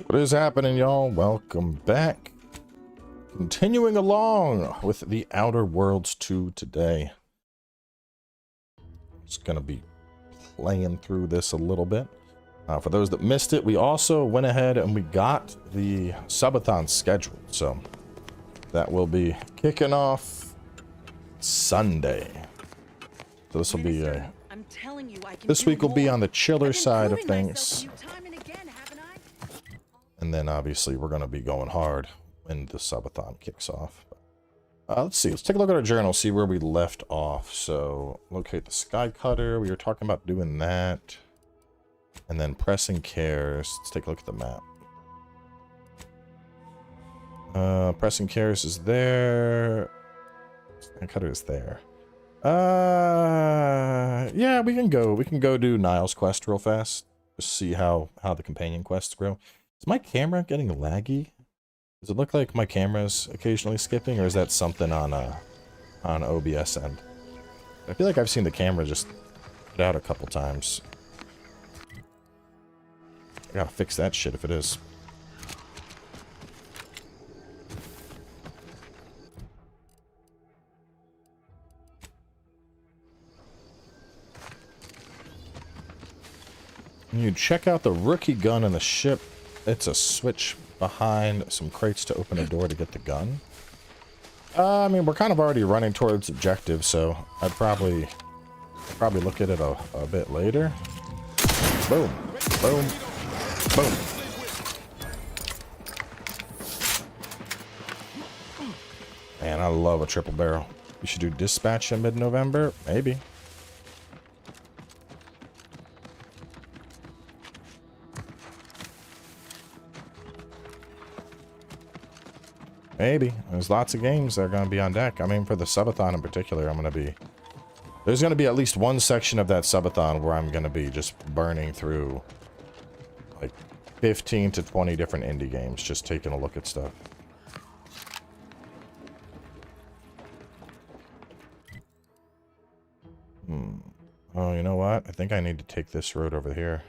What is happening, y'all? Welcome back. Continuing along with the Outer Worlds 2 today. Just gonna be playing through this a little bit. For those that missed it, we also went ahead and we got the subathon scheduled. So that will be kicking off Sunday. So this will be this week will be on the chiller side of things. And then obviously we're going to be going hard when the subathon kicks off. Let's see. Let's take a look at our journal, see where we left off. So locate the sky cutter. We were talking about doing that. And then pressing cares. Let's take a look at the map. Pressing cares is there. Sky cutter is there. Yeah, we can go. We can go do Niles quest real fast. Just see how the companion quests grow. Is my camera getting laggy? Does it look like my camera's occasionally skipping, or is that something on OBS end? I feel like I've seen the camera just put out a couple times. I gotta fix that shit if it is. When you check out the rookie gun in the ship, it's a switch behind some crates to open a door to get the gun. I mean, we're kind of already running towards objective, so I'd probably look at it a bit later. Boom, boom, boom. Man, I love a triple barrel. You should do dispatch in mid-November? Maybe. Maybe. There's lots of games that are going to be on deck. I mean, for the subathon in particular, there's going to be at least one section of that subathon where I'm going to be just burning through like 15 to 20 different indie games, just taking a look at stuff. Oh, you know what? I think I need to take this road over here.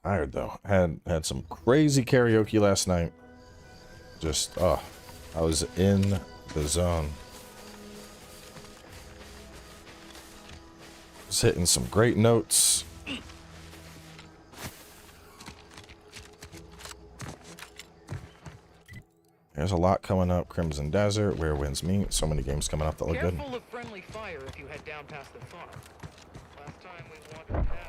Tired though. Had some crazy karaoke last night. Just I was in the zone. Was hitting some great notes. There's a lot coming up. Crimson Desert, Where Winds Meet. So many games coming up that look good. Careful of friendly fire if you head down past the farm. Last time we wandered past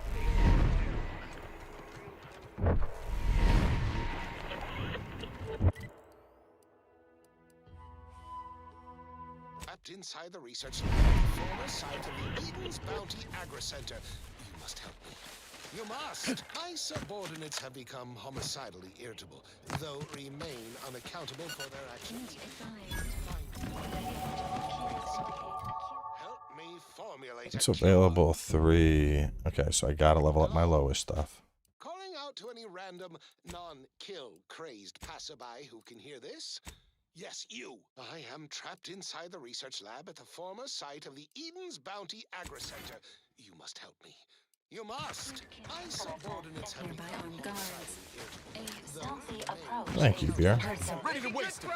Trapped inside the research lab, former site of the Eden's Bounty Agri-Center. You must help me. You must! My subordinates have become homicidally irritable, though remain unaccountable for their actions. Help me formulate. It's available 3. Okay, so I gotta level up my lowish stuff. Calling out to any random, non-kill crazed passerby who can hear this. Yes, you. I am trapped inside the research lab at the former site of the Eden's Bounty Agri-Center. You must help me. You must. My subordinates have become irritable. Thank you, Beer. Ready to waste it.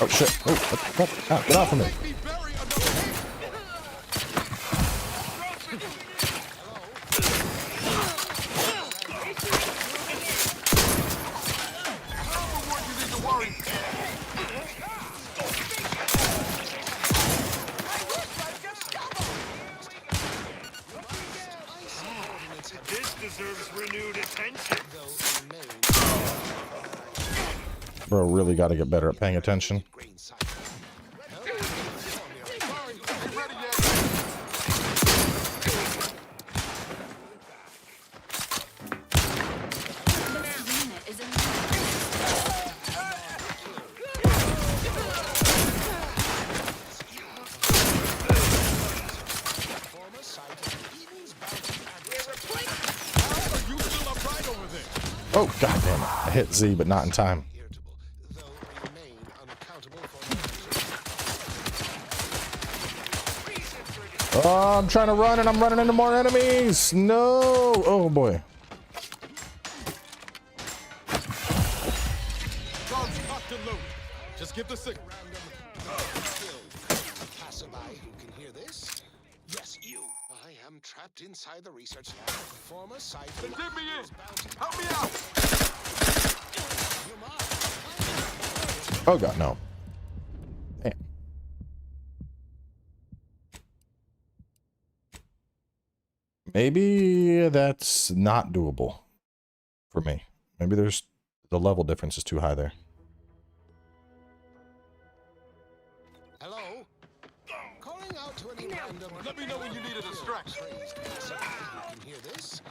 Oh shit! Oh, what? Get off of me! deserves renewed attention. Bro, really got to get better at paying attention. Oh, god damn it. I hit Z, but not in time. Oh, I'm trying to run and I'm running into more enemies. No. Oh boy. Just give the signal. Passerby who can hear this? Yes, you. I am trapped inside the research lab at the former site. Then give me in. Help me out. Oh god, no. Damn. Maybe that's not doable for me. Maybe there's the level difference is too high there. Hello? Calling out to any random. Let me know when you need a distraction. Can hear this?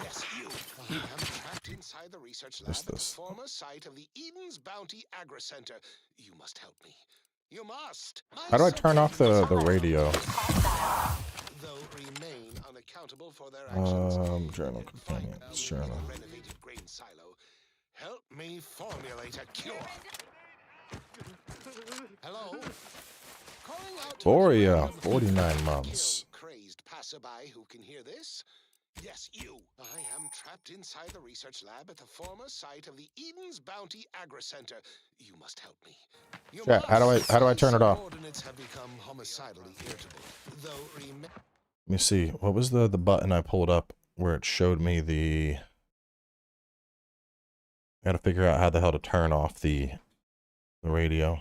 Yes, you. I am trapped inside the research lab at the former site of the Eden's Bounty Agri Center. You must help me. You must. How do I turn off the radio? Though remain unaccountable for their actions. Journal companions, journal. Renovated grain silo. Help me formulate a cure. Hello? Calling out to Boria, 49 months. Crazed passerby who can hear this? Yes, you. I am trapped inside the research lab at the former site of the Eden's Bounty Agri Center. You must help me. Chat, how do I turn it off? Coordinates have become homicidally irritable. Though Let me see. What was the button I pulled up where it showed me the... I gotta figure out how the hell to turn off the radio.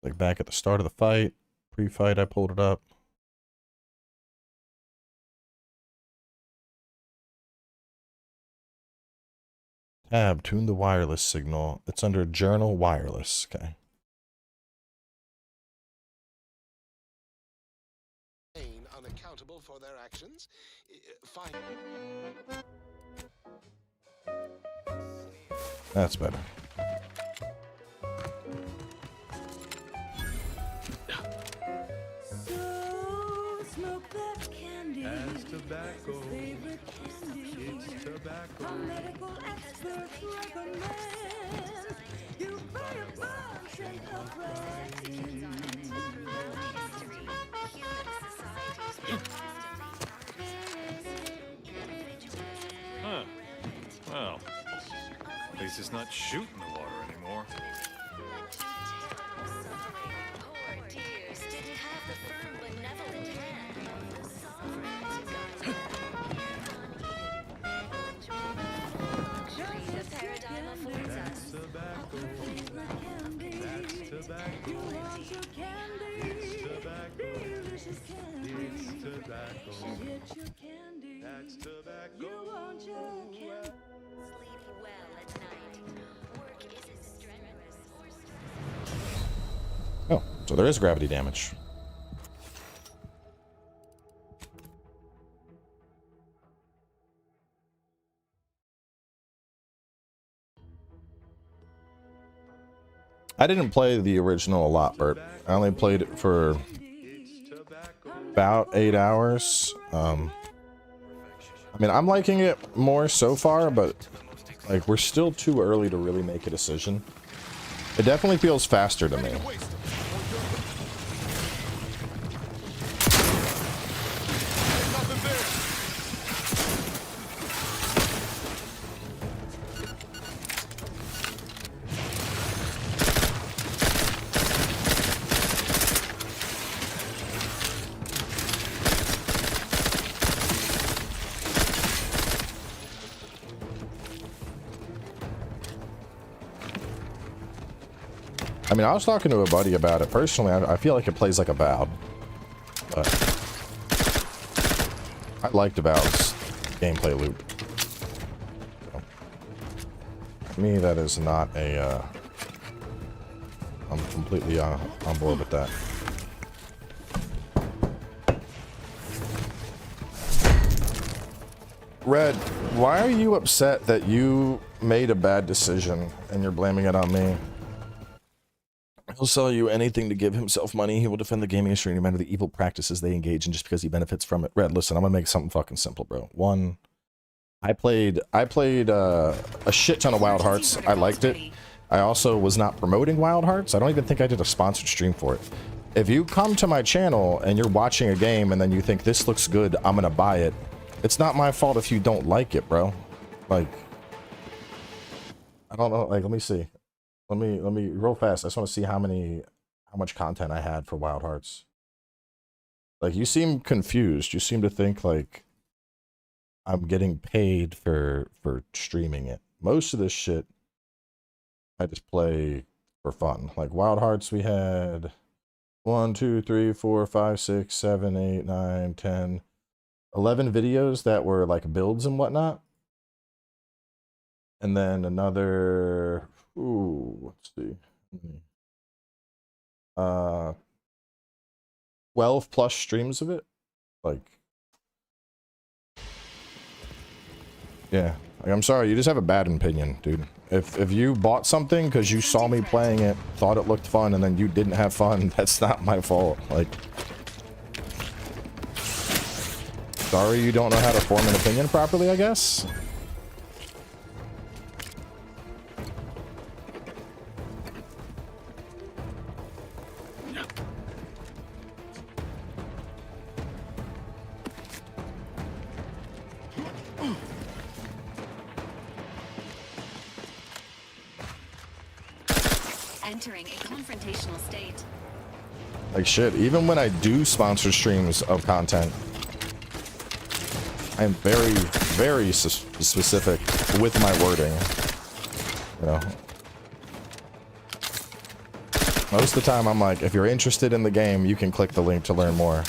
Like back at the start of the fight, pre-fight, I pulled it up. Tab, tune the wireless signal. It's under Journal Wireless. Okay. unaccountable for their actions. Fine. That's better. Smoke that candy. As tobacco, Favorite candy. it's tobacco. A medical expert recommends you buy a bunch and Huh. Well, at least it's not shooting the water anymore. Poor dears didn't have the firm, benevolent hand of the sovereign. The paradigm affords us. Tobacco, that's tobacco. you want your candy. Tobacco, Delicious candy. it's tobacco. Get your candy. That's tobacco. You want your candy. Sleep well at night. Work isn't strenuous or stressful. Oh, so there is gravity damage. I didn't play the original a lot, Bert. I only played it for about 8 hours. I mean, I'm liking it more so far, but like we're still too early to really make a decision. It definitely feels faster to me. I mean, I was talking to a buddy about it. Personally, I feel like it plays like a Valve. But I liked Valve's gameplay loop. So, to me, that is not a... I'm completely on board with that. Red, why are you upset that you made a bad decision and you're blaming it on me? He'll sell you anything to give himself money. He will defend the gaming industry no matter the evil practices they engage in just because he benefits from it. Red, listen, I'm gonna make something fucking simple, bro. One, I played a shit ton of Wild Hearts. I liked it. I also was not promoting Wild Hearts. I don't even think I did a sponsored stream for it. If you come to my channel and you're watching a game and then you think this looks good, I'm gonna buy it. It's not my fault if you don't like it, bro. Like, I don't know. Like, let me see. Let me real fast. I just want to see how much content I had for Wild Hearts. Like, you seem confused. You seem to think like I'm getting paid for streaming it. Most of this shit I just play for fun. Like Wild Hearts, we had 1, 2, 3, 4, 5, 6, 7, 8, 9, 10, 11 videos that were like builds and whatnot. And then another, let's see. 12 plus streams of it. Like, yeah. Like, I'm sorry, you just have a bad opinion, dude. If you bought something because you saw me playing it, thought it looked fun, and then you didn't have fun, that's not my fault. Like, sorry you don't know how to form an opinion properly, I guess. Entering a confrontational state. Like shit, even when I do sponsor streams of content, I'm very, very specific with my wording. You know, most of the time I'm like, if you're interested in the game, you can click the link to learn more.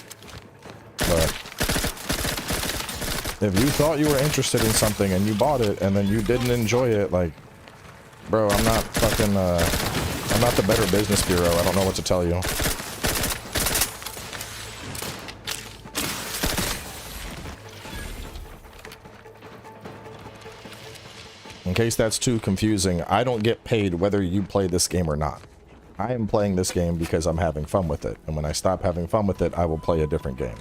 But if you thought you were interested in something and you bought it and then you didn't enjoy it, like, bro, I'm not fucking, I'm not the Better Business Bureau. I don't know what to tell you. In case that's too confusing, I don't get paid whether you play this game or not. I am playing this game because I'm having fun with it. And when I stop having fun with it, I will play a different game.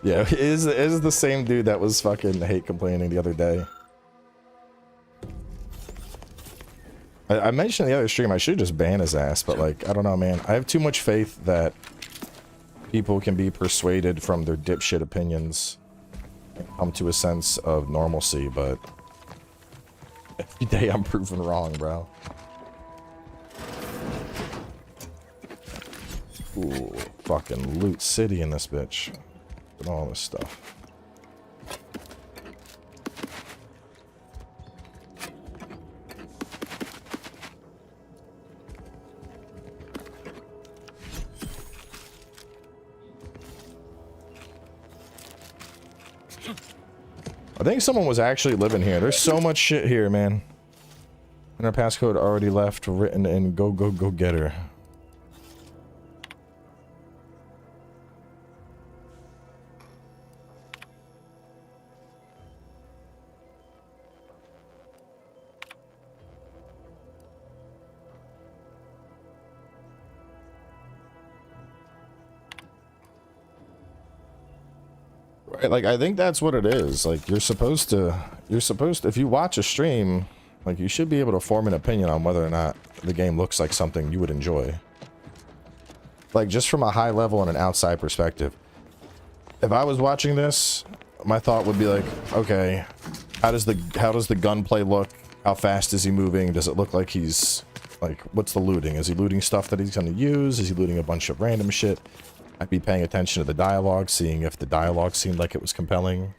Yeah, it is the same dude that was fucking hate complaining the other day. I mentioned the other stream, I should just ban his ass, but like, I don't know, man. I have too much faith that people can be persuaded from their dipshit opinions and come to a sense of normalcy, but every day I'm proven wrong, bro. Ooh, fucking loot city in this bitch. Look at all this stuff. I think someone was actually living here. There's so much shit here, man. And our passcode already left written in go getter. Right, like I think that's what it is. Like you're supposed to, if you watch a stream, like you should be able to form an opinion on whether or not the game looks like something you would enjoy. Like just from a high level and an outside perspective. If I was watching this, my thought would be like, okay, how does the gunplay look? How fast is he moving? Does it look like he's like, what's the looting? Is he looting stuff that he's gonna use? Is he looting a bunch of random shit? I'd be paying attention to the dialogue, seeing if the dialogue seemed like it was compelling.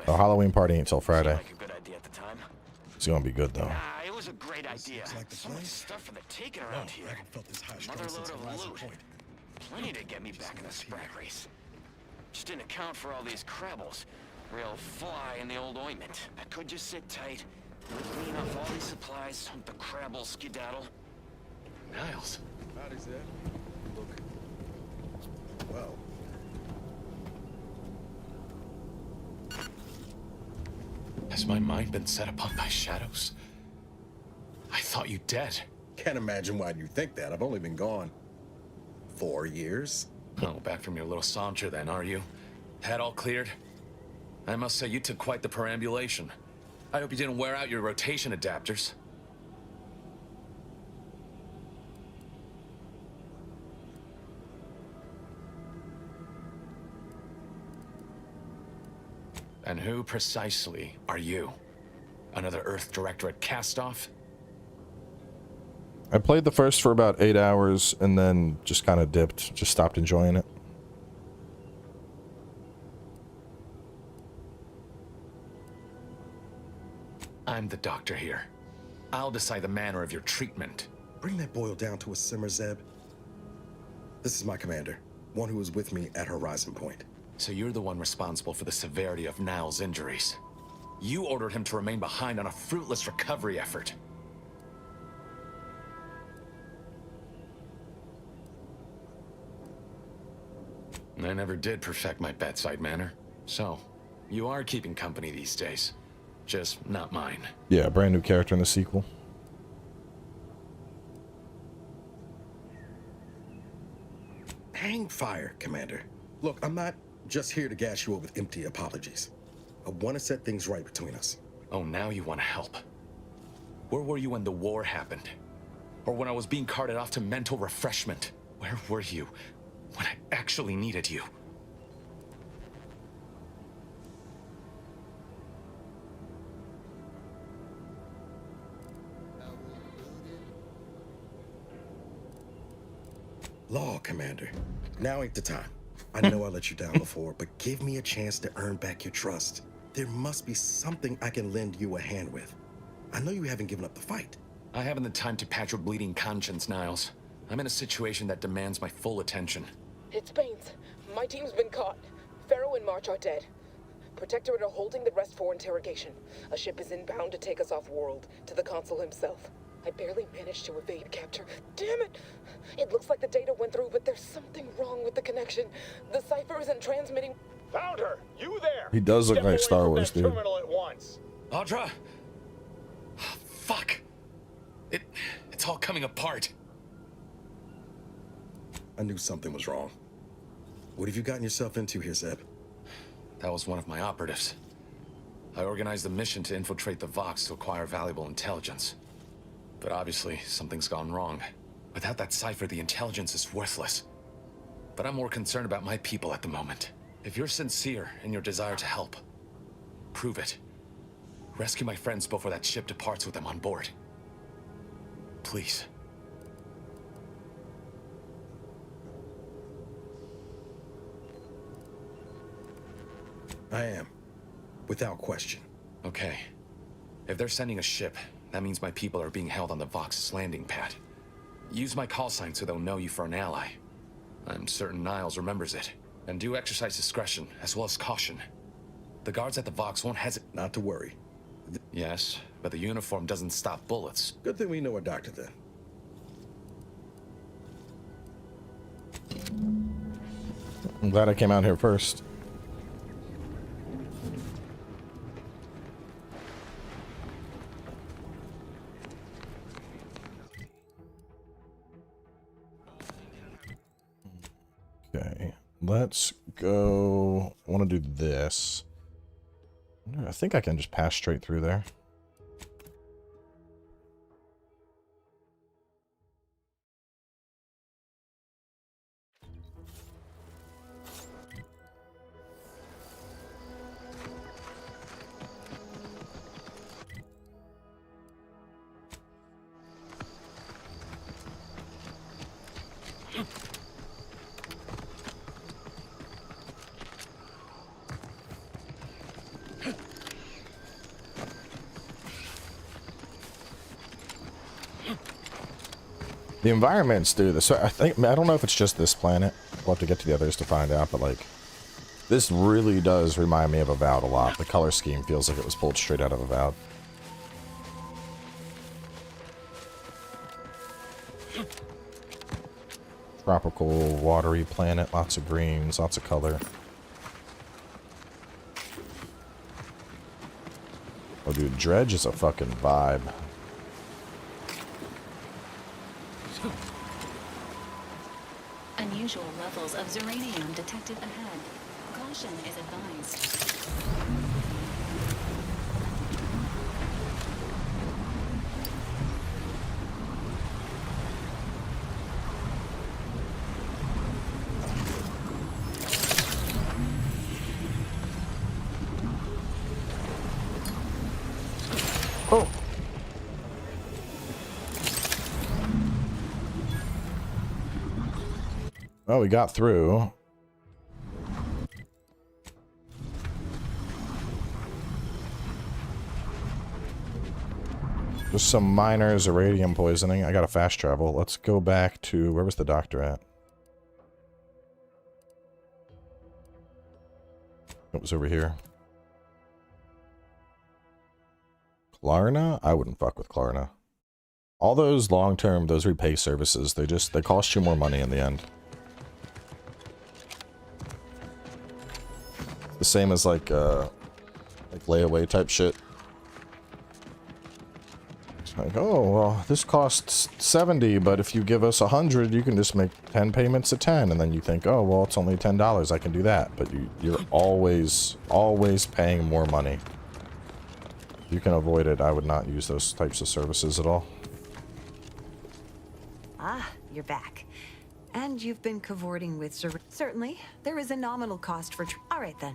The Halloween party ain't till Friday. Like a good idea at the time. It's gonna be good though. Ah, it was a great idea. like the So much place? stuff for the taking around here. I haven't felt this high Another strung since load of Horizon loot. Point. Plenty to get me back in the sprag race. Just didn't account for all these crabbles. Real fly in the old ointment. I could just sit tight, clean off all these supplies, hope the crabbles skedaddle. Niles. Howdy, Zeb. Look. Well. Has my mind been set upon by shadows? I thought you dead. Can't imagine why you think that. I've only been gone 4 years. Oh, back from your little saunter then, are you? Head all cleared? I must say you took quite the perambulation. I hope you didn't wear out your rotation adapters. And who precisely are you? Another Earth Directorate cast-off? I played the first for about 8 hours and then just kind of dipped, just stopped enjoying it. I'm the doctor here. I'll decide the manner of your treatment. Bring that boil down to a simmer, Zeb. This is my commander, one who was with me at Horizon Point. So you're the one responsible for the severity of Niles' injuries. You ordered him to remain behind on a fruitless recovery effort. I never did perfect my bedside manner. So, you are keeping company these days. Just not mine. Yeah, brand new character in the sequel. Hang fire, Commander. Look, I'm not just here to gas you up with empty apologies. I want to set things right between us. Oh, now you want to help. Where were you when the war happened? Or when I was being carted off to mental refreshment? Where were you when I actually needed you? Law, Commander. Now ain't the time. I know I let you down before, but give me a chance to earn back your trust. There must be something I can lend you a hand with. I know you haven't given up the fight. I haven't the time to patch your bleeding conscience, Niles. I'm in a situation that demands my full attention. It's Baines. My team's been caught. Pharaoh and March are dead. Protectorate are holding the rest for interrogation. A ship is inbound to take us off-world, to the consul himself. I barely managed to evade capture. Damn it! It looks like the data went through, but there's something wrong with the connection. The cipher isn't transmitting. Found her! You there! He does look Step like away Star from Wars, that dude. terminal at once. Audra! Fuck! It's all coming apart. I knew something was wrong. What have you gotten yourself into here, Zeb? That was one of my operatives. I organized a mission to infiltrate the Vox to acquire valuable intelligence. But obviously, something's gone wrong. Without that cipher, the intelligence is worthless. But I'm more concerned about my people at the moment. If you're sincere in your desire to help, prove it. Rescue my friends before that ship departs with them on board. Please. I am. Without question. Okay. If they're sending a ship, that means my people are being held on the Vox's landing pad. Use my call sign so they'll know you for an ally. I'm certain Niles remembers it. And do exercise discretion, as well as caution. The guards at the Vox won't hesitate. Not to worry. Yes, but the uniform doesn't stop bullets. Good thing we know a doctor then. I'm glad I came out here first. Okay, let's go. I want to do this. I think I can just pass straight through there. The environments do this. So I don't know if it's just this planet. We'll have to get to the others to find out, but like, this really does remind me of Avowed a lot. The color scheme feels like it was pulled straight out of Avowed. Tropical, watery planet, lots of greens, lots of color. Oh, dude, Dredge is a fucking vibe. Unusual levels of zeranium detected ahead. Caution is advised. Oh. Well, we got through. Just some minor irradium poisoning. I got a fast travel. Let's go back to... Where was the doctor at? It was over here. Klarna? I wouldn't fuck with Klarna. All those long-term, those repay services, they cost you more money in the end. The same as like layaway type shit. It's like, oh, well, this costs 70, but if you give us 100, you can just make 10 payments of 10, and then you think, oh, well, it's only $10, I can do that. But you're always paying more money. If you can avoid it, I would not use those types of services at all. Ah, you're back. And you've been cavorting with certainly, there is a nominal cost for all right then.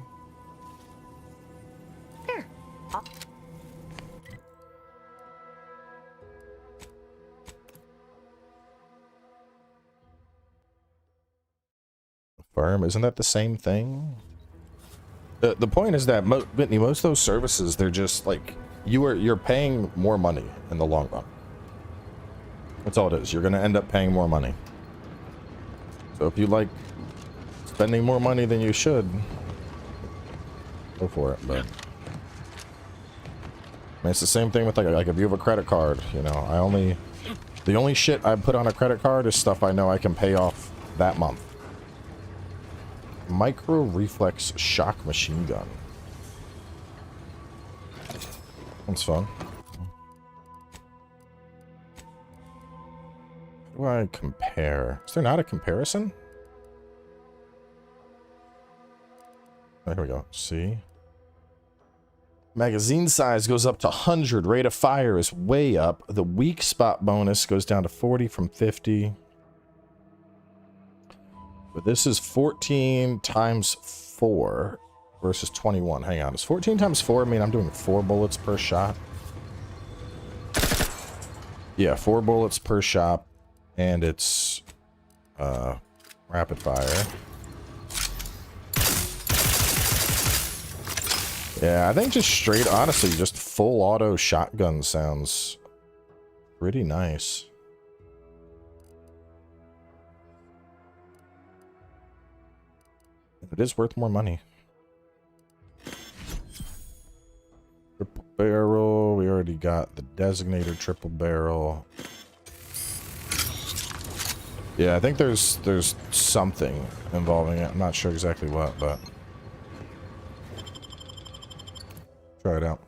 Here. Firm, isn't that the same thing? The point is that Whitney, most of those services, they're just like you're paying more money in the long run. That's all it is. You're going to end up paying more money. So if you like spending more money than you should, go for it. But I mean, it's the same thing with like if you have a credit card, you know, the only shit I put on a credit card is stuff I know I can pay off that month. Micro reflex shock machine gun. That's fun. How do I compare? Is there not a comparison? Oh, here we go. See? Magazine size goes up to 100. Rate of fire is way up. The weak spot bonus goes down to 40 from 50. But this is 14 times 4 versus 21. Hang on. Is 14 times 4 mean I'm doing 4 bullets per shot? Yeah, 4 bullets per shot. And it's rapid fire. Yeah, I think just straight, honestly, just full auto shotgun sounds pretty nice. It is worth more money. Triple barrel. We already got the designator triple barrel. Yeah, I think there's something involving it. I'm not sure exactly what, but try it out.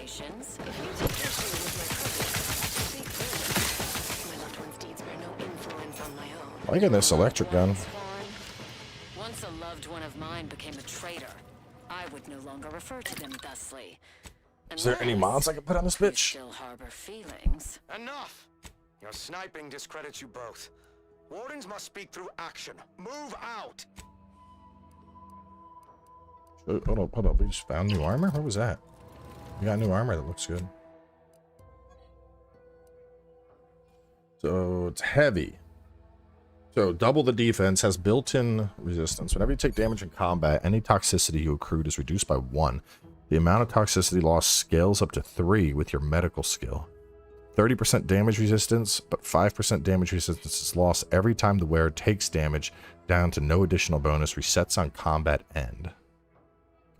Congratulations. If you take issue with my purpose, speak clearly. My loved one's deeds bear no influence on my own. Liking this electric gun. Once a loved one of mine became a traitor, I would no longer refer to them thusly. Is there any mods I can put on this bitch? Still harbor feelings. Enough! Your sniping discredits you both. Wardens must speak through action. Move out! Hold up. We just found new armor? What was that? We got new armor that looks good. So it's heavy. So double the defense, has built-in resistance. Whenever you take damage in combat, any toxicity you accrued is reduced by 1. The amount of toxicity loss scales up to 3 with your medical skill. 30% damage resistance, but 5% damage resistance is lost every time the wearer takes damage, down to no additional bonus, resets on combat end.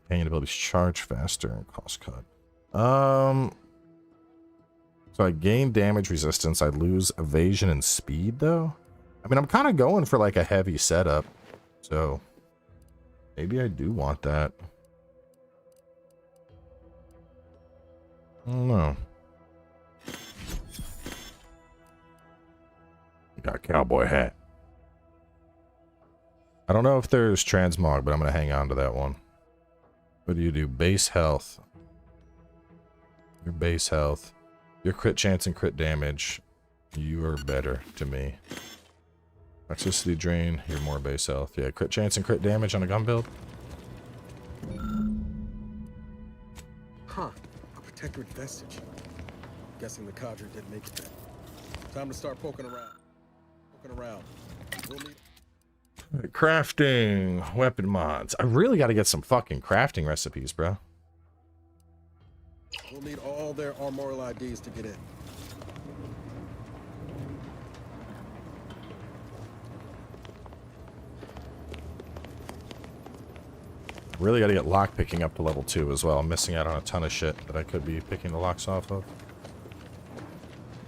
Companion abilities charge faster and cost cut. So I gain damage resistance, I lose evasion and speed though? I mean, I'm kind of going for like a heavy setup, so maybe I do want that. I don't know. Got a cowboy hat. I don't know if there's transmog, but I'm going to hang on to that one. What do you do? Base health. Your base health. Your crit chance and crit damage. You are better to me. Toxicity drain. You're more base health. Yeah, crit chance and crit damage on a gun build. Huh. A Protectorate vestige. Guessing the cadre didn't make it then. Time to start poking around. We'll need... Crafting. Weapon mods. I really got to get some fucking crafting recipes, bro. We'll need all their armorial IDs to get in. Really got to get lock picking up to level 2 as well. I'm missing out on a ton of shit that I could be picking the locks off of.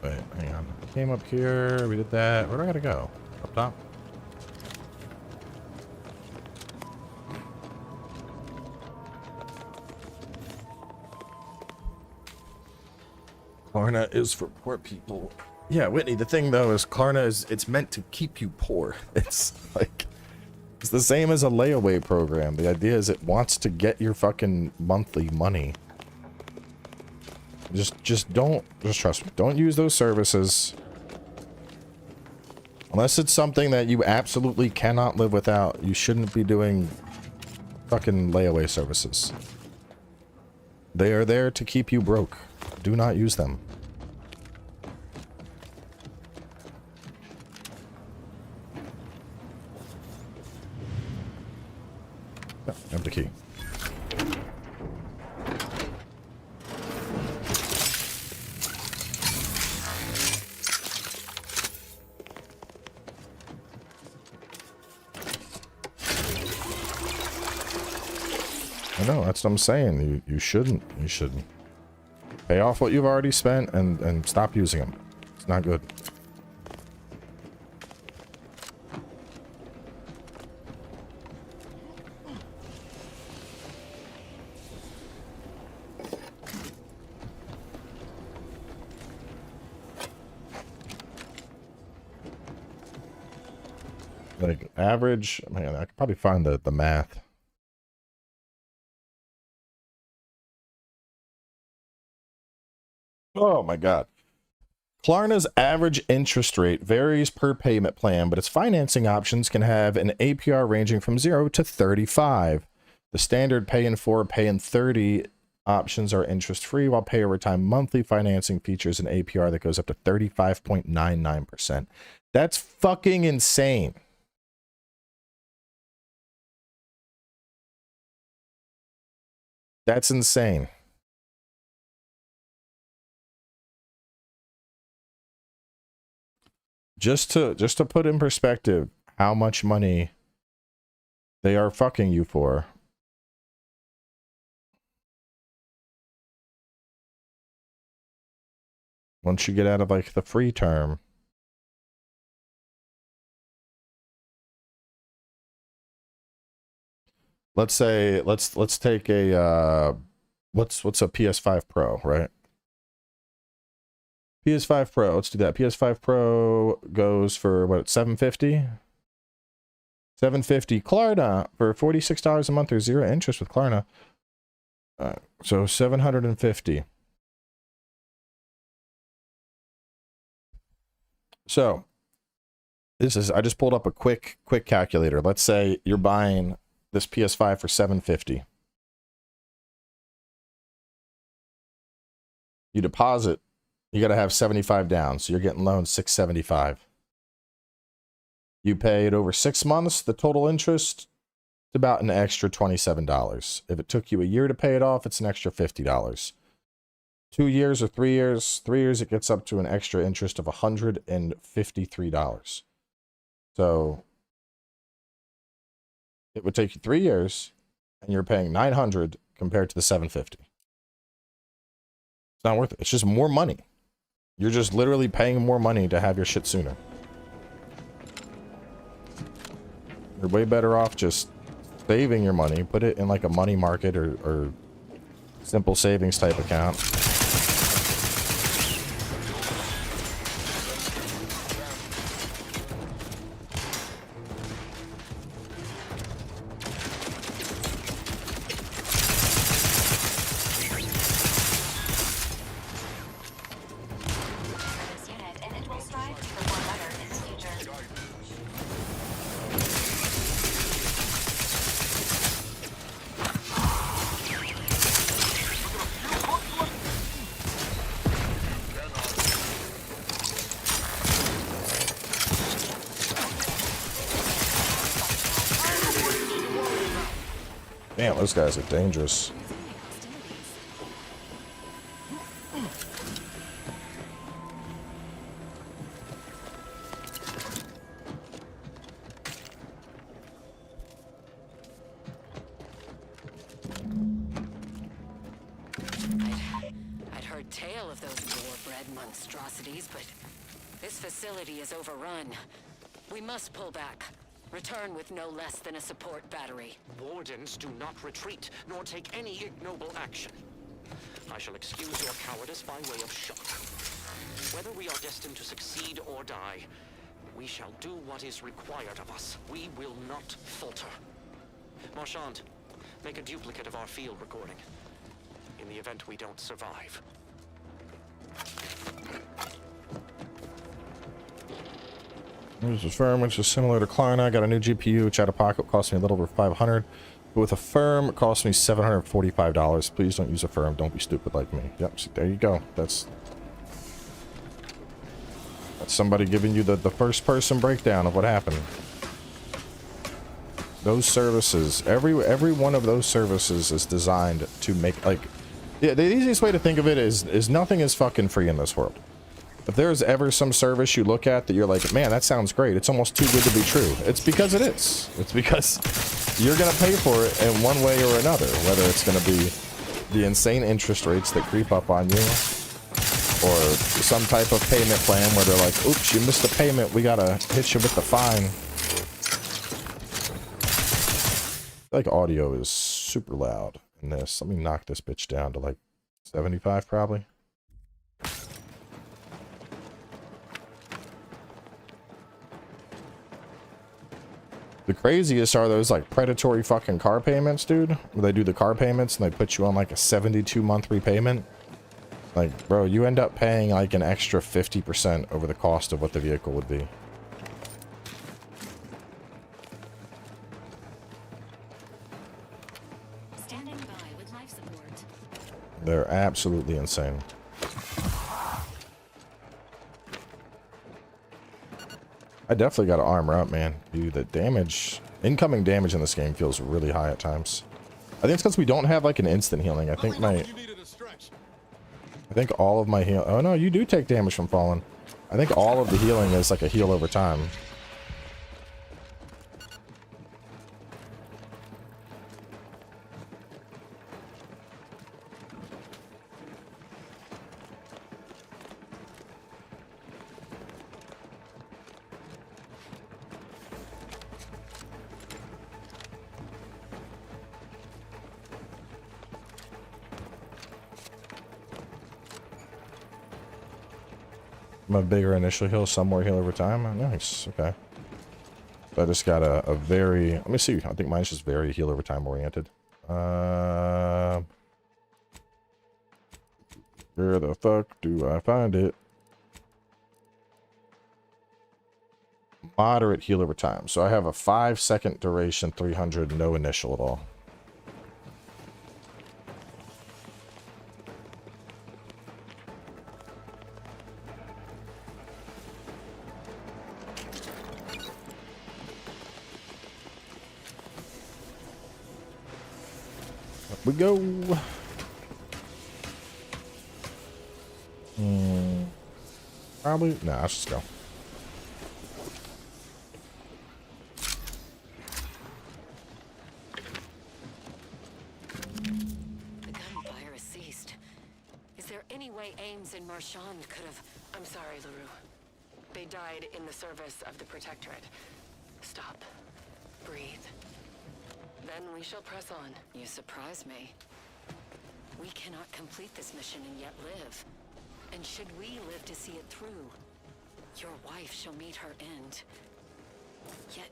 Wait, hang on. Came up here. We did that. Where do I gotta go? Up top? Klarna is for poor people. Yeah, Whitney, the thing though is Klarna is, it's meant to keep you poor. It's like, it's the same as a layaway program. The idea is it wants to get your fucking monthly money. Just trust me. Don't use those services. Unless it's something that you absolutely cannot live without, you shouldn't be doing fucking layaway services. They are there to keep you broke. Do not use them. Oh, empty key. I know, that's what I'm saying. You shouldn't. You shouldn't. Pay off what you've already spent and stop using them. It's not good. Like average, man, I could probably find the math. Oh my God. Klarna's average interest rate varies per payment plan, but its financing options can have an APR ranging from 0 to 35. The standard pay in 4, pay in 30 options are interest free, while pay over time monthly financing features an APR that goes up to 35.99%. That's fucking insane. That's insane. Just to put in perspective how much money they are fucking you for. Once you get out of like the free term. Let's say let's take a what's a PS5 Pro, right? PS5 Pro, let's do that. PS5 Pro goes for what, 750? 750 Klarna for $46 a month or 0 interest with Klarna. So 750. So this is, I just pulled up a quick calculator. Let's say you're buying this PS5 for 750. You deposit, you got to have 75 down, so you're getting loaned 675. You pay it over 6 months, the total interest, it's about an extra $27. If it took you a year to pay it off, it's an extra $50. 2 years or 3 years, 3 years, it gets up to an extra interest of $153. So it would take you 3 years, and you're paying $900 compared to the $750. It's not worth it. It's just more money. You're just literally paying more money to have your shit sooner. You're way better off just saving your money, put it in like a money market or simple savings type account. Damn, those guys are dangerous. I'd heard tale of those war-bred monstrosities, but this facility is overrun. We must pull back. Return with no less than a support battery. Wardens do not retreat, nor take any ignoble action. I shall excuse your cowardice by way of shock. Whether we are destined to succeed or die, we shall do what is required of us. We will not falter. Marchand, make a duplicate of our field recording. In the event we don't survive. There's a firm which is similar to Klarna. I got a new GPU, which out of pocket cost me a little over $500. But with a firm, it cost me $745. Please don't use a firm. Don't be stupid like me. Yep, so there you go. That's somebody giving you the first person breakdown of what happened. Those services, every one of those services is designed to make, like, yeah, the easiest way to think of it is nothing is fucking free in this world. If there's ever some service you look at that you're like, man, that sounds great, it's almost too good to be true, it's because it is. It's because you're gonna pay for it in one way or another, whether it's gonna be the insane interest rates that creep up on you, or some type of payment plan where they're like, oops, you missed a payment, we gotta hit you with the fine. Like, audio is super loud in this. Let me knock this bitch down to like 75 probably. The craziest are those like predatory fucking car payments, dude. Where they do the car payments and they put you on like a 72-month repayment. Like, bro, you end up paying like an extra 50% over the cost of what the vehicle would be. Standing by with life support. They're absolutely insane. I definitely got to armor up, man. Dude, the damage, incoming damage in this game feels really high at times. I think it's because we don't have like an instant healing. I think all of my heal. Oh no, you do take damage from falling. I think all of the healing is like a heal over time. I'm a bigger initial heal, some more heal over time. Oh, nice. Okay. So I just got a very... Let me see. I think mine's just very heal over time oriented. Where the fuck do I find it? Moderate heal over time. So I have a 5-second duration, 300, no initial at all. Up we go. Probably. Nah, let's just go. The gunfire has ceased. Is there any way Ames and Marchand could have... I'm sorry, LaRue. They died in the service of the Protectorate. Stop. Breathe. Then we shall press on. You surprise me. We cannot complete this mission and yet live. And should we live to see it through, your wife shall meet her end. Yet...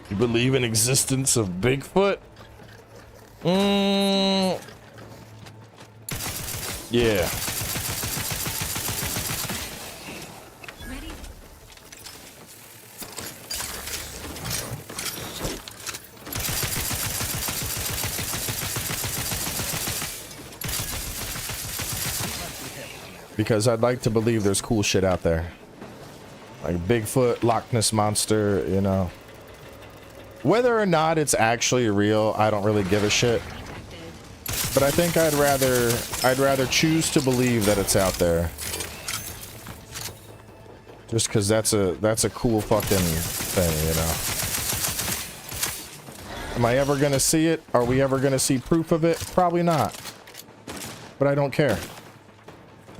You believe in existence of Bigfoot? Yeah. Ready? Because I'd like to believe there's cool shit out there. Like Bigfoot, Loch Ness Monster, you know. Whether or not it's actually real, I don't really give a shit. But I think I'd rather choose to believe that it's out there. Just because that's a cool fucking thing, you know. Am I ever gonna see it? Are we ever gonna see proof of it? Probably not. But I don't care.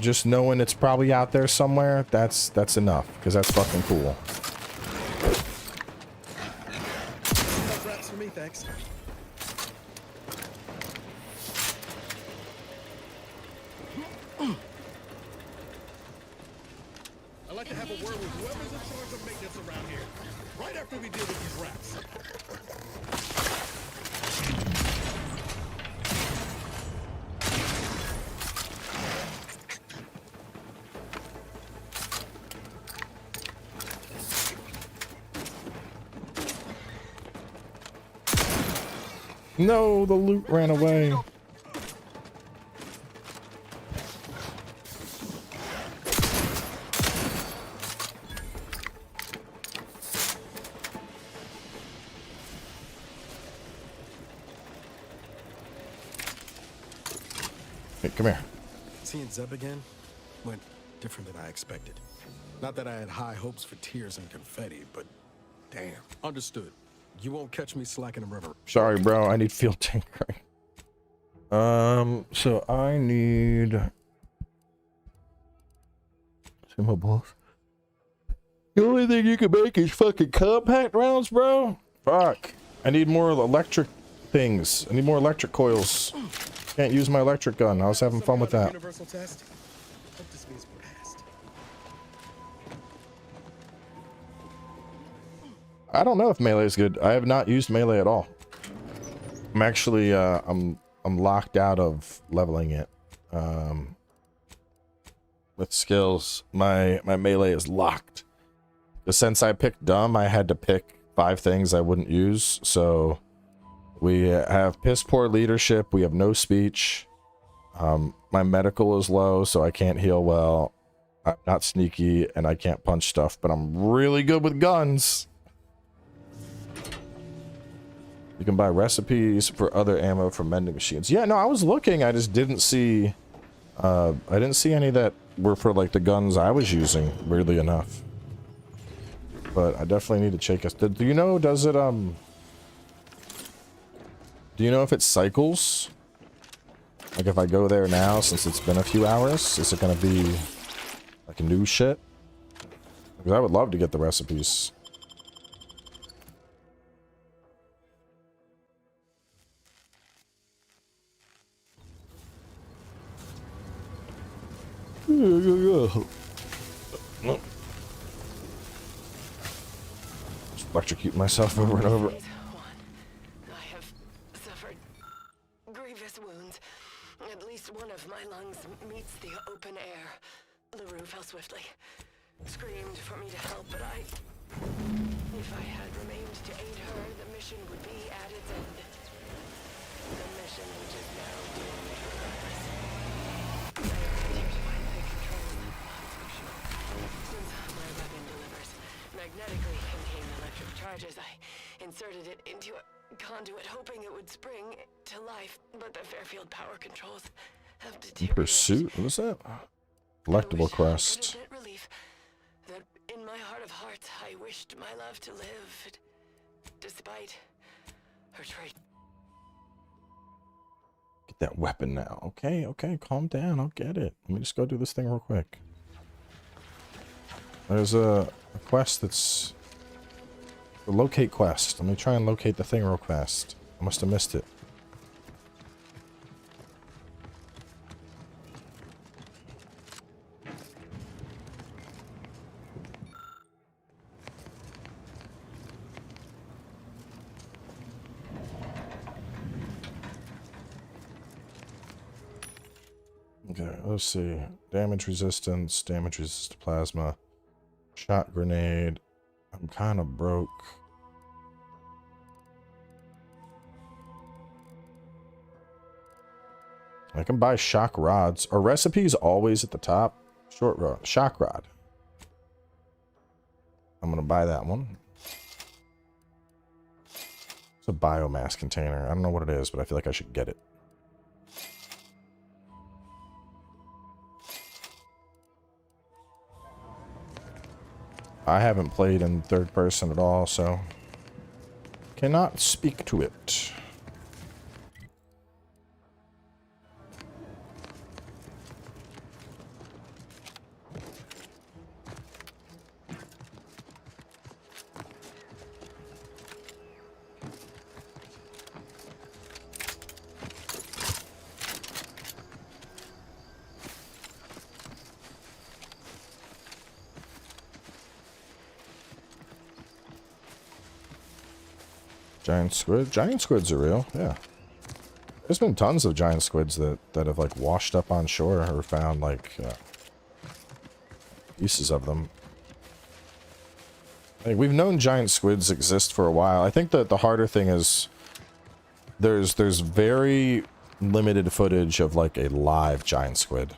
Just knowing it's probably out there somewhere, that's enough, because that's fucking cool. Wraps for me, thanks. I'd like to have a word with whoever's in charge of maintenance around here, right after we deal with these rats. No, the loot ran away. Hey, come here. Seeing Zeb again went different than I expected. Not that I had high hopes for tears and confetti, but damn. Understood. You won't catch me slacking a river. Sorry, bro. I need field tinkering. So I need consumables. The only thing you can make is fucking compact rounds, bro. Fuck. I need more electric things. I need more electric coils. Can't use my electric gun. I was having fun with that. Universal test? Hope this means we passed. I don't know if melee is good. I have not used melee at all. I'm actually I'm locked out of leveling it. With skills, my melee is locked. But since I picked dumb, I had to pick 5 things I wouldn't use. So we have piss poor leadership. We have no speech. My medical is low, so I can't heal well. I'm not sneaky, and I can't punch stuff, but I'm really good with guns. You can buy recipes for other ammo from vending machines. Yeah, no, I was looking. I just didn't see... I didn't see any that were for, like, the guns I was using, weirdly enough. But I definitely need to check it. Do you know, does it, do you know if it cycles? Like, if I go there now, since it's been a few hours, is it gonna be, like, new shit? Because I would love to get the recipes. Just electrocute myself over and over. I have suffered grievous wounds. At least one of my lungs meets the open air. LaRue fell swiftly. Screamed for me to help, but if I had remained to aid her, the mission would be at its end. The mission which is now doomed for purpose. I arrived here to find the control non-functional. Since my weapon delivers magnetically contained electric charges, I inserted it into a conduit, hoping it would spring to life, but the Fairfield power controls have deteriorated. Pursuit? What is that? Collectible quest. Relief that in my heart of hearts I wished my love to live, despite her trait. Get that weapon now. Okay, calm down. I'll get it. Let me just go do this thing real quick. There's a quest that's a locate quest. Let me try and locate the thing real fast. I must have missed it. Okay, let's see. Damage resistance, damage resist plasma, shot grenade. I'm kind of broke. I can buy shock rods. Are recipes always at the top? Short rod, shock rod. I'm gonna buy that one. It's a biomass container. I don't know what it is, but I feel like I should get it. I haven't played in third person at all, so cannot speak to it. Giant squid? Giant squids are real, yeah. There's been tons of giant squids that have like washed up on shore or found like pieces of them. Like, we've known giant squids exist for a while. I think that the harder thing is there's very limited footage of like a live giant squid,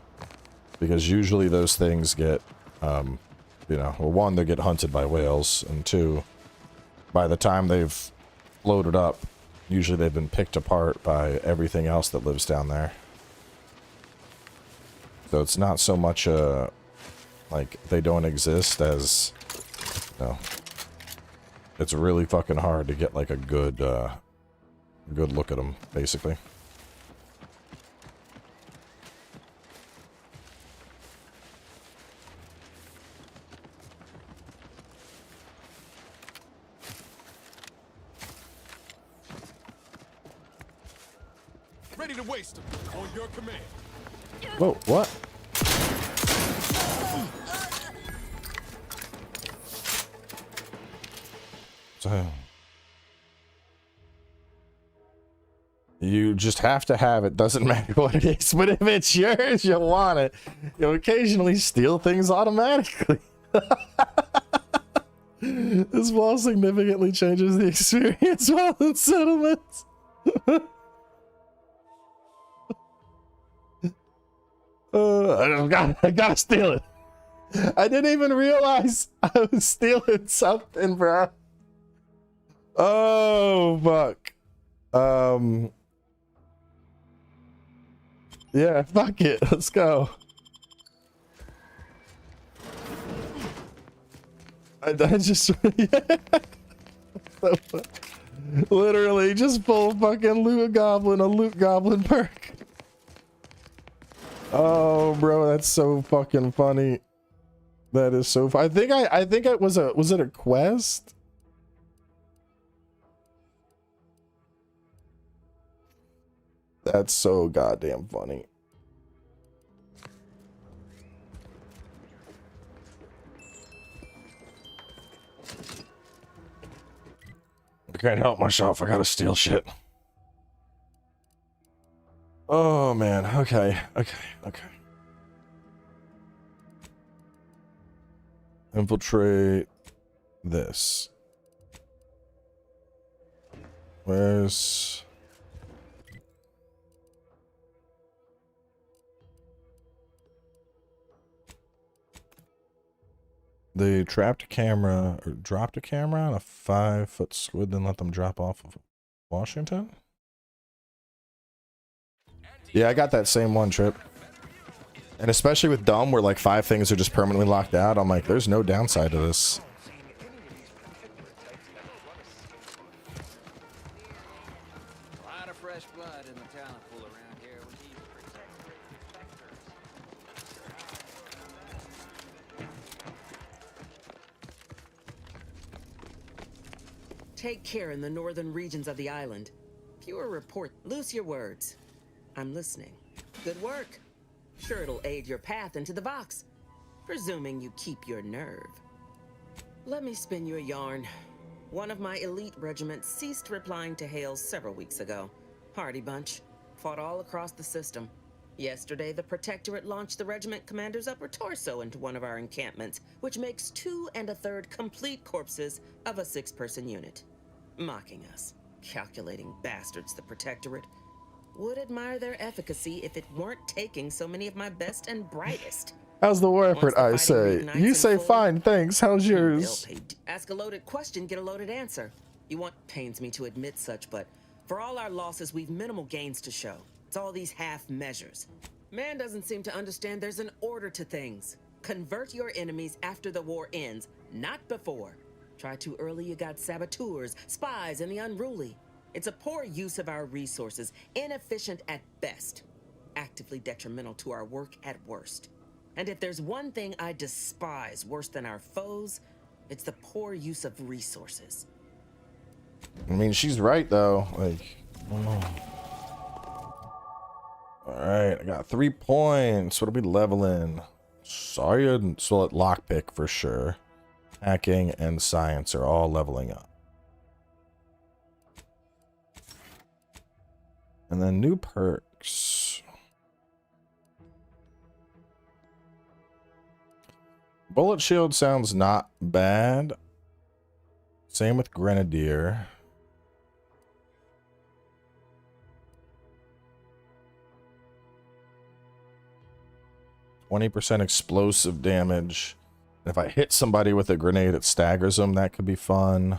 because usually those things get you know, well, one, they get hunted by whales, and two, by the time they've loaded up, usually they've been picked apart by everything else that lives down there. So it's not so much like they don't exist as, you know, it's really fucking hard to get like a good good look at them, basically. Ready to waste them on your command. Whoa, what? So, you just have to have it. Doesn't matter what it is, but if it's yours, you want it. You'll occasionally steal things automatically. This wall significantly changes the experience while in settlements. I gotta steal it. I didn't even realize I was stealing something, bro. Oh, fuck. Yeah, fuck it. Let's go. I just... Literally, just full fucking loot goblin, a loot goblin perk. Oh, bro, that's so fucking funny. That is so I think it was it a quest? That's so goddamn funny. can't help myself. I gotta steal shit. Oh man. Okay. Infiltrate this. Where's... They trapped a camera, or dropped a camera on a 5-foot squid, then let them drop off of Washington? Yeah, I got that same one, Trip. And especially with Dumb, where like 5 things are just permanently locked out, I'm like, there's no downside to this. A lot of fresh blood in the talent pool around here with these Take care in the northern regions of the island. Fewer report. Loose your words. I'm listening. Good work. Sure, it'll aid your path into the Vox, presuming you keep your nerve. Let me spin you a yarn. One of my elite regiments ceased replying to hails several weeks ago. Hardy bunch. Fought all across the system. Yesterday, the Protectorate launched the regiment commander's upper torso into one of our encampments, which makes 2 1/3 complete corpses of a 6-person unit. Mocking us. Calculating bastards, the Protectorate. Would admire their efficacy if it weren't taking so many of my best and brightest. How's the war effort, I say? You say fine, thanks. How's yours? Ask a loaded question, get a loaded answer. You want... Pains me to admit such, but for all our losses, we've minimal gains to show. It's all these half measures. Man doesn't seem to understand there's an order to things. Convert your enemies after the war ends, not before. Try too early, you got saboteurs, spies, and the unruly. It's a poor use of our resources, inefficient at best, actively detrimental to our work at worst. And if there's one thing I despise worse than our foes, it's the poor use of resources. I mean, she's right, though. Like, alright, I got 3 points. What are we leveling? Science, so lockpick for sure. Hacking and science are all leveling up. And then new perks. Bullet shield sounds not bad. Same with grenadier. %20 explosive damage. If I hit somebody with a grenade, it staggers them. That could be fun.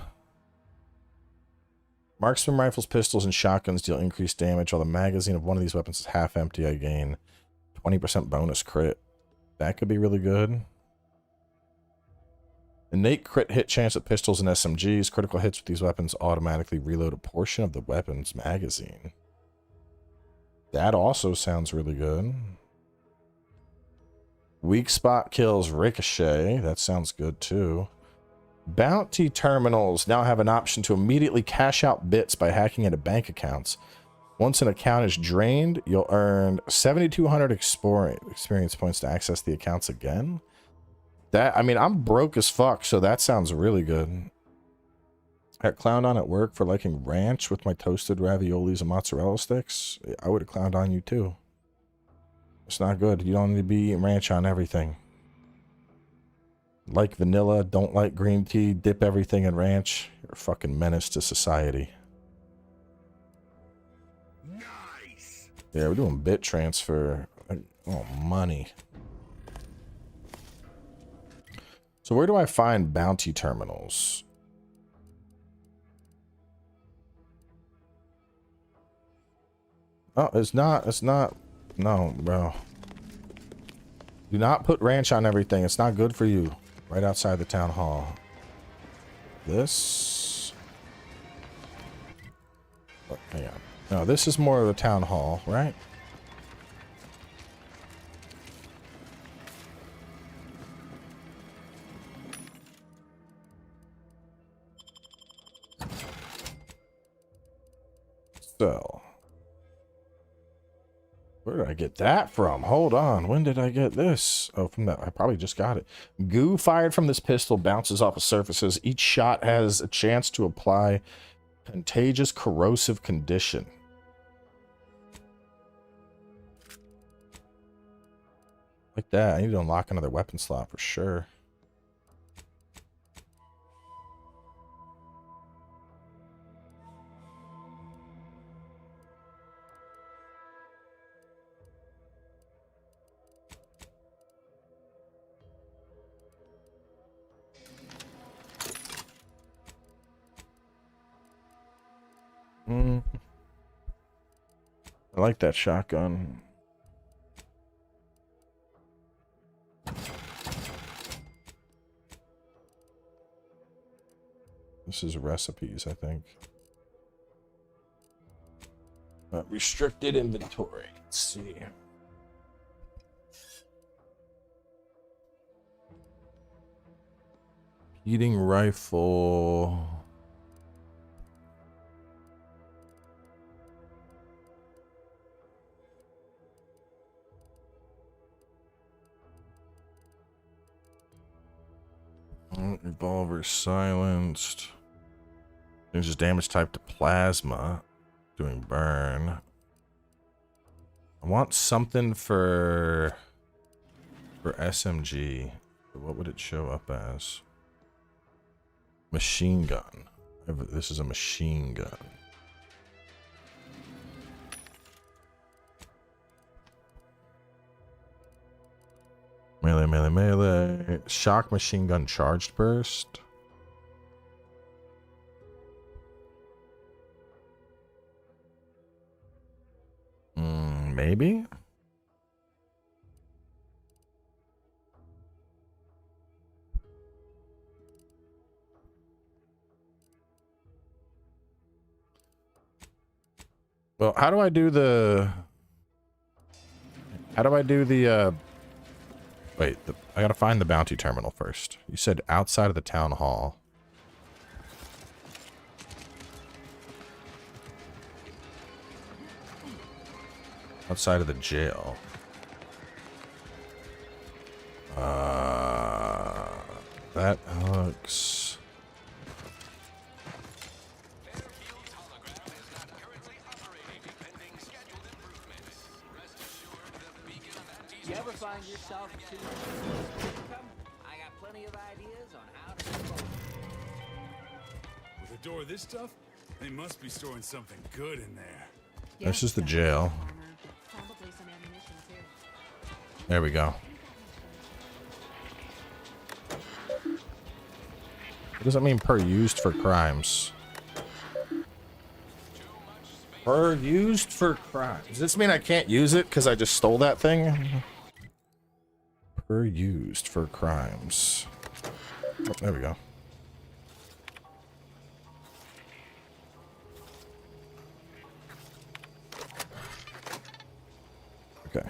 Marksman rifles, pistols, and shotguns deal increased damage. While the magazine of one of these weapons is half empty, I gain 20% bonus crit. That could be really good. Innate crit hit chance at pistols and SMGs. Critical hits with these weapons automatically reload a portion of the weapon's magazine. That also sounds really good. Weak spot kills ricochet. That sounds good too. Bounty terminals now have an option to immediately cash out bits by hacking into bank accounts. Once an account is drained, you'll earn 7,200 experience points to access the accounts again. That, I mean, I'm broke as fuck, so that sounds really good. I got clowned on at work for liking ranch with my toasted raviolis and mozzarella sticks. I would have clowned on you too. It's not good. You don't need to be eating ranch on everything. Like vanilla, don't like green tea, dip everything in ranch. You're a fucking menace to society. Nice. Yeah, we're doing bit transfer. Oh, money. So where do I find bounty terminals? Oh, it's not. No, bro. Do not put ranch on everything. It's not good for you. Right outside the town hall. This. Oh, hang on. No, this is more of the town hall, right? So. Where did I get that from? Hold on. When did I get this? Oh, from that. I probably just got it. Goo fired from this pistol bounces off of surfaces. Each shot has a chance to apply Contagious corrosive condition. Like that. I need to unlock another weapon slot for sure. I like that shotgun. This is recipes, I think. Restricted inventory. Let's see. Heating rifle. Revolver silenced. Changes damage type to plasma. Doing burn. I want something for SMG. What would it show up as? Machine gun. This is a machine gun. Melee, melee, melee. Shock machine gun charged burst. Maybe? Well, how do I do the... Wait, I gotta find the bounty terminal first. You said outside of the town hall. Outside of the jail. That looks... You ever find yourself too I got plenty of ideas on how to promote. With a door this tough, they must be storing something good in there. This is the jail. There we go. What does that mean per used for crimes? Per used for crimes. Does this mean I can't use it because I just stole that thing? Per used for crimes. Oh, there we go. Okay.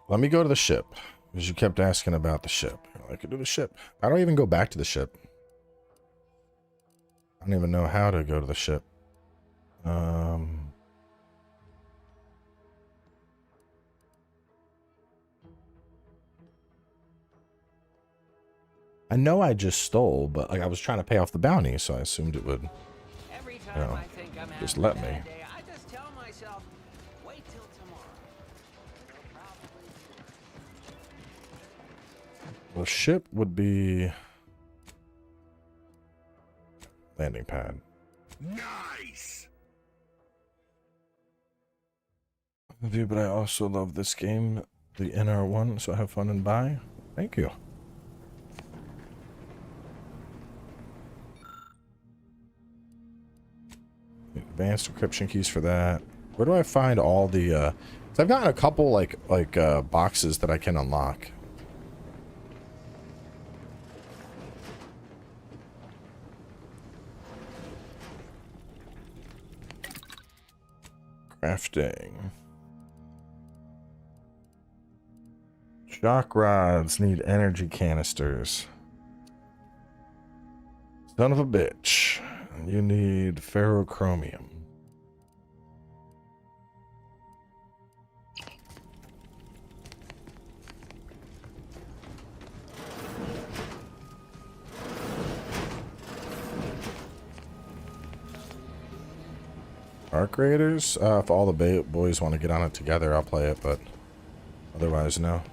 Let me go to the ship, because you kept asking about the ship. I could do the ship. I don't even go back to the ship. I don't even know how to go to the ship. I know I just stole, but like I was trying to pay off the bounty, so I assumed it would, Every time I think I'm just let me. day, I just tell myself, wait till tomorrow. The ship would be landing pad. Nice. But I also love this game, the NR1, so have fun and buy. Thank you. Advanced encryption keys for that. Where do I find all the so I've gotten a couple like boxes that I can unlock. Crafting. Shock rods need energy canisters. Son of a bitch. You need ferrochromium. Arc Raiders? If all the boys want to get on it together, I'll play it, but otherwise, no.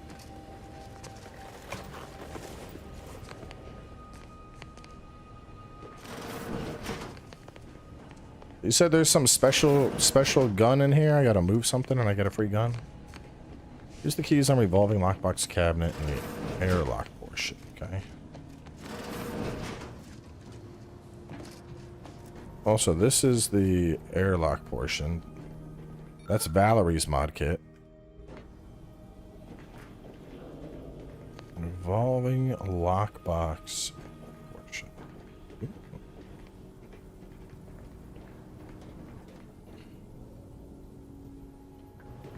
You said there's some special gun in here? I gotta move something and I get a free gun? Use the keys on revolving lockbox cabinet and the airlock portion, okay? Also, this is the airlock portion. That's Valerie's mod kit. Revolving lockbox portion.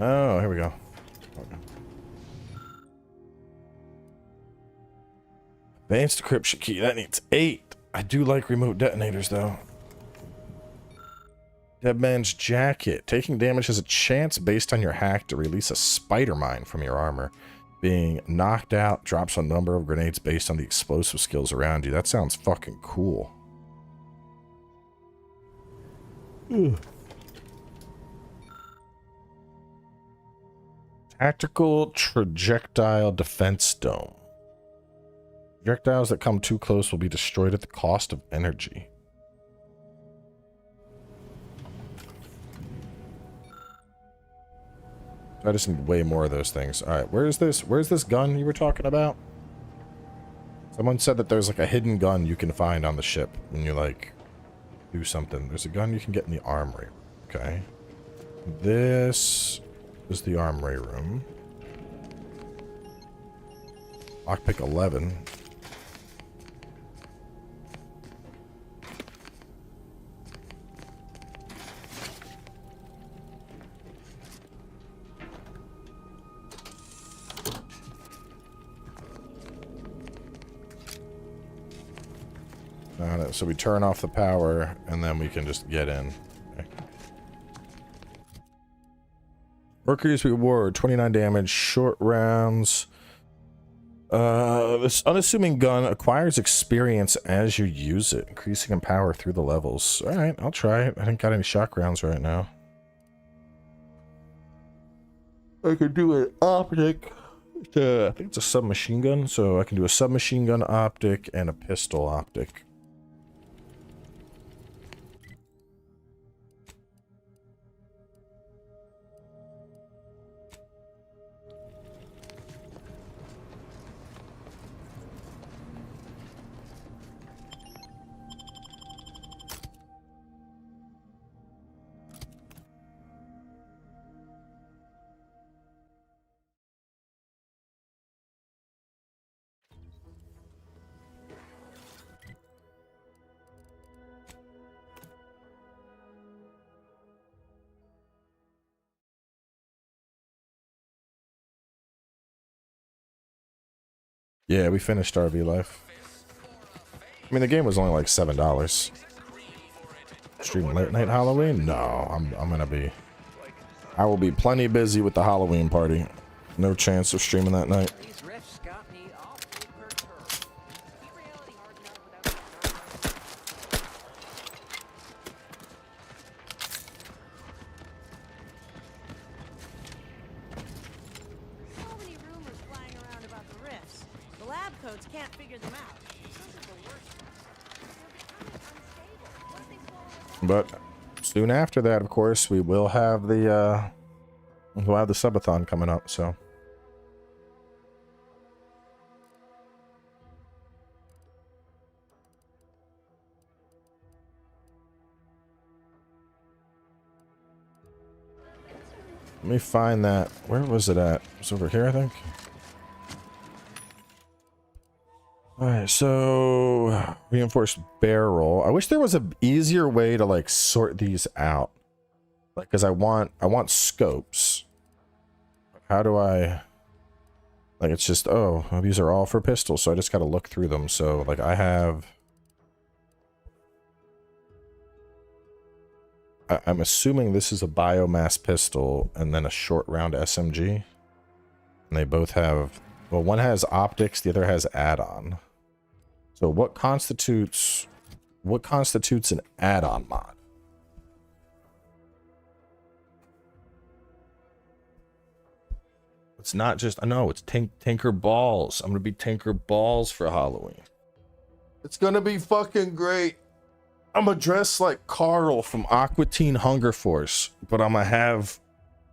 Oh, here we go. Okay. Advanced decryption key. That needs 8. I do like remote detonators, though. Dead Man's Jacket. Taking damage has a chance based on your hack to release a spider mine from your armor. Being knocked out drops a number of grenades based on the explosive skills around you. That sounds fucking cool. Ugh. Tactical Trajectile Defense Dome. Projectiles that come too close will be destroyed at the cost of energy. I just need way more of those things. Alright, where's this gun you were talking about? Someone said that there's like a hidden gun you can find on the ship when you like do something. There's a gun you can get in the armory. Okay. This is the armory room. Lockpick 11. So we turn off the power and then we can just get in. Okay. Workers reward 29 damage, short rounds. This unassuming gun acquires experience as you use it, increasing in power through the levels. Alright, I'll try it. I haven't got any shock rounds right now. I could do an optic. I think it's a submachine gun, so I can do a submachine gun optic and a pistol optic. Yeah, we finished RV Life. I mean, the game was only like $7. Stream late night Halloween? No, I'm gonna be. I will be plenty busy with the Halloween party. No chance of streaming that night. But soon after that, of course, we will have the subathon coming up, so. Let me find that. Where was it at? It was over here, I think. Alright, so reinforced barrel. I wish there was an easier way to like sort these out. Like, because I want scopes. How do I... Like, it's just, oh, these are all for pistols, so I just gotta look through them. So, like, I have... I'm assuming this is a biomass pistol and then a short round SMG. And they both have... Well, one has optics, the other has add-on. So what constitutes an add-on mod? It's not just, I know, it's Tinker Balls. I'm gonna be Tinker Balls for Halloween. It's gonna be fucking great. I'm gonna dress like Carl from Aqua Teen Hunger Force, but I'm gonna have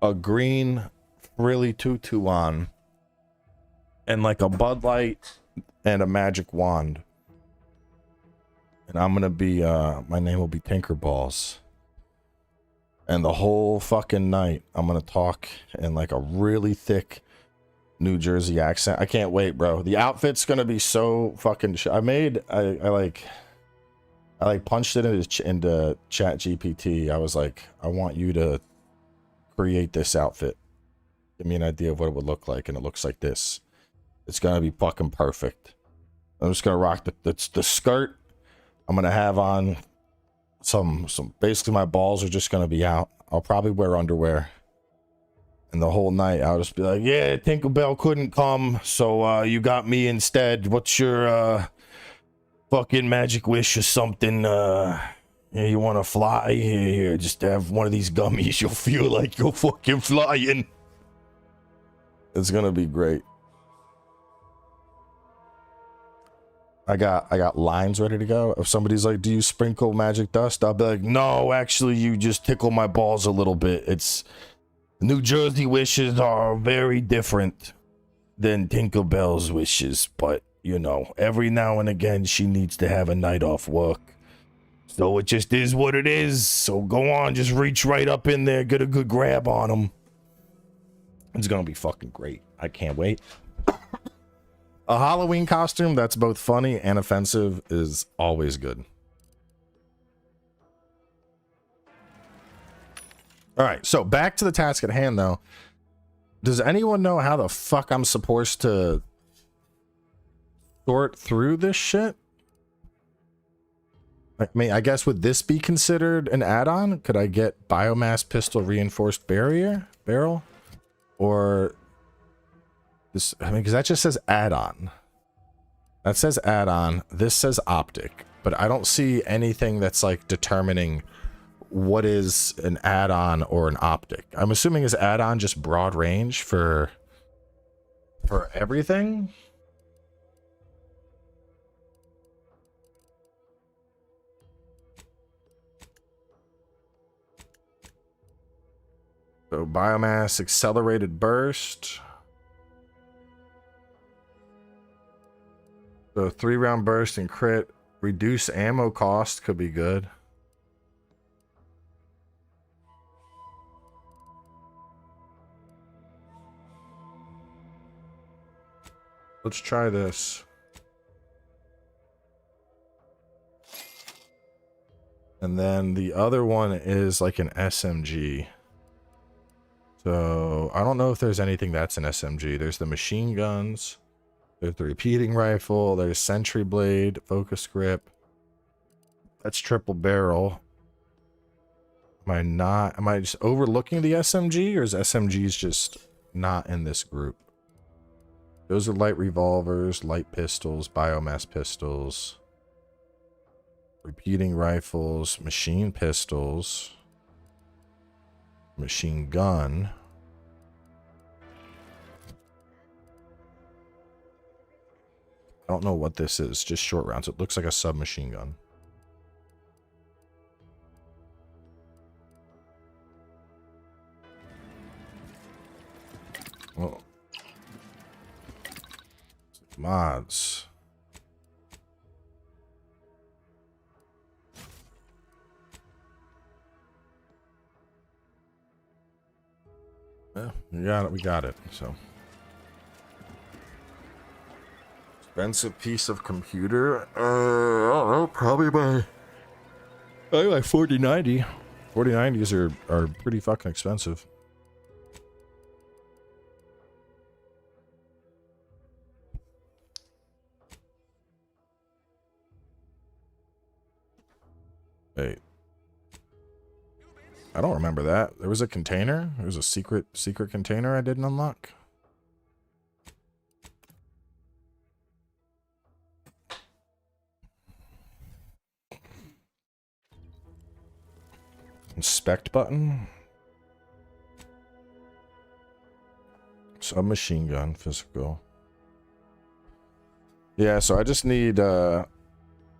a green frilly tutu on and like a Bud Light and a magic wand. And I'm gonna be, my name will be Tinker Balls. And the whole fucking night, I'm gonna talk in like a really thick New Jersey accent. I can't wait, bro. The outfit's gonna be so fucking I punched it into Chat GPT. I was like, I want you to create this outfit. Give me an idea of what it would look like, and it looks like this. It's gonna be fucking perfect. I'm just gonna rock the skirt. I'm gonna have on some basically my balls are just gonna be out. I'll probably wear underwear. And the whole night I'll just be like, yeah, Tinkerbell couldn't come, so you got me instead. What's your fucking magic wish or something? You wanna fly? Here, just have one of these gummies. You'll feel like you're fucking flying. It's gonna be great. I got lines ready to go. If somebody's like, do you sprinkle magic dust? I'll be like, no, actually, you just tickle my balls a little bit. It's New Jersey wishes are very different than Tinkerbell's wishes, but you know, every now and again she needs to have a night off work. So it just is what it is. So go on, just reach right up in there, get a good grab on them. It's gonna be fucking great. I can't wait. A Halloween costume that's both funny and offensive is always good. All right, so back to the task at hand, though. Does anyone know how the fuck I'm supposed to sort through this shit? I mean, I guess would this be considered an add-on? Could I get biomass pistol reinforced barrel? Or... this, I mean, because that just says add-on. That says add-on. This says optic. But I don't see anything that's like determining what is an add-on or an optic. I'm assuming is add-on just broad range for everything? So biomass accelerated burst. So 3-round burst and crit. Reduce ammo cost could be good. Let's try this. And then the other one is like an SMG. So I don't know if there's anything that's an SMG. There's the machine guns. There's the repeating rifle. There's sentry blade, focus grip. That's triple barrel. Am I just overlooking the SMG, or is SMGs just not in this group? Those are light revolvers, light pistols, biomass pistols, repeating rifles, machine pistols, machine gun. I don't know what this is, just short rounds. It looks like a submachine gun. Oh. Mods. Yeah, we got it, so. Expensive piece of computer? I don't know, probably my 4090. 4090s are pretty fucking expensive. Wait. I don't remember that. There was a container? There was a secret container I didn't unlock? Inspect button. Submachine gun, physical. Yeah, so I just need, I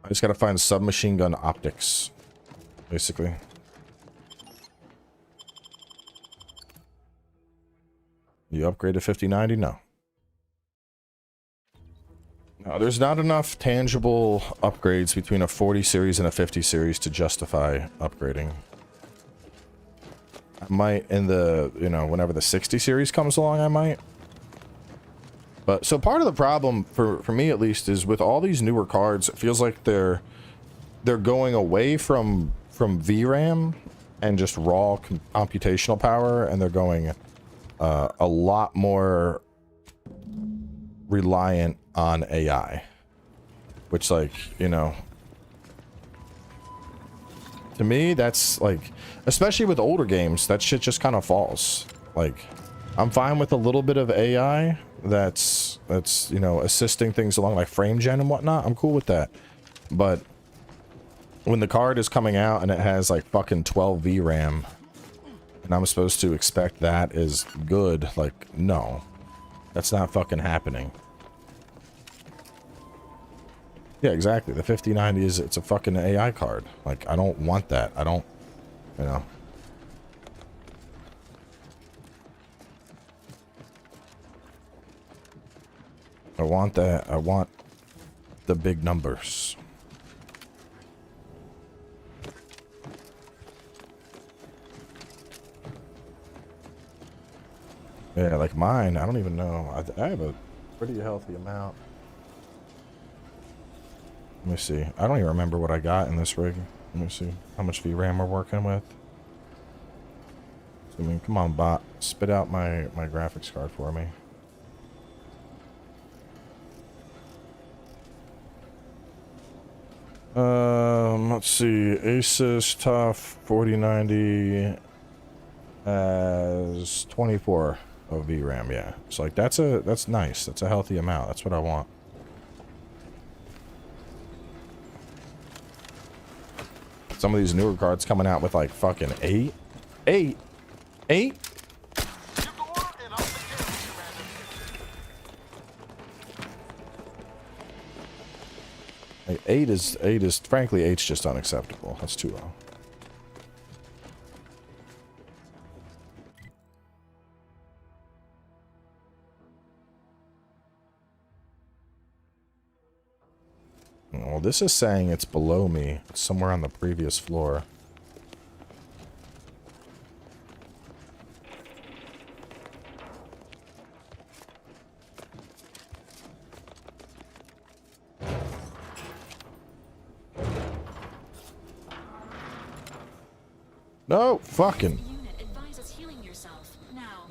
just gotta find submachine gun optics, basically. You upgrade to 5090? No. No, there's not enough tangible upgrades between a 40 series and a 50 series to justify upgrading. I might in the, you know, whenever the 60 series comes along, I might. But so part of the problem for me at least is with all these newer cards, it feels like they're going away from VRAM and just raw computational power, and they're going a lot more reliant on AI, which, like, you know, to me that's like, especially with older games, that shit just kind of falls. Like, I'm fine with a little bit of AI that's you know, assisting things along, like frame gen and whatnot. I'm cool with that. But when the card is coming out and it has like fucking 12 VRAM and I'm supposed to expect that is good, like, no, that's not fucking happening. Yeah, exactly. The 5090 is, it's a fucking AI card. Like, I don't want that. I don't, you know. I want that. I want the big numbers. Yeah, like mine, I don't even know. I have a pretty healthy amount. Let me see. I don't even remember what I got in this rig. Let me see how much VRAM we're working with. I mean, come on, bot. Spit out my graphics card for me. Let's see. Asus TUF 4090 has 24 of VRAM. Yeah, so like that's nice. That's a healthy amount. That's what I want. Some of these newer cards coming out with like fucking 8. Like 8 is frankly, 8's just unacceptable. That's too low. Well, this is saying it's below me, somewhere on the previous floor. No, fucking. Unit advises healing yourself now.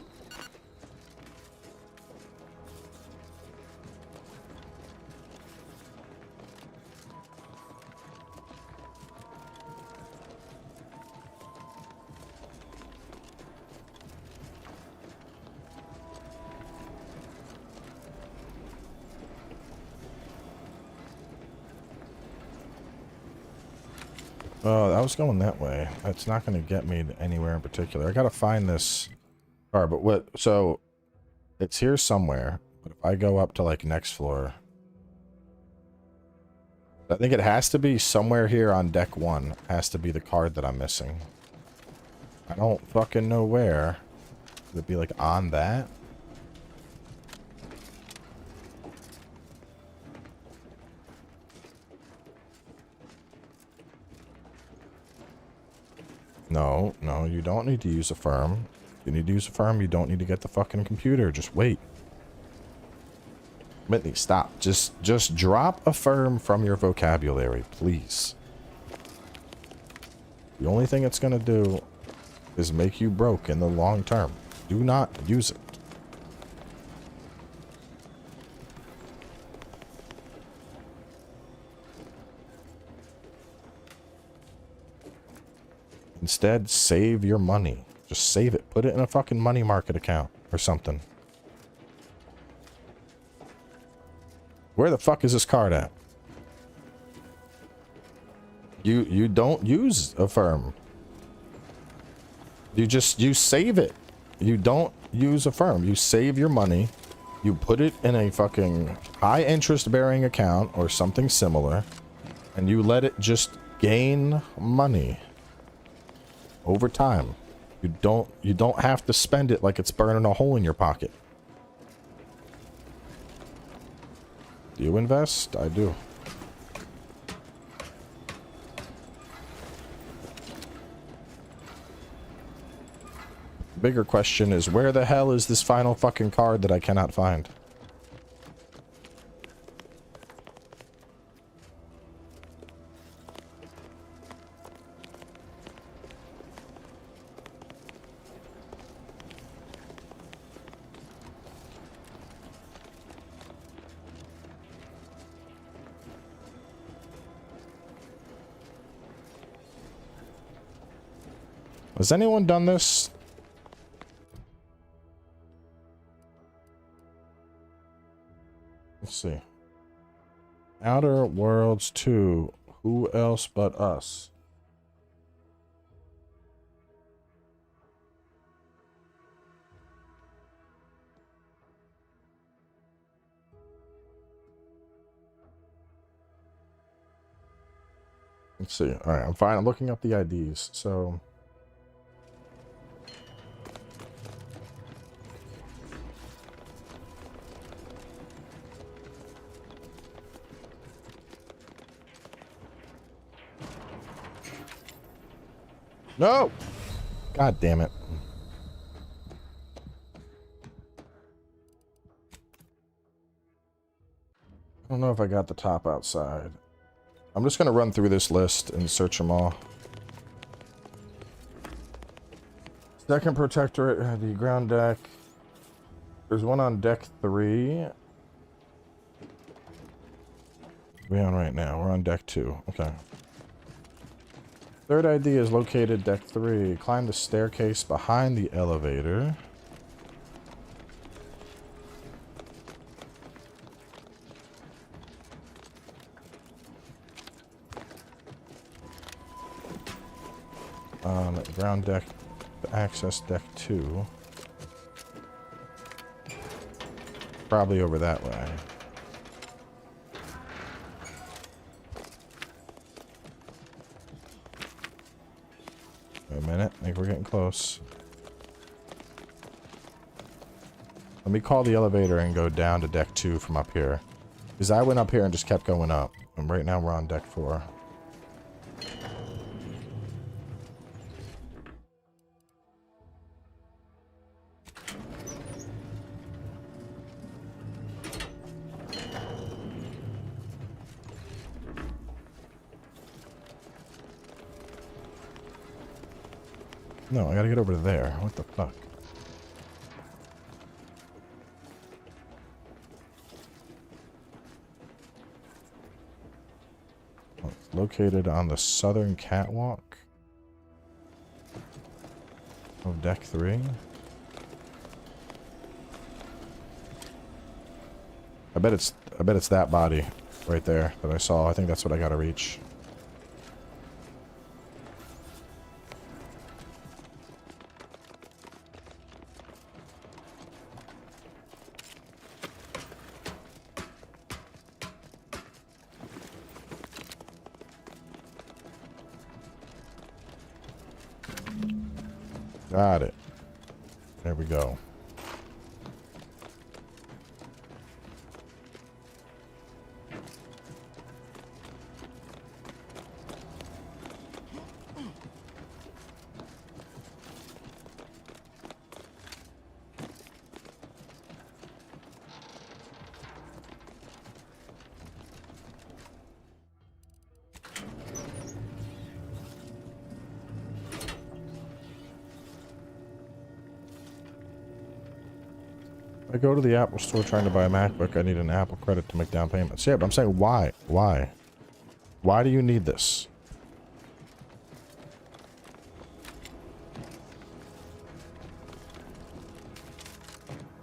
Oh, I was going that way. That's not going to get me anywhere in particular. I got to find this car, but what? So it's here somewhere. But if I go up to like next floor, I think it has to be somewhere here on deck 1. Has to be the card that I'm missing. I don't fucking know where. Would it be like on that? No, no, you don't need to use a firm. You need to use a firm, you don't need to get the fucking computer. Just wait. Whitney, stop. Just drop a firm from your vocabulary, please. The only thing it's going to do is make you broke in the long term. Do not use it. Instead, save your money. Just save it. Put it in a fucking money market account or something. Where the fuck is this card at? You don't use a firm. You save it. You don't use a firm. You save your money. You put it in a fucking high interest bearing account or something similar, and you let it just gain money over time. You don't have to spend it like it's burning a hole in your pocket. Do you invest? I do. Bigger question is, where the hell is this final fucking card that I cannot find? Has anyone done this? Let's see. Outer Worlds 2. Who else but us? Let's see. All right, I'm fine. I'm looking up the IDs. So no! God damn it. I don't know if I got the top outside. I'm just going to run through this list and search them all. Second Protectorate, the ground deck. There's one on deck 3. We're on right now. We're on deck 2. Okay. Third ID is located deck 3. Climb the staircase behind the elevator. On ground deck, access deck 2. Probably over that way. Wait a minute, I think we're getting close. Let me call the elevator and go down to deck 2 from up here. Because I went up here and just kept going up. And right now we're on deck 4. No, I gotta get over to there. What the fuck? Oh, it's located on the southern catwalk of deck 3. I bet it's that body right there that I saw. I think that's what I gotta reach. Got it. There we go. I go to the Apple store trying to buy a MacBook. I need an Apple credit to make down payments. Yeah, but I'm saying why? Why? Why do you need this?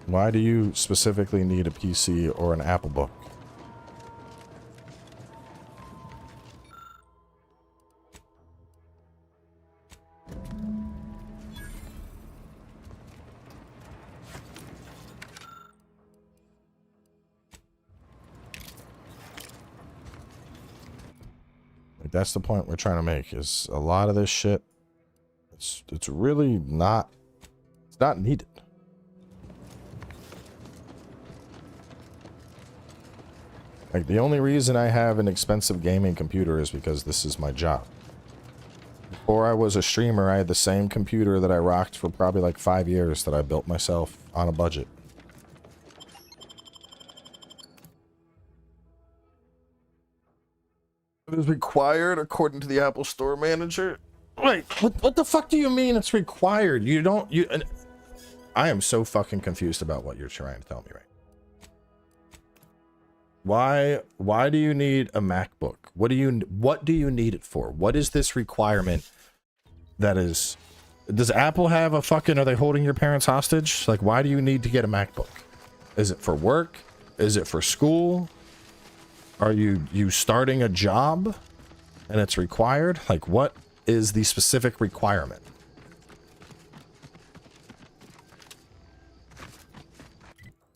Why do you specifically need a PC or an Apple book? Like, that's the point we're trying to make, is a lot of this shit, it's really not, it's not needed. Like, the only reason I have an expensive gaming computer is because this is my job. Before I was a streamer, I had the same computer that I rocked for probably like 5 years that I built myself on a budget. It is required according to the Apple Store manager. Wait, what the fuck do you mean it's required? You don't, I am so fucking confused about what you're trying to tell me right now. Why do you need a MacBook? What do you need it for? What is this requirement that is, does Apple have a fucking, are they holding your parents hostage? Like, why do you need to get a MacBook? Is it for work? Is it for school? Are you starting a job and it's required? Like, what is the specific requirement?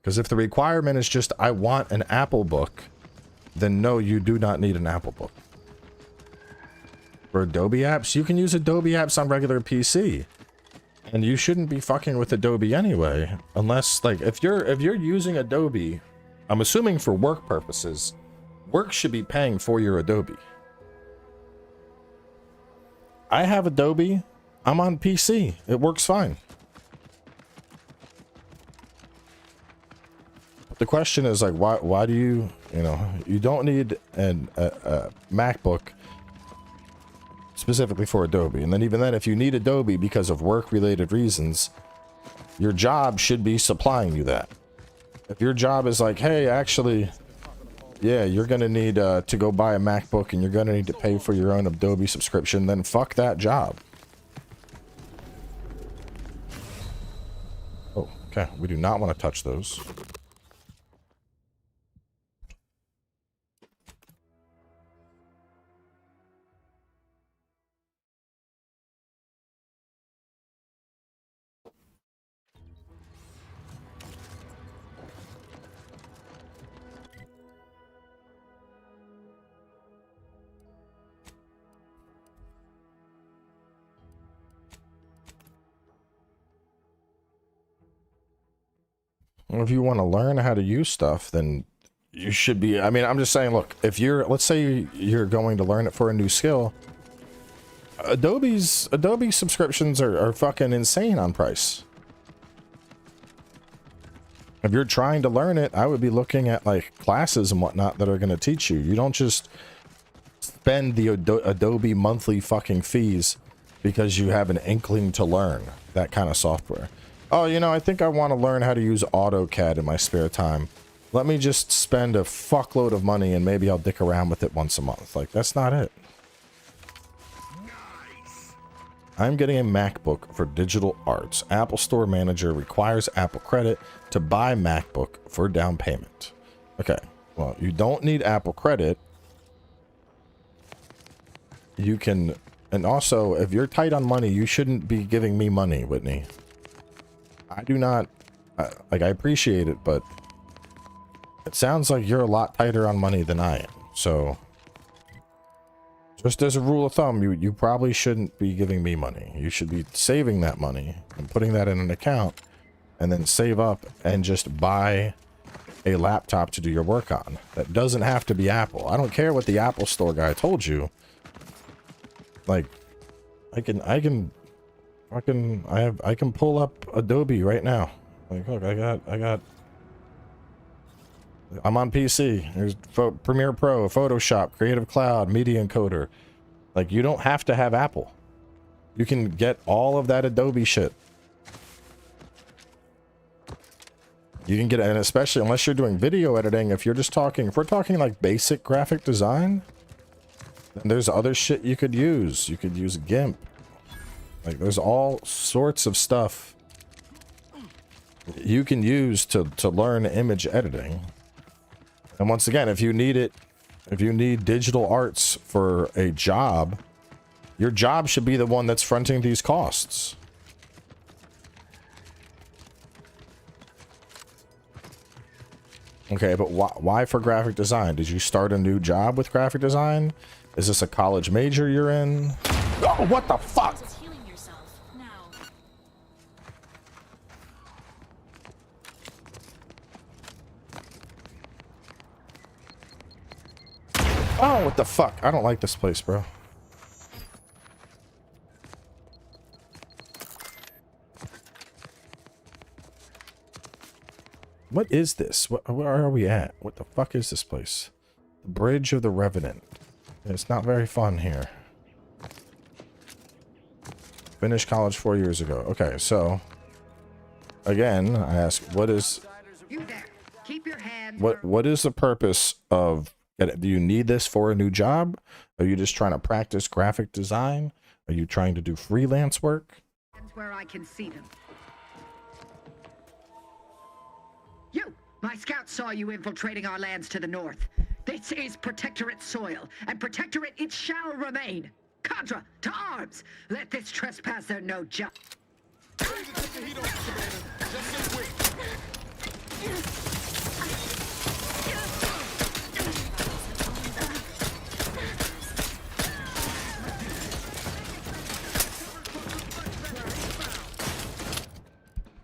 Because if the requirement is just, I want an Apple book, then no, you do not need an Apple book. For Adobe apps, you can use Adobe apps on regular PC. And you shouldn't be fucking with Adobe anyway. Unless, like, if you're using Adobe, I'm assuming for work purposes, work should be paying for your Adobe. I have Adobe. I'm on PC. It works fine. The question is, like, why do you you don't need a MacBook specifically for Adobe. And then even then, if you need Adobe because of work related reasons, your job should be supplying you that. If your job is like, hey, actually, yeah, you're gonna need to go buy a MacBook and you're gonna need to pay for your own Adobe subscription, then fuck that job. Oh, okay, we do not want to touch those. If you want to learn how to use stuff, then you should be, I mean, I'm just saying, look, if you're, let's say you're going to learn it for a new skill, Adobe subscriptions are fucking insane on price. If you're trying to learn it, I would be looking at like classes and whatnot that are going to teach you. You don't just spend the Adobe monthly fucking fees because you have an inkling to learn that kind of software. Oh, you know, I think I want to learn how to use AutoCAD in my spare time. Let me just spend a fuckload of money and maybe I'll dick around with it once a month. Like, that's not it. I'm getting a MacBook for digital arts. Apple Store Manager requires Apple credit to buy MacBook for down payment. Okay, well, you don't need Apple credit. You can, and also, if you're tight on money, you shouldn't be giving me money, Whitney. I do not, like, I appreciate it, but it sounds like you're a lot tighter on money than I am. So, just as a rule of thumb, you probably shouldn't be giving me money. You should be saving that money and putting that in an account and then save up and just buy a laptop to do your work on. That doesn't have to be Apple. I don't care what the Apple Store guy told you. Like, I can pull up Adobe right now. Like, look, I'm on PC. There's Premiere Pro, Photoshop, Creative Cloud, Media Encoder. Like, you don't have to have Apple. You can get all of that Adobe shit. You can get it, and especially unless you're doing video editing, if we're talking like basic graphic design, then there's other shit you could use. You could use GIMP. Like, there's all sorts of stuff you can use to learn image editing. And once again, if you need digital arts for a job, your job should be the one that's fronting these costs. Okay, but why for graphic design? Did you start a new job with graphic design? Is this a college major you're in? Oh, what the fuck? Oh, what the fuck? I don't like this place, bro. What is this? Where are we at? What the fuck is this place? The Bridge of the Revenant. It's not very fun here. Finished college 4 years ago. Okay, so again, I ask, what is what is the purpose of it? Do you need this for a new job? Are you just trying to practice graphic design? Are you trying to do freelance work? That's where I can see them. You! My scouts saw you infiltrating our lands to the north. This is Protectorate soil, and Protectorate it shall remain. Contra, to arms! Let this trespasser know just.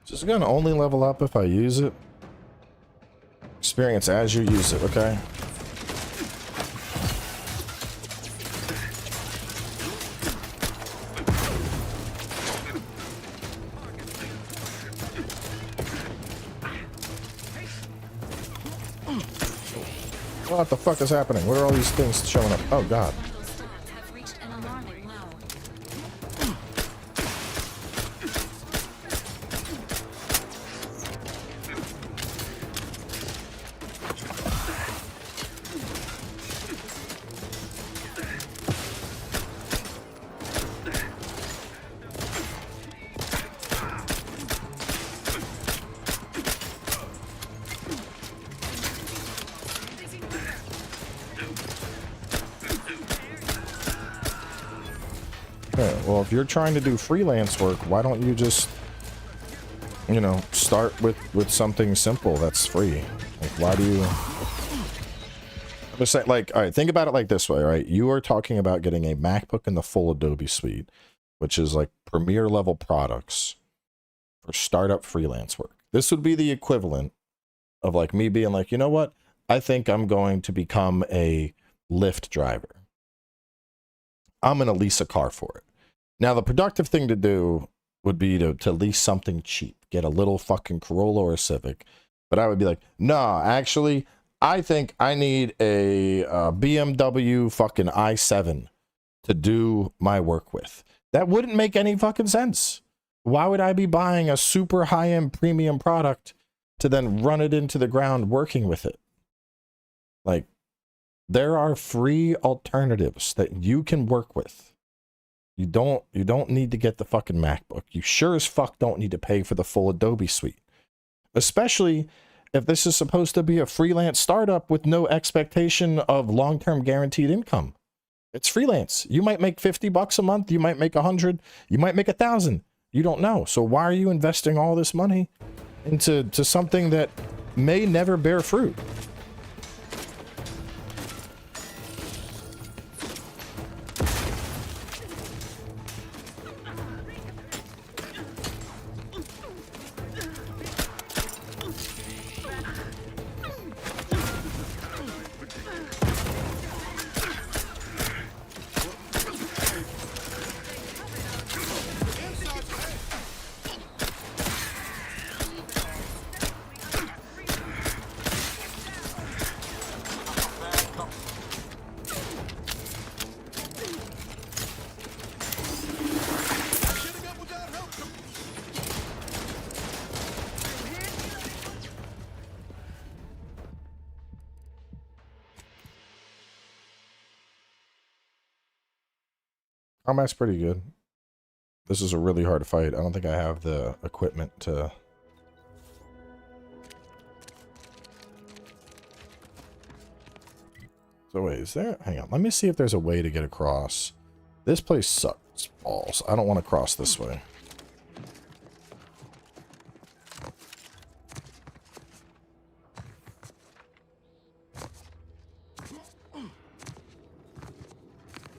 Is this gonna only level up if I use it? Experience as you use it, okay? What the fuck is happening? Where are all these things showing up? Oh god. Well, if you're trying to do freelance work, why don't you just, you know, start with something simple that's free? Like, why do you... I'm just saying, like, all right, think about it like this way, right? You are talking about getting a MacBook in the full Adobe suite, which is like premier level products for startup freelance work. This would be the equivalent of like me being like, you know what? I think I'm going to become a Lyft driver. I'm going to lease a car for it. Now, the productive thing to do would be to lease something cheap. Get a little fucking Corolla or a Civic. But I would be like, no, actually, I think I need a BMW fucking i7 to do my work with. That wouldn't make any fucking sense. Why would I be buying a super high-end premium product to then run it into the ground working with it? Like, there are free alternatives that you can work with. You don't need to get the fucking MacBook. You sure as fuck don't need to pay for the full Adobe suite. Especially if this is supposed to be a freelance startup with no expectation of long-term guaranteed income. It's freelance. You might make $50 a month. You might make 100. You might make 1,000. You don't know. So why are you investing all this money into something that may never bear fruit? Combat's pretty good. This is a really hard fight. I don't think I have the equipment to... So wait, is there... Hang on, let me see if there's a way to get across. This place sucks balls. I don't want to cross this way.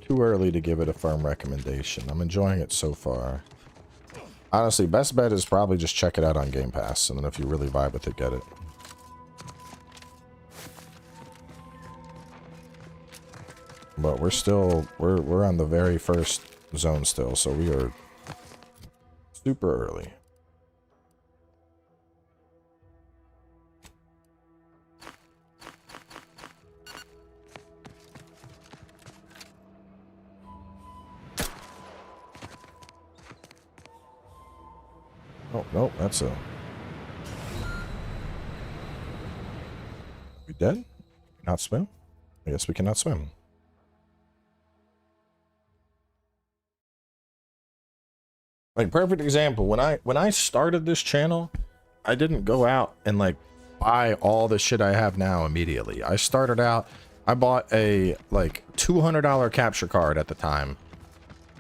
Too early to give it a firm recommendation. I'm enjoying it so far. Honestly, best bet is probably just check it out on Game Pass, and then if you really vibe with it, get it. But we're still, we're on the very first zone still, so we are super early. Oh, no, that's a... We dead? Not swim? I guess we cannot swim. Like, perfect example, when I started this channel, I didn't go out and like buy all the shit I have now immediately. I started out, I bought a like $200 capture card at the time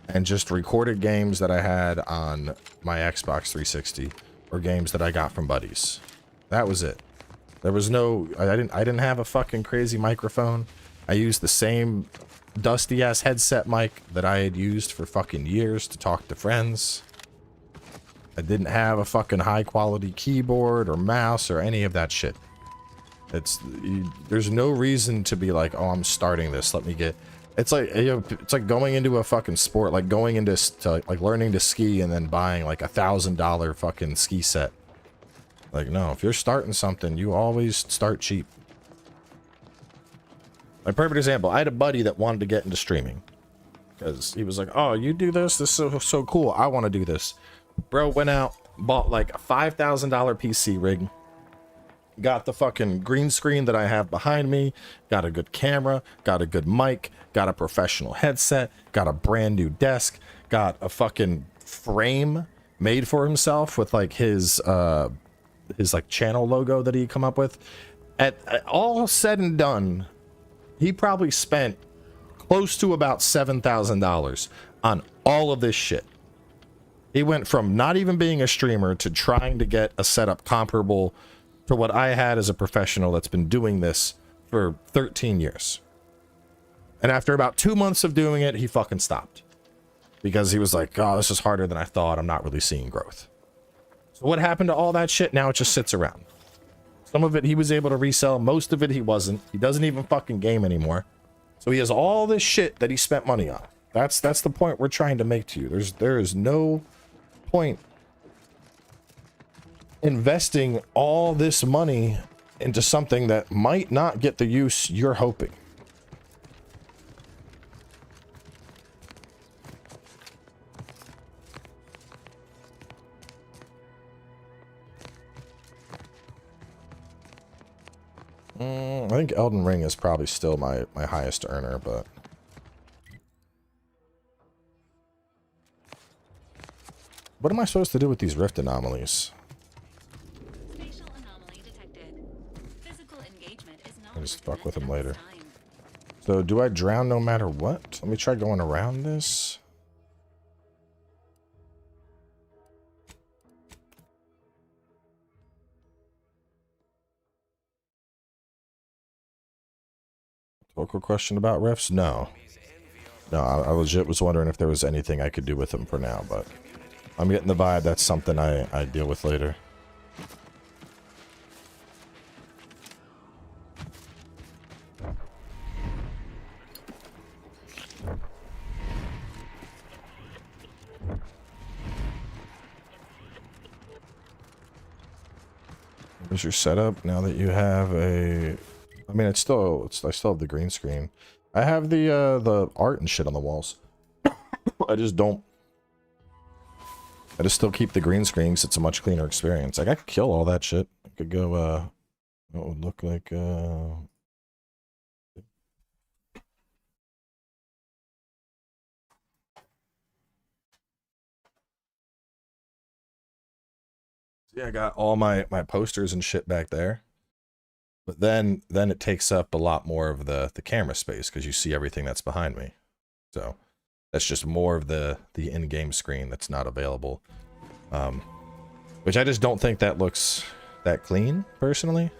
and just recorded games that I had on my Xbox 360 or games that I got from buddies. That was it. There was no, I didn't have a fucking crazy microphone. I used the same dusty ass headset mic that I had used for fucking years to talk to friends. I didn't have a fucking high quality keyboard or mouse or any of that shit. There's no reason to be like, oh, I'm starting this. Let me get, it's like, you know, it's like going into a fucking sport, like going into like learning to ski and then buying like $1,000 fucking ski set. Like, no, if you're starting something, you always start cheap. My perfect example, I had a buddy that wanted to get into streaming because he was like, oh, you do this? This is so cool. I want to do this. Bro went out, bought like a $5,000 PC rig, got the fucking green screen that I have behind me, got a good camera, got a good mic, got a professional headset, got a brand new desk, got a fucking frame made for himself with like his like channel logo that he come up with. At all said and done, he probably spent close to about $7,000 on all of this shit. He went from not even being a streamer to trying to get a setup comparable to what I had as a professional that's been doing this for 13 years. And after about 2 months of doing it, he fucking stopped. Because he was like, oh, this is harder than I thought. I'm not really seeing growth. So what happened to all that shit? Now it just sits around. Some of it he was able to resell. Most of it he wasn't. He doesn't even fucking game anymore. So he has all this shit that he spent money on. That's the point we're trying to make to you. There is no point investing all this money into something that might not get the use you're hoping. I think Elden Ring is probably still my highest earner, but what am I supposed to do with these rift anomalies? Spatial anomaly detected. Physical engagement is not I'll just fuck with them later. So do I drown no matter what? Let me try going around this. Quick question about rifts? No. No, I legit was wondering if there was anything I could do with them for now, but I'm getting the vibe that's something I deal with later. Where's your setup now that you have a... I mean, I still have the green screen. I have the art and shit on the walls. I just still keep the green screen because it's a much cleaner experience. Like, I could kill all that shit. I could go, what would look like, Yeah, I got all my posters and shit back there. But then it takes up a lot more of the camera space because you see everything that's behind me. So that's just more of the in-game screen that's not available. Which I just don't think that looks that clean, personally.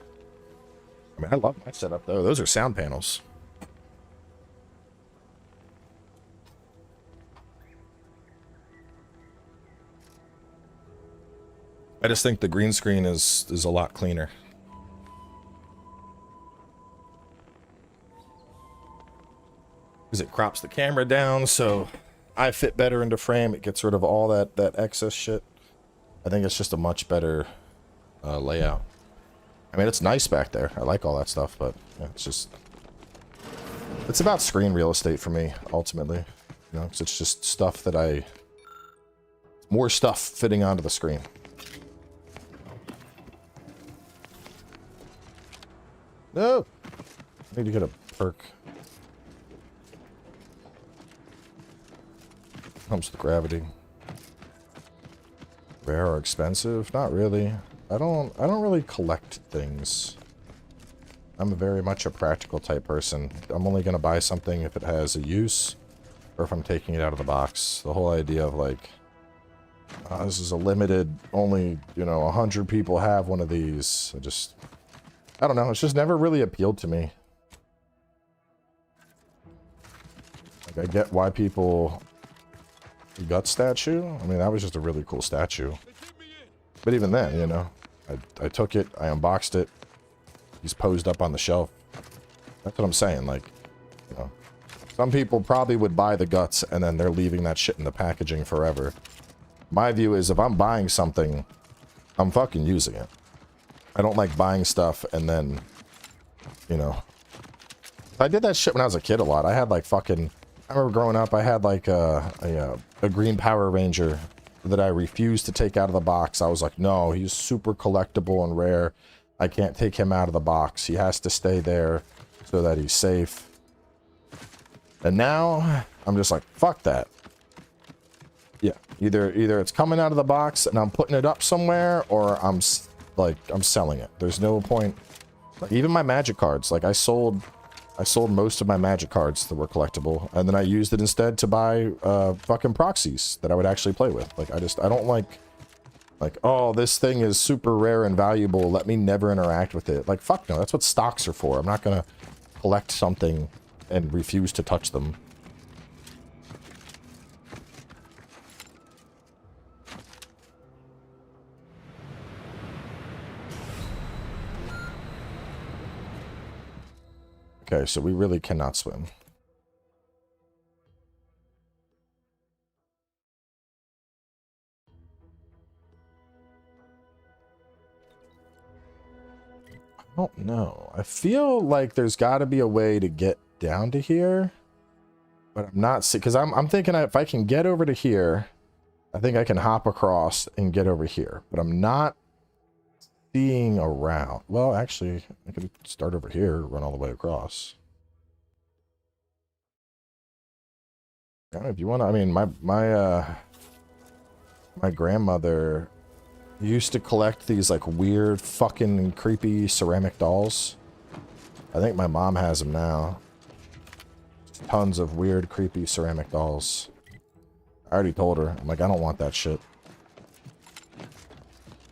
I mean, I love my setup, though. Those are sound panels. I just think the green screen is a lot cleaner. Because it crops the camera down, so I fit better into frame. It gets rid of all that excess shit. I think it's just a much better layout. I mean, it's nice back there. I like all that stuff, but yeah, it's about screen real estate for me, ultimately. You know, 'cause it's just stuff that more stuff fitting onto the screen. No! I need to get a perk. Comes with gravity. Rare or expensive? Not really. I don't really collect things. I'm very much a practical type person. I'm only gonna buy something if it has a use, or if I'm taking it out of the box. The whole idea of like, this is a limited, only, you know, 100 people have one of these. I don't know. It's just never really appealed to me. Like, I get why people... The gut statue? I mean, that was just a really cool statue. But even then, you know, I took it, I unboxed it. He's posed up on the shelf. That's what I'm saying, like, you know. Some people probably would buy the guts and then they're leaving that shit in the packaging forever. My view is if I'm buying something, I'm fucking using it. I don't like buying stuff and then, you know. I did that shit when I was a kid a lot. I had like fucking... I remember growing up, I had like a green Power Ranger that I refused to take out of the box. I was like, no, he's super collectible and rare. I can't take him out of the box. He has to stay there so that he's safe. And now, I'm just like, fuck that. Yeah, either it's coming out of the box and I'm putting it up somewhere, or I'm selling it. There's no point. Like, even my magic cards, like I sold most of my magic cards that were collectible, and then I used it instead to buy fucking proxies that I would actually play with. Like, I don't like, oh, this thing is super rare and valuable, let me never interact with it. Like, fuck no, that's what stocks are for. I'm not gonna collect something and refuse to touch them. Okay, so we really cannot swim. I don't know. I feel like there's got to be a way to get down to here, but I'm not seeing, because I'm thinking if I can get over to here, I think I can hop across and get over here, but I'm not seeing a route. Well, actually, I could start over here, run all the way across. If you want to, I mean, my grandmother used to collect these like weird fucking creepy ceramic dolls. I think my mom has them now. Tons of weird creepy ceramic dolls. I already told her. I'm like, I don't want that shit.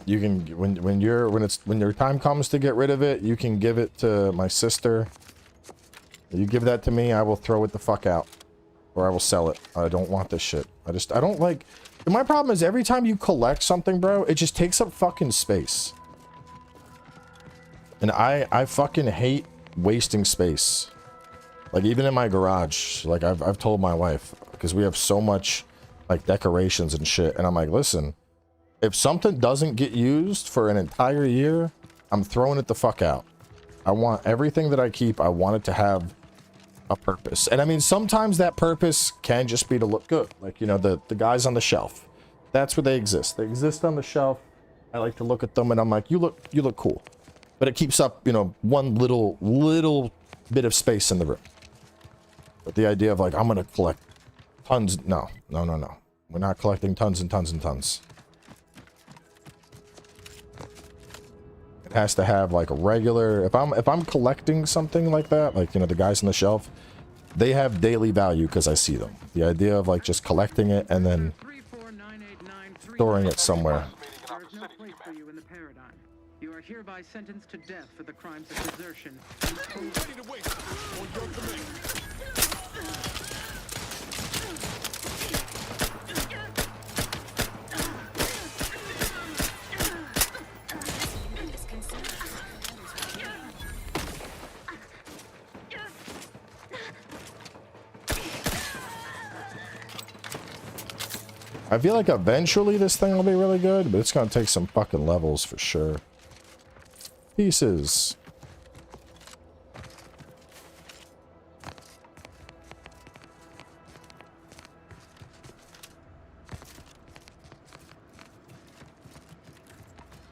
You can when your time comes to get rid of it, you can give it to my sister. You give that to me, I will throw it the fuck out. Or I will sell it. I don't want this shit. I don't like... My problem is every time you collect something, bro, it just takes up fucking space. And I fucking hate wasting space. Like, even in my garage, like, I've told my wife, because we have so much, like, decorations and shit, and I'm like, listen, if something doesn't get used for an entire year, I'm throwing it the fuck out. I want everything that I keep, I want it to have a purpose. And I mean, sometimes that purpose can just be to look good. Like, you know, the guys on the shelf. That's where they exist. They exist on the shelf. I like to look at them and I'm like, you look cool. But it keeps up, you know, one little bit of space in the room. But the idea of like, I'm gonna collect tons, no. We're not collecting tons and tons and tons. It has to have like a regular, if I'm collecting something like that, like, you know, the guys on the shelf, they have daily value because I see them. The idea of like just collecting it and then storing it somewhere. There is no place for you in the paradigm. You are hereby sentenced to death for the crimes of desertion. Ready to waste on your command. I feel like eventually this thing will be really good, but it's gonna take some fucking levels for sure. Pieces.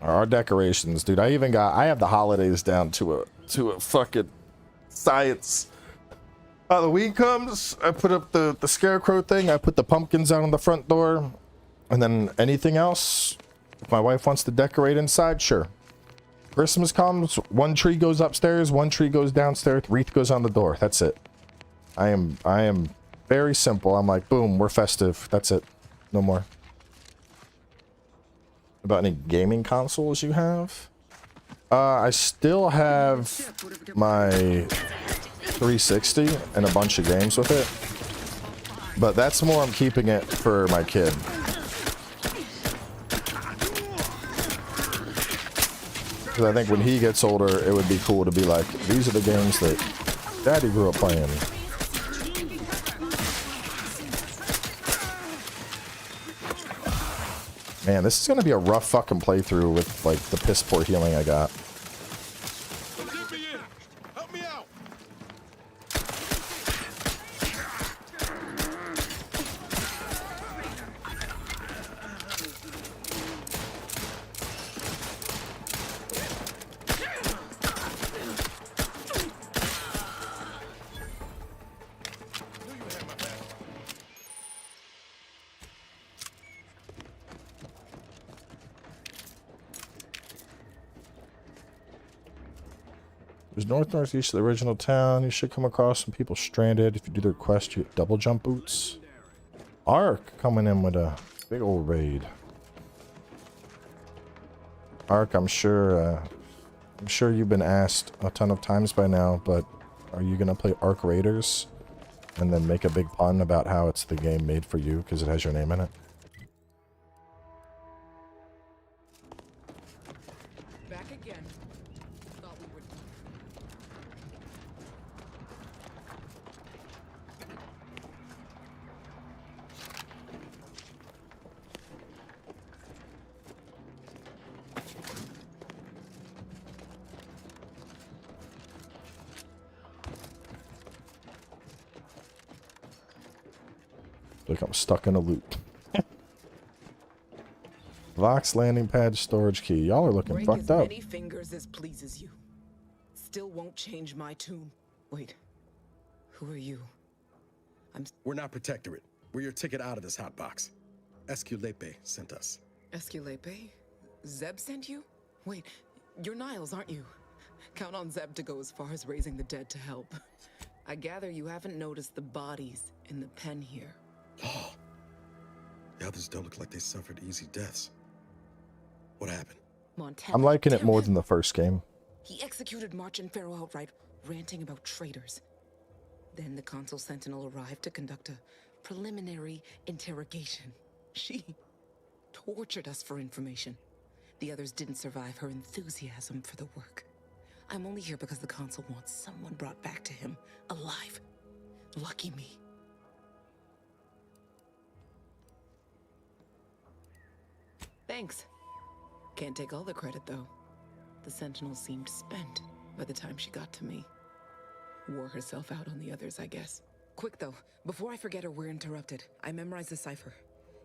Our decorations, dude. I have the holidays down to a fucking science. Halloween comes, I put up the scarecrow thing, I put the pumpkins out on the front door, and then anything else, if my wife wants to decorate inside, sure. Christmas comes, one tree goes upstairs, one tree goes downstairs, wreath goes on the door. That's it. I am very simple. I'm like, boom, we're festive. That's it. No more. About any gaming consoles you have? I still have my 360 and a bunch of games with it, but that's more I'm keeping it for my kid. Because I think when he gets older, it would be cool to be like, these are the games that Daddy grew up playing. Man, this is gonna be a rough fucking playthrough with like the piss poor healing I got. There's northeast of the original town. You should come across some people stranded. If you do their quest, you get double jump boots. Ark coming in with a big old raid. Ark, I'm sure you've been asked a ton of times by now, but are you gonna play Ark Raiders and then make a big pun about how it's the game made for you because it has your name in it? Back again. Thought we were... Like I'm stuck in a loop. Vox landing pad storage key. Y'all are looking Break fucked as up. many fingers as pleases you. Still won't change my tune. Wait. Who are you? We're not Protectorate. We're your ticket out of this hot box. Esculepe sent us. Esculepe? Zeb sent you? Wait, you're Niles, aren't you? Count on Zeb to go as far as raising the dead to help. I gather you haven't noticed the bodies in the pen here. Oh. The others don't look like they suffered easy deaths. What happened? Montana. I'm liking it more than the first game. He executed March and Pharaoh outright, ranting about traitors. Then the Consul Sentinel arrived to conduct a preliminary interrogation. She tortured us for information. The others didn't survive her enthusiasm for the work. I'm only here because the Consul wants someone brought back to him, alive. Lucky me. Thanks. Can't take all the credit, though. The Sentinel seemed spent by the time she got to me. Wore herself out on the others, I guess. Quick, though, before I forget or we're interrupted, I memorized the cipher.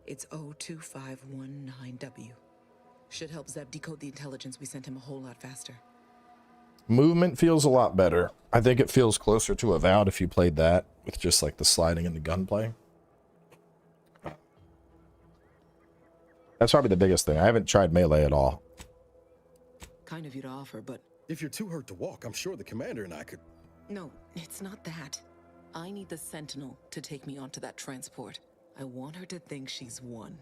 It's 02519W. Should help Zeb decode the intelligence we sent him a whole lot faster. Movement feels a lot better. I think it feels closer to Avowed if you played that with just like the sliding and the gunplay. That's probably the biggest thing. I haven't tried melee at all. kind of you to offer, but... If you're too hurt to walk, I'm sure the commander and I could... No, it's not that. I need the Sentinel to take me onto that transport. I want her to think she's won.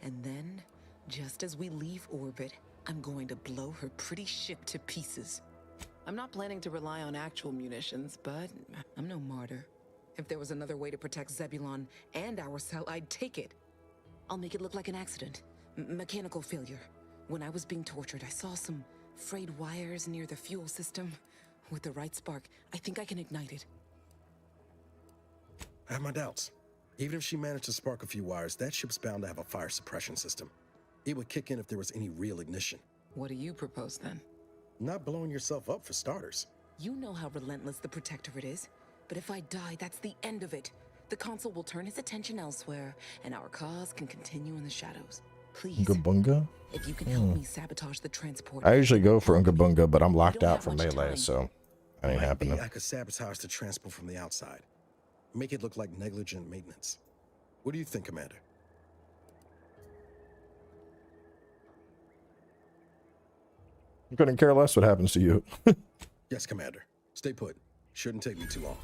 And then, just as we leave orbit, I'm going to blow her pretty ship to pieces. I'm not planning to rely on actual munitions, but I'm no martyr. If there was another way to protect Zebulon and our cell, I'd take it. I'll make it look like an accident. Mechanical failure. When I was being tortured, I saw some frayed wires near the fuel system. With the right spark, I think I can ignite it. I have my doubts. Even if she managed to spark a few wires, that ship's bound to have a fire suppression system. It would kick in if there was any real ignition. What do you propose then? Not blowing yourself up for starters. You know how relentless the Protectorate is. But if I die, that's the end of it. The Consul will turn his attention elsewhere, and our cause can continue in the shadows. Please, Unga Bunga? if you can help me sabotage the transport... I usually go for Unga Bunga, but I'm locked out from melee, so that ain't happening. I could sabotage the transport from the outside. Make it look like negligent maintenance. What do you think, Commander? I couldn't care less what happens to you. Yes, Commander. Stay put. Shouldn't take me too long.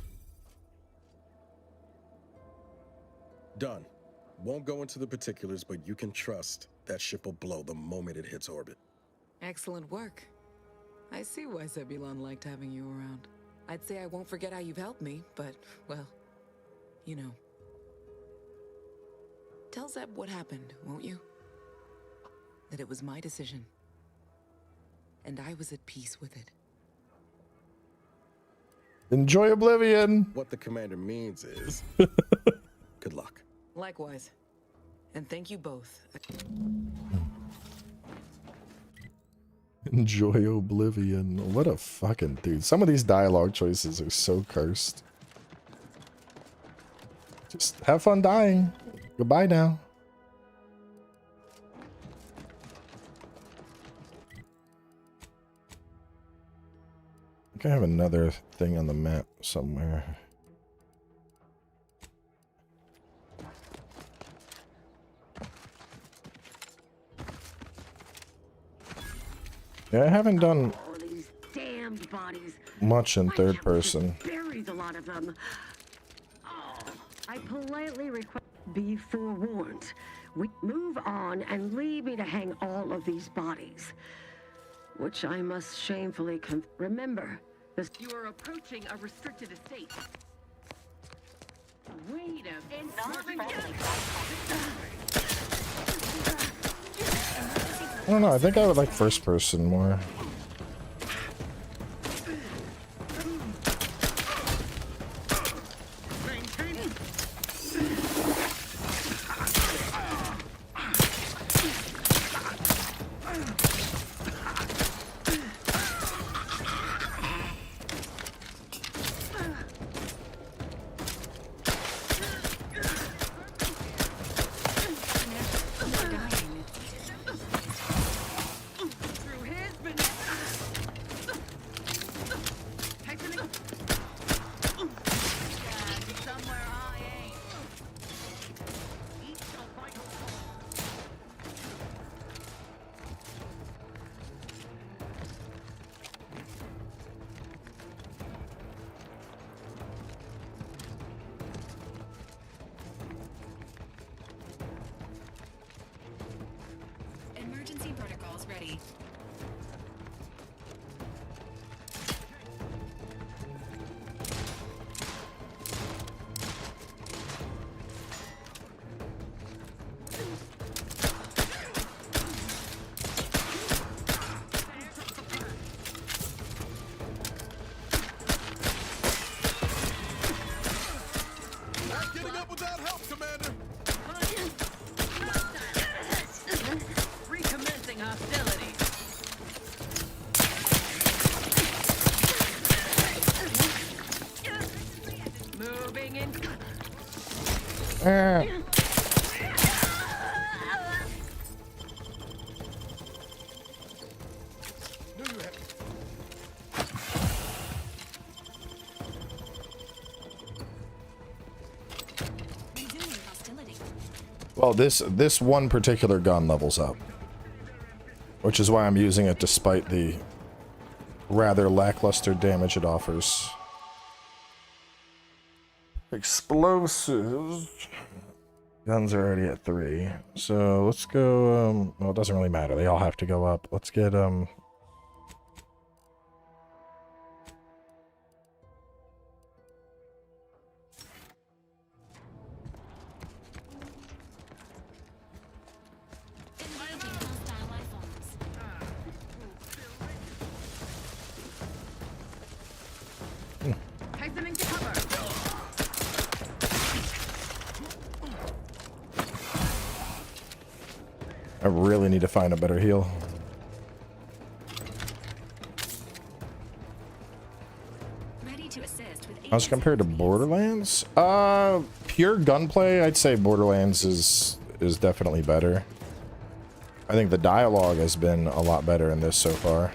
Done. Won't go into the particulars, but you can trust that ship will blow the moment it hits orbit. Excellent work. I see why Zebulon liked having you around. I'd say I won't forget how you've helped me, but, well, you know. Tell Zeb what happened, won't you? That it was my decision. And I was at peace with it. Enjoy Oblivion! What the commander means is... good luck. Likewise. And thank you both. Enjoy Oblivion. What a fucking dude. Some of these dialogue choices are so cursed. Just have fun dying. Goodbye now. I think I have another thing on the map somewhere. Yeah, I haven't done these damned bodies. much in third person. Buried a lot of them. Oh, I politely request be forewarned. We move on and leave me to hang all of these bodies, which I must shamefully remember. You are approaching a restricted estate. Wait a minute. I don't know, I think I would like first person more. Emergency protocols ready. Not getting up without help, Commander! Recommencing hostility. Moving in. Well, this one particular gun levels up. which is why I'm using it despite the rather lackluster damage it offers. Explosives. Guns are already at 3. So let's go, well, it doesn't really matter. They all have to go up. Let's get, Hastening to cover. I really need to find a better heal. Ready to assist with As compared to Borderlands? Pure gunplay, I'd say Borderlands is definitely better. I think the dialogue has been a lot better in this so far.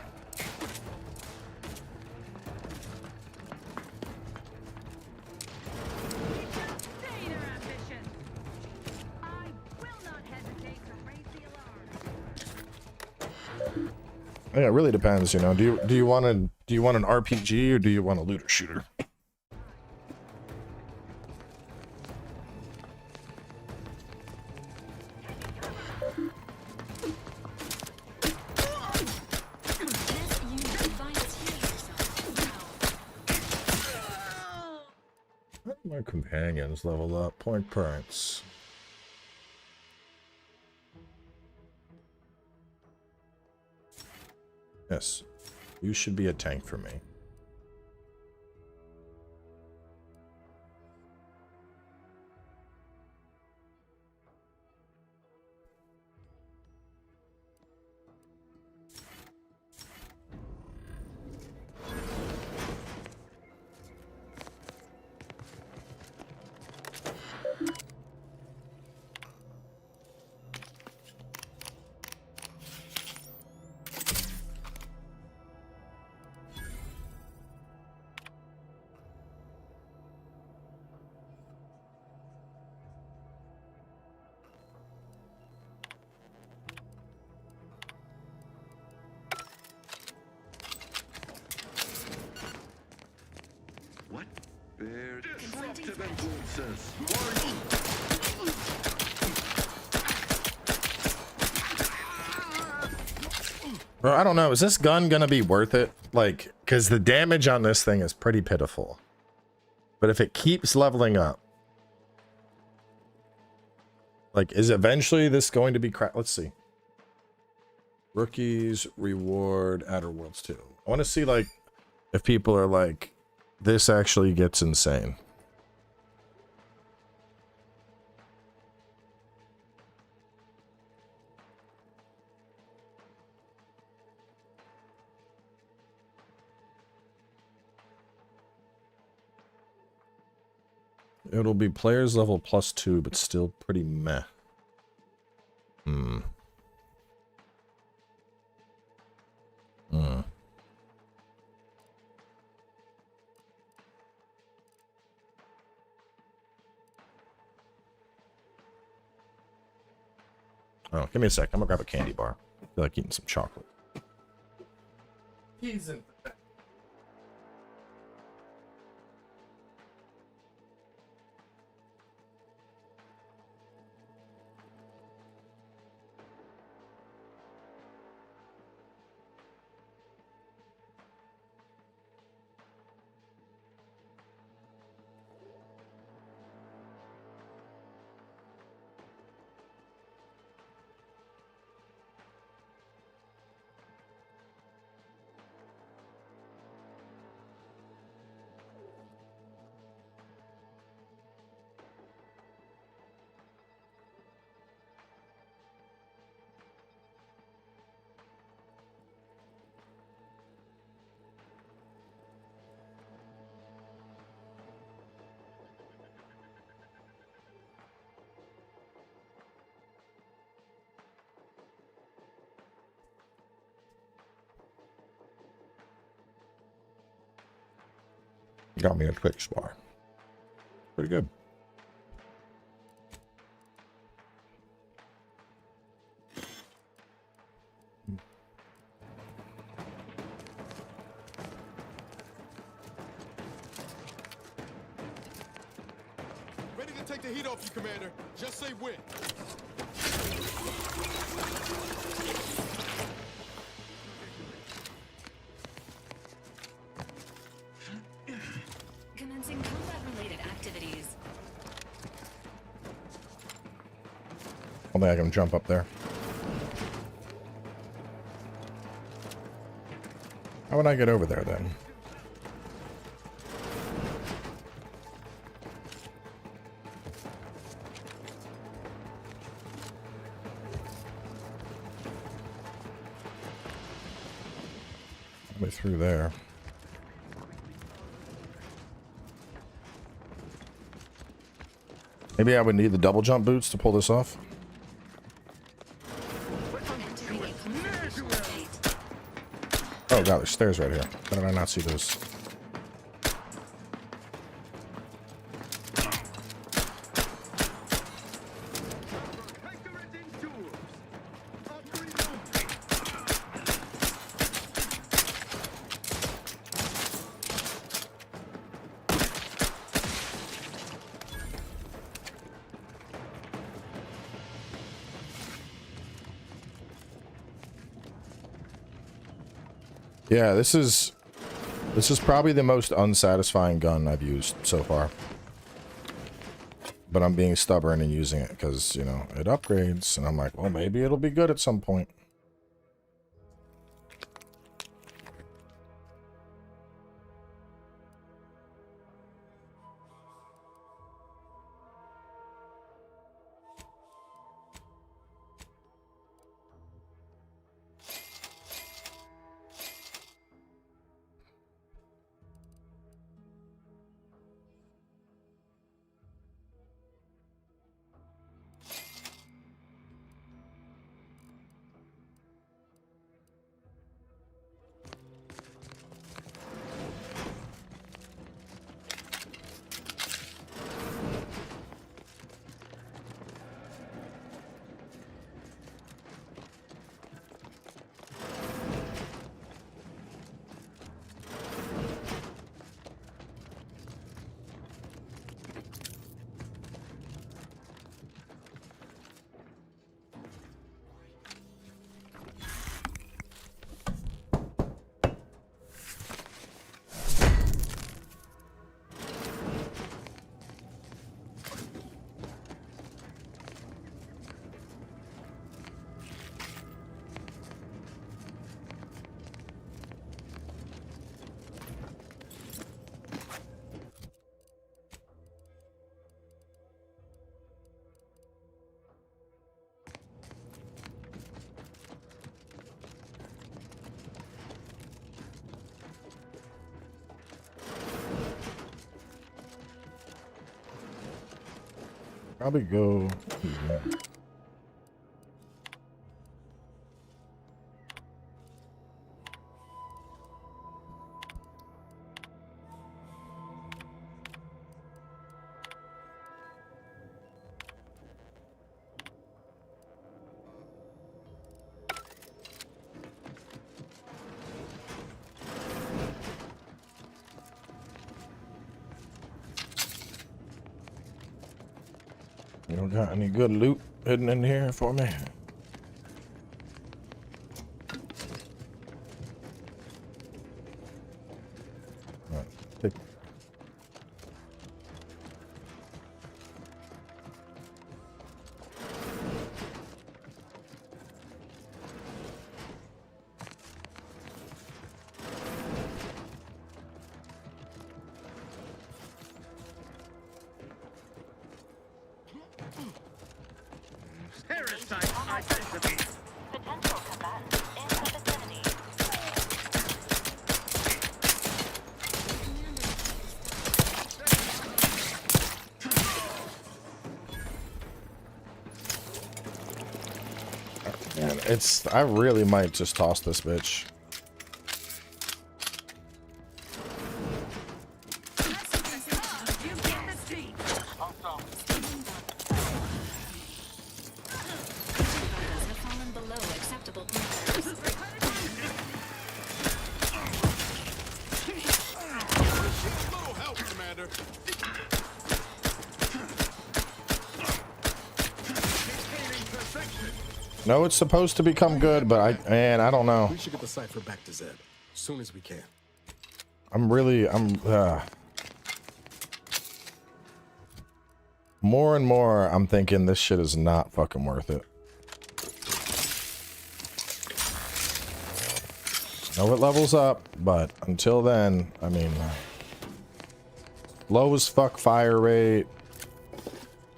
Yeah, it really depends, you know. Do you want an RPG or do you want a looter shooter? My companions level up. Point points. Yes, you should be a tank for me. Disruptive influences. Bro, I don't know. Is this gun gonna be worth it? Like, because the damage on this thing is pretty pitiful. But if it keeps leveling up, like, is eventually this going to be crap? Let's see. Rookies reward Outer Worlds 2. I want to see, like, if people are like, this actually gets insane. It'll be players level +2, but still pretty meh. Oh, give me a sec. I'm gonna grab a candy bar. I feel like eating some chocolate. He's in. Got me a Twix bar. Pretty good. to take the heat off you, Commander. Just say when. Commencing combat-related activities. I think I can jump up there. How would I get over there then? Probably through there. Maybe I would need the double jump boots to pull this off. Oh god, there's stairs right here. How did I not see those? Yeah, this is probably the most unsatisfying gun I've used so far. But I'm being stubborn and using it because, you know, it upgrades and I'm like, well, maybe it'll be good at some point. Probably go here. You don't got any good loot hidden in here for me? Alright, take. Man, I really might just toss this bitch. No, it's supposed to become good, but I don't know. We should get the cipher back to Zeb as soon as we can. More and more, I'm thinking this shit is not fucking worth it. Know it levels up, but until then, I mean, low as fuck fire rate,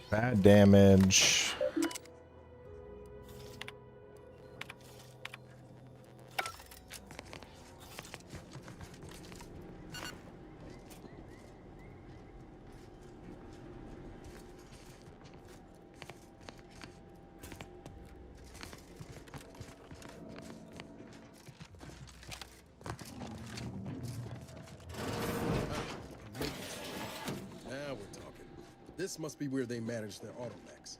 bad damage. Now we're talking. This must be where they manage their automechs.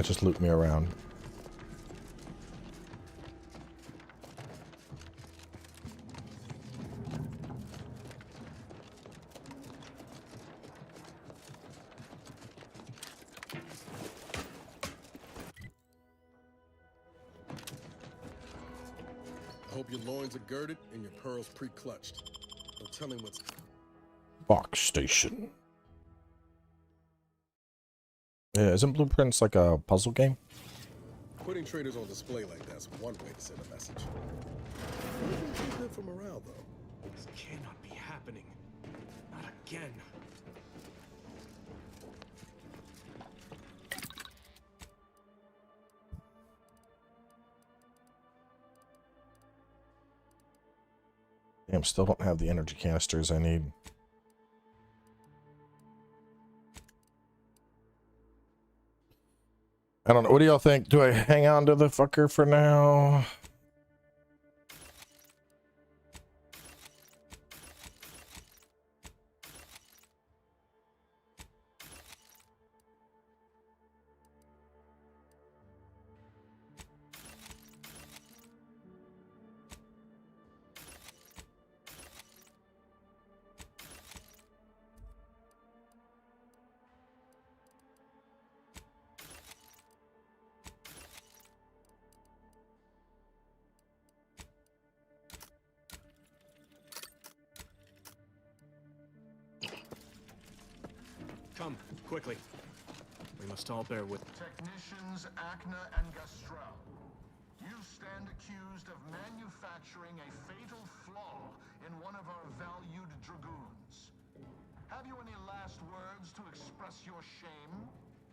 Just loop me around. I hope your loins are girded and your pearls pre-clutched. Don't tell him what's... Box station. Yeah, isn't Blueprints like a puzzle game? Putting traders on display like that's one way to send a message. Wouldn't be good for morale, though. This cannot be happening. Not again. Damn, still don't have the energy canisters I need. I don't know. What do y'all think? Do I hang on to the fucker for now? Come, quickly. We must all bear with... Technicians Acna and Gastrell, you stand accused of manufacturing a fatal flaw in one of our valued dragoons. Have you any last words to express your shame?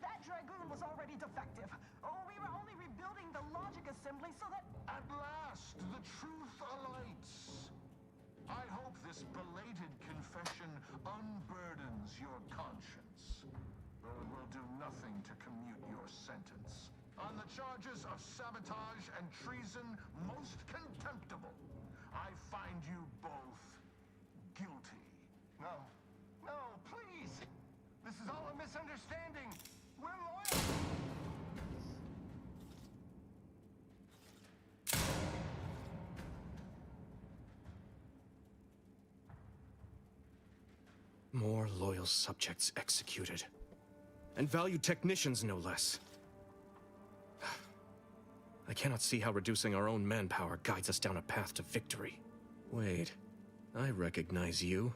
That dragoon was already defective. Oh, we were only rebuilding the logic assembly so that... At last, the truth alights. I hope this belated confession unburdens your conscience, though it will do nothing to commute your sentence. On the charges of sabotage and treason most contemptible, I find you both guilty. No, please! This is all a misunderstanding! We're loyal! More loyal subjects executed. And valued technicians, no less. I cannot see how reducing our own manpower guides us down a path to victory. Wait, I recognize you.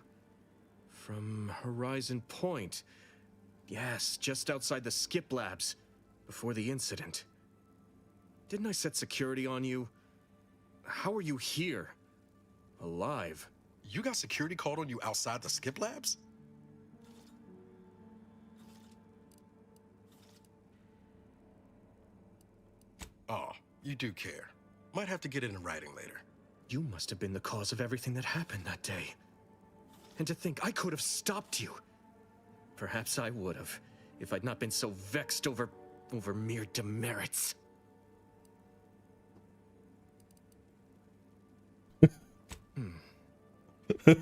From Horizon Point. Yes, just outside the skip labs, before the incident. Didn't I set security on you? How are you here? Alive? You got security called on you outside the skip labs? Oh, you do care. Might have to get it in writing later. You must have been the cause of everything that happened that day. And to think I could have stopped you. Perhaps I would have, if I'd not been so vexed over mere demerits.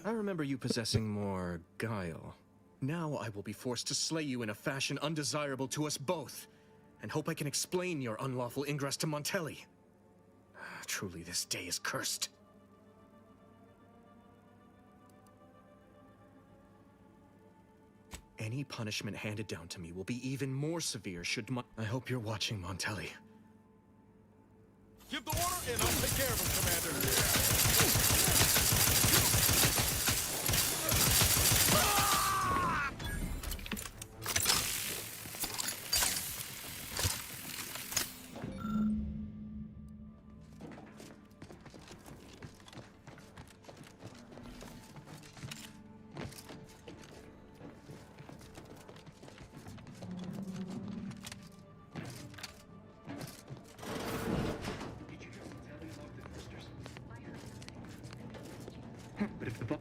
I remember you possessing more guile. Now I will be forced to slay you in a fashion undesirable to us both, and hope I can explain your unlawful ingress to Montelli. Truly, this day is cursed. Any punishment handed down to me will be even more severe should I hope you're watching, Montelli. Give the order and I'll take care of him, Commander. But if the ball...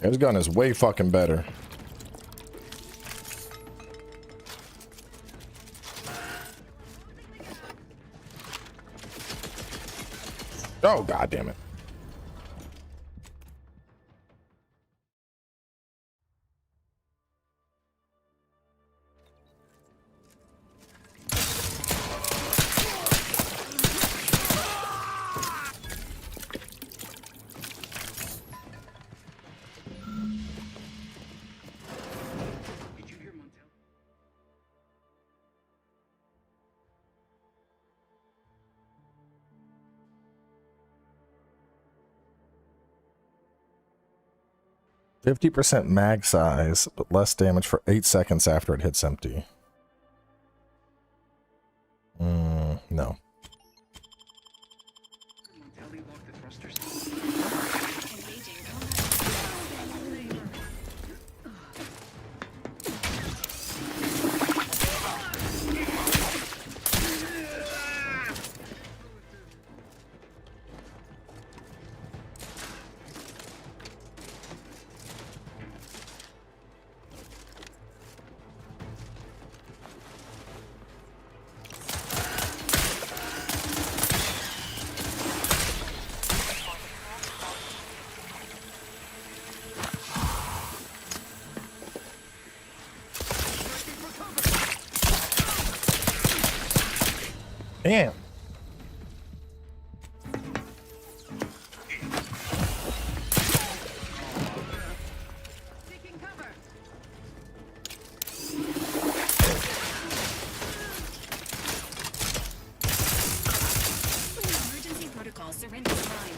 His gun is way fucking better. Oh, god damn it. Did you hear Montel? 50% mag size, but less damage for 8 seconds after it hits empty. No. Montelli locked the thrusters. Damn. Emergency protocol surrender prime.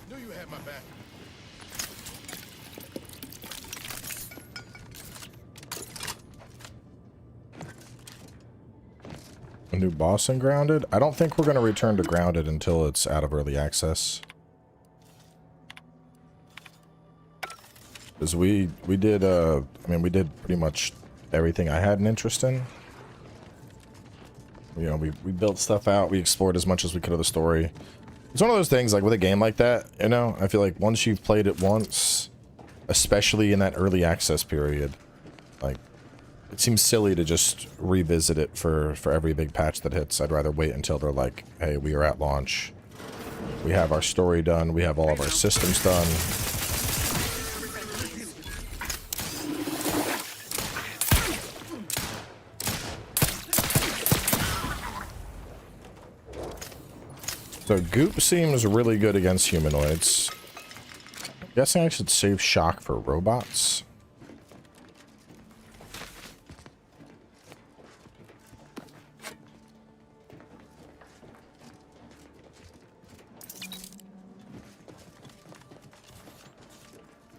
Knew you had my back. A new boss in Grounded? I don't think we're going to return to Grounded until it's out of early access. Because we did, I mean, we did pretty much everything I had an interest in. You know, we built stuff out, we explored as much as we could of the story. It's one of those things, like with a game like that, you know, I feel like once you've played it once, especially in that early access period, like, it seems silly to just revisit it for every big patch that hits. I'd rather wait until they're like, hey, we are at launch. We have our story done, we have all of our systems done. So So goop seems really good against humanoids. I'm guessing I should save shock for robots.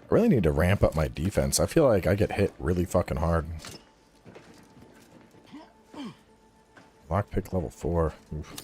I really need to ramp up my defense. I feel like I get hit really fucking hard. Lockpick level 4. Oof.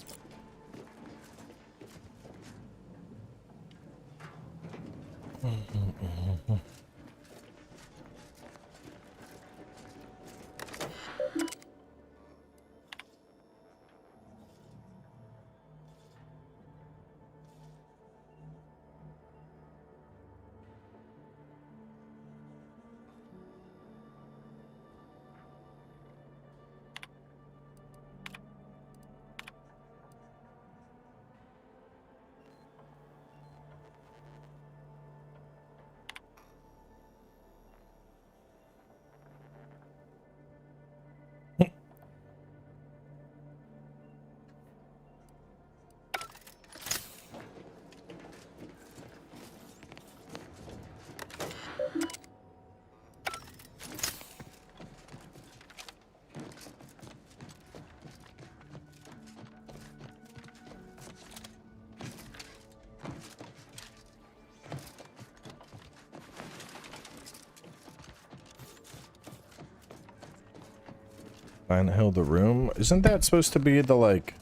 Find the room. Isn't that supposed to be the, like,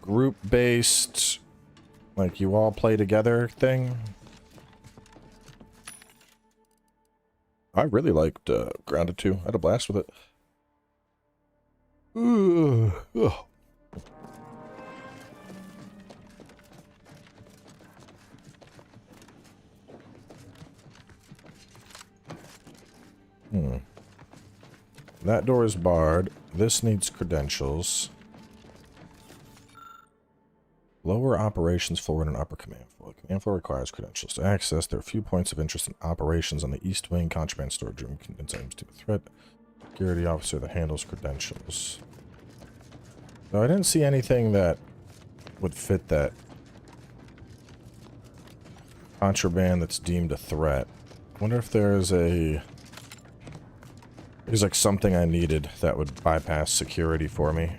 group-based, like, you all play together thing? I really liked Grounded 2. I had a blast with it. Ugh. That door is barred. This needs credentials. Lower operations floor and upper command floor. Command floor requires credentials to access. There are a few points of interest in operations on the east wing. Contraband storage room contains items to the threat. Security officer that handles credentials. No, I didn't see anything that would fit that. Contraband that's deemed a threat. I wonder if there's like something I needed that would bypass security for me.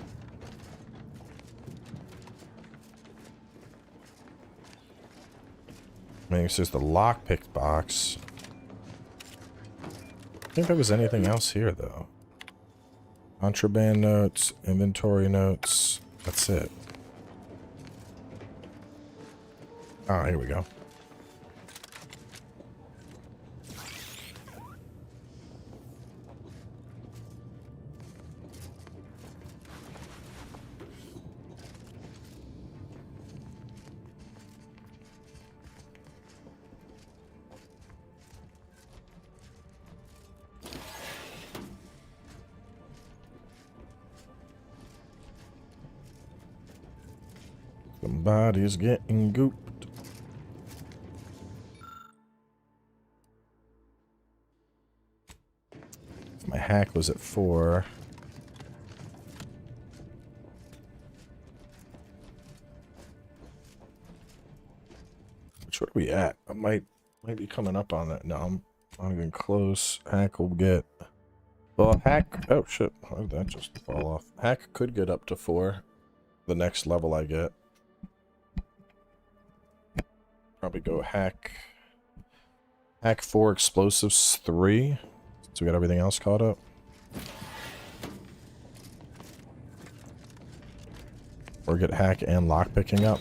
Maybe it's just the lockpick box. I think there was anything else here, though. Contraband notes, inventory notes. That's it. Oh, here we go. Somebody's getting gooped. My hack was at 4. Which, what are we at? I might be coming up on that. No, I'm not even close. Hack will get... Well, hack... Oh, shit. How did that just fall off? Hack could get up to 4. The next level I get. Probably go hack 4, explosives 3. So we got everything else caught up. Or get hack and lockpicking up.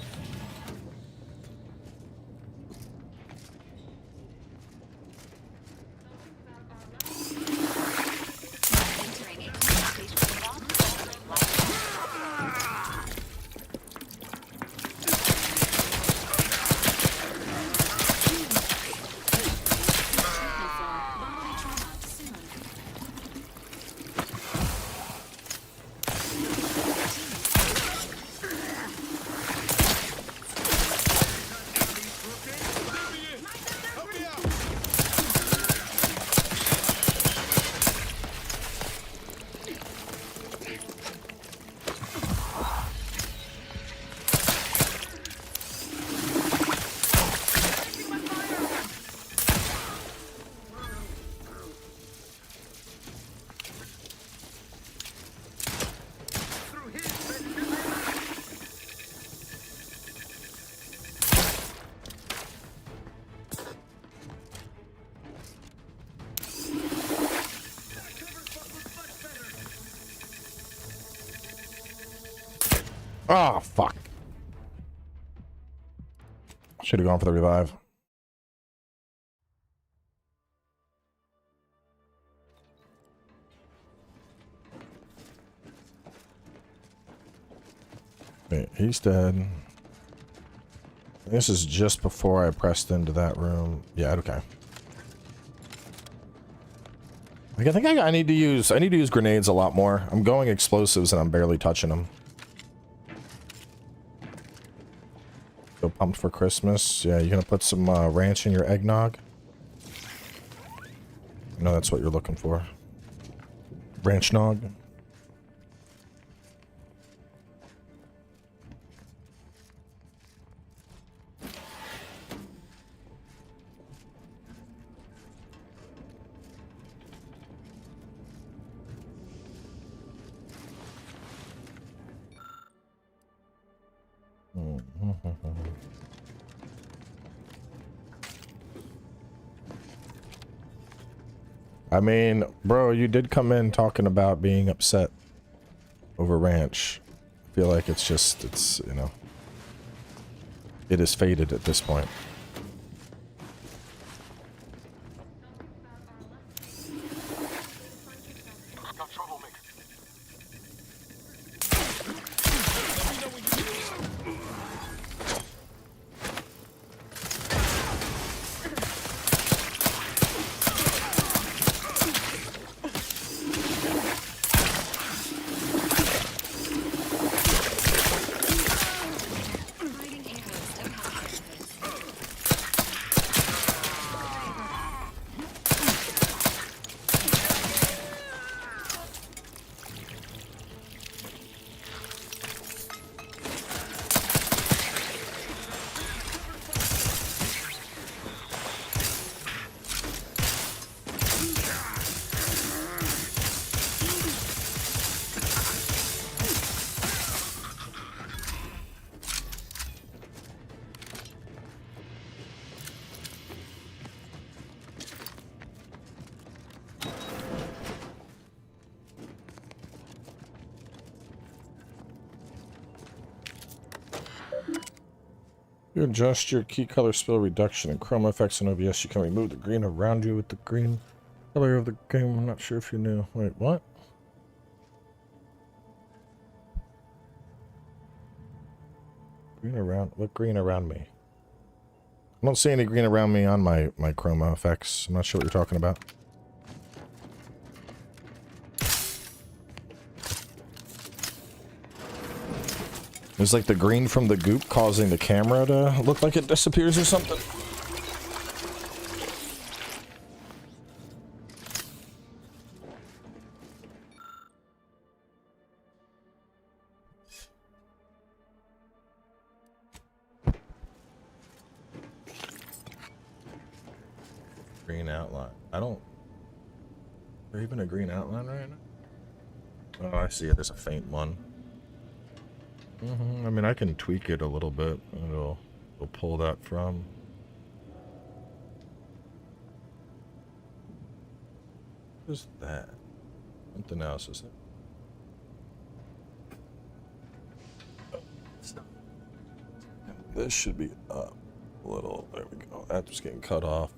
Ah, fuck. Should have gone for the revive. Wait, he's dead. This is just before I pressed into that room. Yeah, okay. Like, I think I need to use grenades a lot more. I'm going explosives and I'm barely touching them. So pumped for Christmas. Yeah, you're gonna put some ranch in your eggnog. I know that's what you're looking for. Ranch nog. I mean, bro, you did come in talking about being upset over ranch. I feel like it's, you know, it is faded at this point. You adjust your key color spill reduction and chroma effects in OBS. You can remove the green around you with the green color of the game. I'm not sure if you knew. Wait, what? Green around? What green around me? I don't see any green around me on my chroma effects. I'm not sure what you're talking about. It's like the green from the goop causing the camera to look like it disappears or something. Green outline. I don't... Is there even a green outline right now? Oh, I see it. There's a faint one. I mean, I can tweak it a little bit. And it'll pull that from. What is that? Something else, is it? This should be up a little. There we go. That's getting cut off.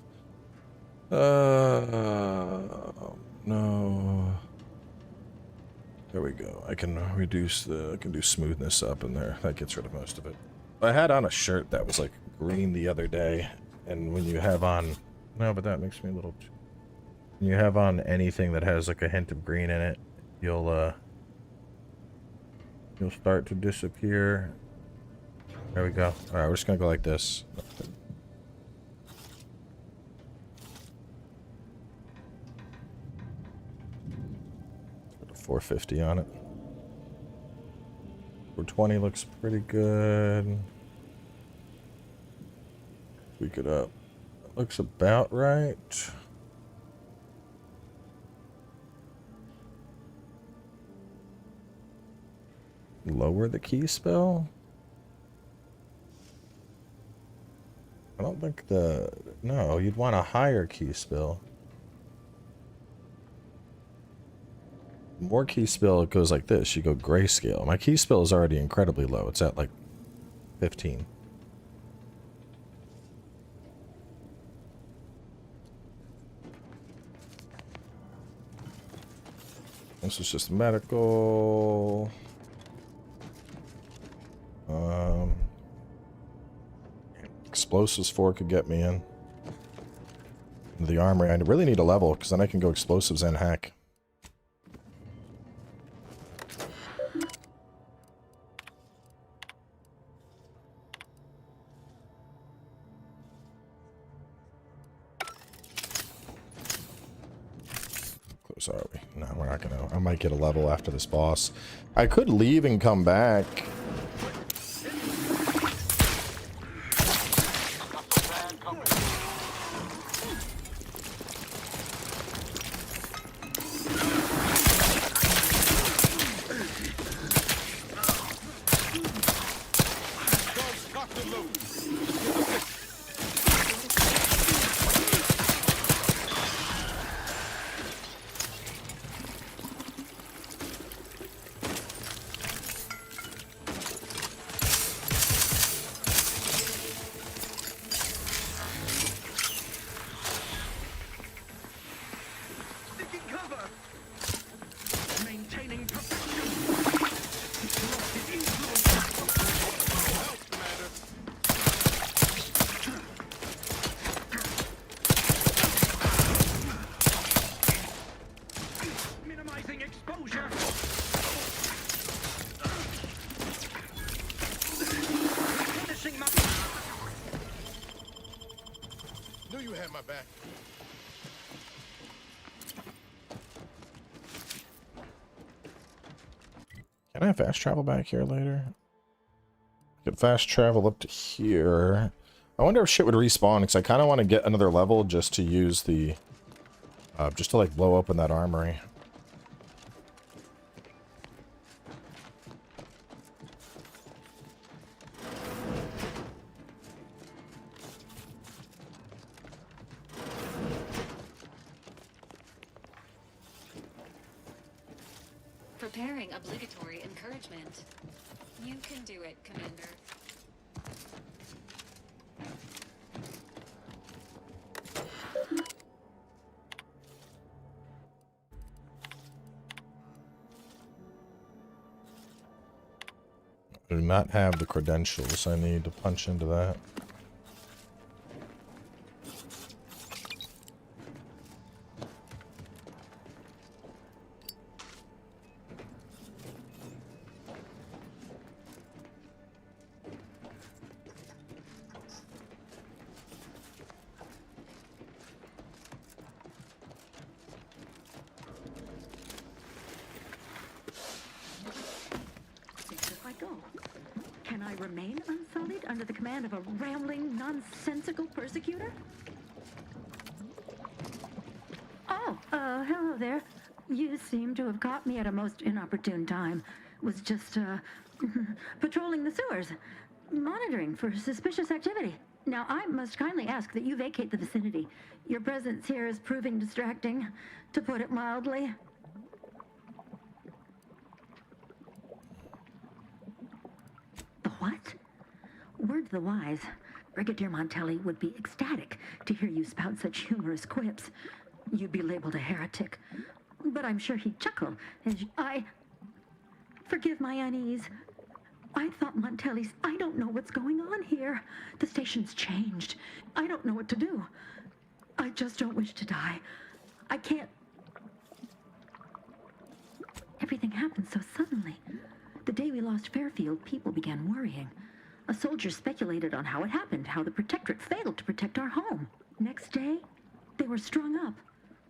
No. There we go. I can reduce I can do smoothness up in there. That gets rid of most of it. I had on a shirt that was like green the other day, and when you have on, no, but that makes me a little, when you have on anything that has like a hint of green in it, you'll start to disappear. There we go. All right, we're just gonna go like this. 450 on it. 420 looks pretty good. Tweak it up. Looks about right. Lower the key spell? I don't think no, you'd want a higher key spell. more key spill, it goes like this. You go grayscale. My key spill is already incredibly low. It's at like 15. This is just medical. Explosives 4 could get me in. The armory. I really need a level because then I can go explosives and hack. Close are we? No, we're not gonna. I might get a level after this boss. I could leave and come back. Can I fast travel back here later? I could fast travel up to here. I wonder if shit would respawn, because I kind of want to get another level just to use the... just to, like, blow open that armory. Preparing obligatory encouragement. You can do it, Commander. I do not have the credentials. I need to punch into that. Can I remain unsullied under the command of a rambling, nonsensical persecutor? Oh, hello there. You seem to have caught me at a most inopportune time. Was just, patrolling the sewers, monitoring for suspicious activity. Now, I must kindly ask that you vacate the vicinity. Your presence here is proving distracting, to put it mildly. What? Word to the wise, Brigadier Montelli would be ecstatic to hear you spout such humorous quips. You'd be labeled a heretic, but I'm sure he'd chuckle as Forgive my unease. I thought Montelli's... I don't know what's going on here. The station's changed. I don't know what to do. I just don't wish to die. I can't... Everything happened so suddenly. The day we lost Fairfield, people began worrying. A soldier speculated on how it happened, how the Protectorate failed to protect our home. Next day, they were strung up,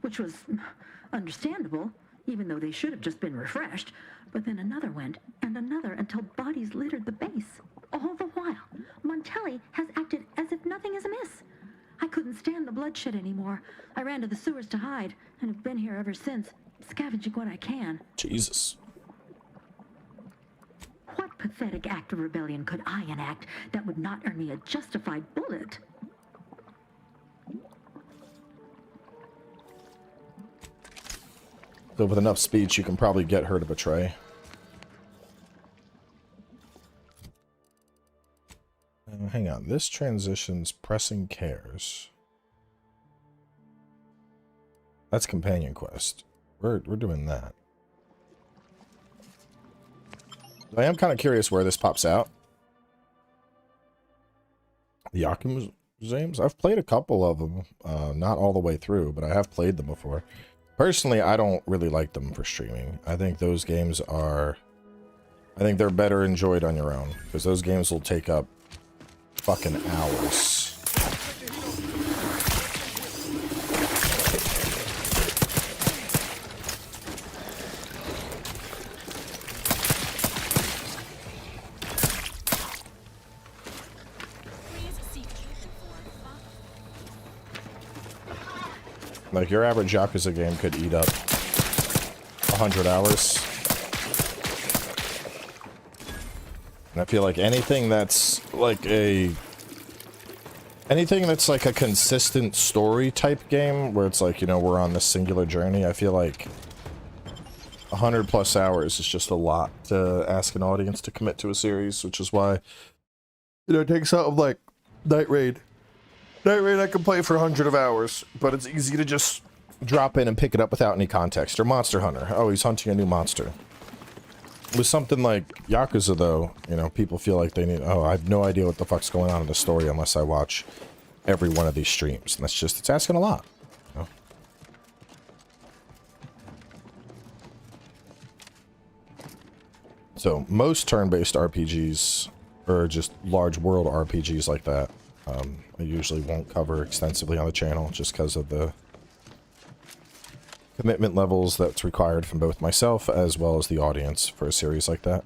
which was understandable, even though they should have just been refreshed. But then another went, and another, until bodies littered the base. All the while, Montelli has acted as if nothing is amiss. I couldn't stand the bloodshed anymore. I ran to the sewers to hide, and have been here ever since, scavenging what I can. Jesus. What pathetic act of rebellion could I enact that would not earn me a justified bullet? So with enough speech, you can probably get her to betray. Hang on, this transitions pressing cares. That's companion quest. We're doing that. I am kind of curious where this pops out. The Yakuza games? I've played a couple of them. Not all the way through, but I have played them before. Personally, I don't really like them for streaming. I think those games are... I think they're better enjoyed on your own. Because those games will take up fucking hours. Like, your average Yakuza game could eat up 100 hours. And I feel like anything that's like a consistent story type game, where it's like, you know, we're on this singular journey, I feel like 100+ hours is just a lot to ask an audience to commit to a series, which is why, you know, it takes something like Night Raid. Night Raid I can play for 100 hours, but it's easy to just drop in and pick it up without any context. Or Monster Hunter. Oh, he's hunting a new monster. With something like Yakuza, though, you know, people feel like they need... Oh, I have no idea what the fuck's going on in the story unless I watch every one of these streams. And that's just... It's asking a lot. You know? So, most turn-based RPGs, or just large world RPGs like that, I usually won't cover extensively on the channel just because of the commitment levels that's required from both myself as well as the audience for a series like that.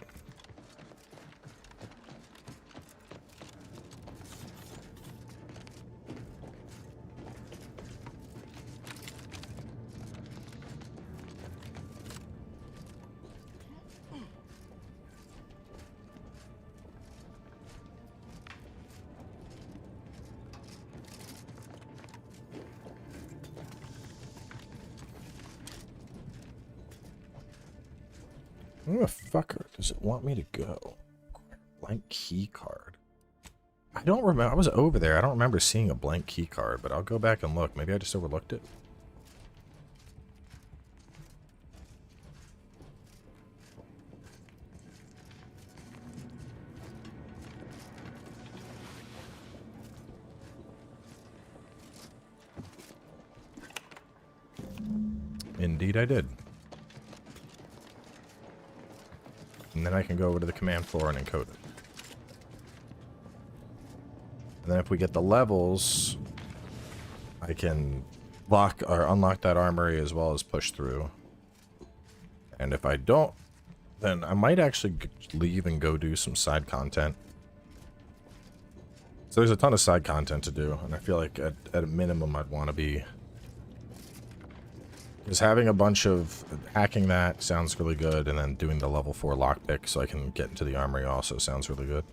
Where the fuck does it want me to go? Blank key card. I don't remember. I was over there. I don't remember seeing a blank key card, but I'll go back and look. Maybe I just overlooked it. Indeed I did. And then I can go over to the command floor and encode it. And then if we get the levels, I can lock or unlock that armory as well as push through. And if I don't, then I might actually leave and go do some side content. So there's a ton of side content to do, and I feel like at a minimum I'd want to be... Because having a bunch of... Hacking that sounds really good, and then doing the level 4 lockpick so I can get into the armory also sounds really good.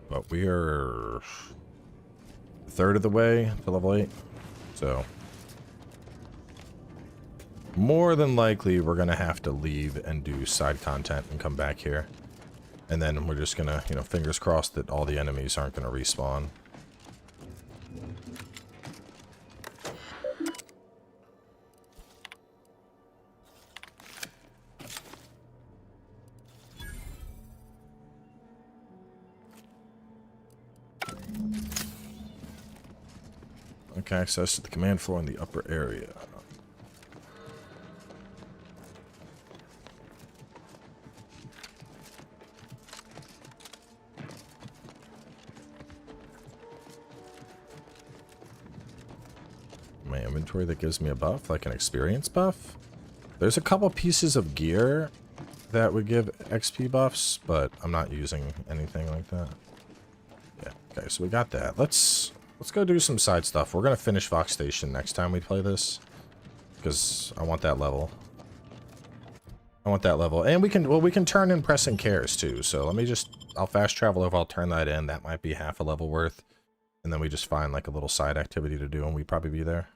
But we are... a third of the way to level 8, so... More than likely, we're going to have to leave and do side content and come back here. And then we're just going to, you know, fingers crossed that all the enemies aren't going to respawn. Okay, access to the command floor in the upper area. My inventory that gives me a buff, like an experience buff. There's a couple pieces of gear that would give XP buffs, but I'm not using anything like that. Yeah, okay, so we got that. Let's go do some side stuff. We're gonna finish Vox Station next time we play this, because I want that level. I want that level, and we can turn in pressing cares too. So let me I'll fast travel over. I'll turn that in. That might be half a level worth, and then we just find like a little side activity to do, and we'd probably be there.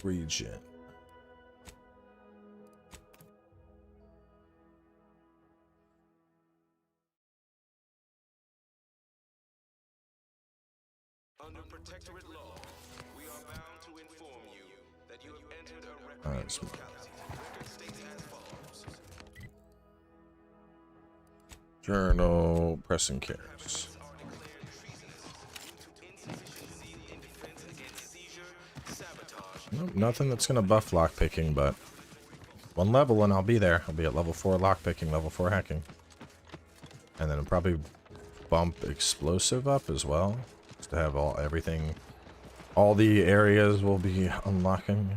region. Under Protectorate law, we are bound to inform you that you have entered a recreant locality. Record states as follows. Journal, pressing cares. Nope, nothing that's gonna buff lockpicking, but one level and I'll be there. I'll be at level 4 lockpicking, level 4 hacking. And then I'll probably bump explosive up as well. Just to have everything, all the areas will be unlocking.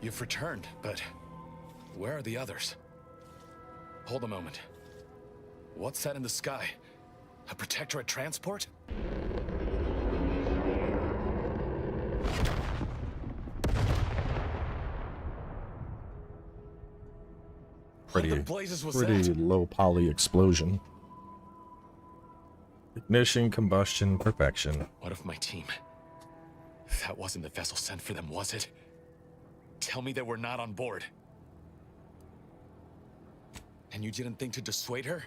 You've returned, but where are the others? Hold a moment. What's that in the sky? A Protectorate transport? Pretty low poly explosion. Ignition, combustion, perfection. What of my team? That wasn't the vessel sent for them, was it? Tell me they were not on board. And you didn't think to dissuade her?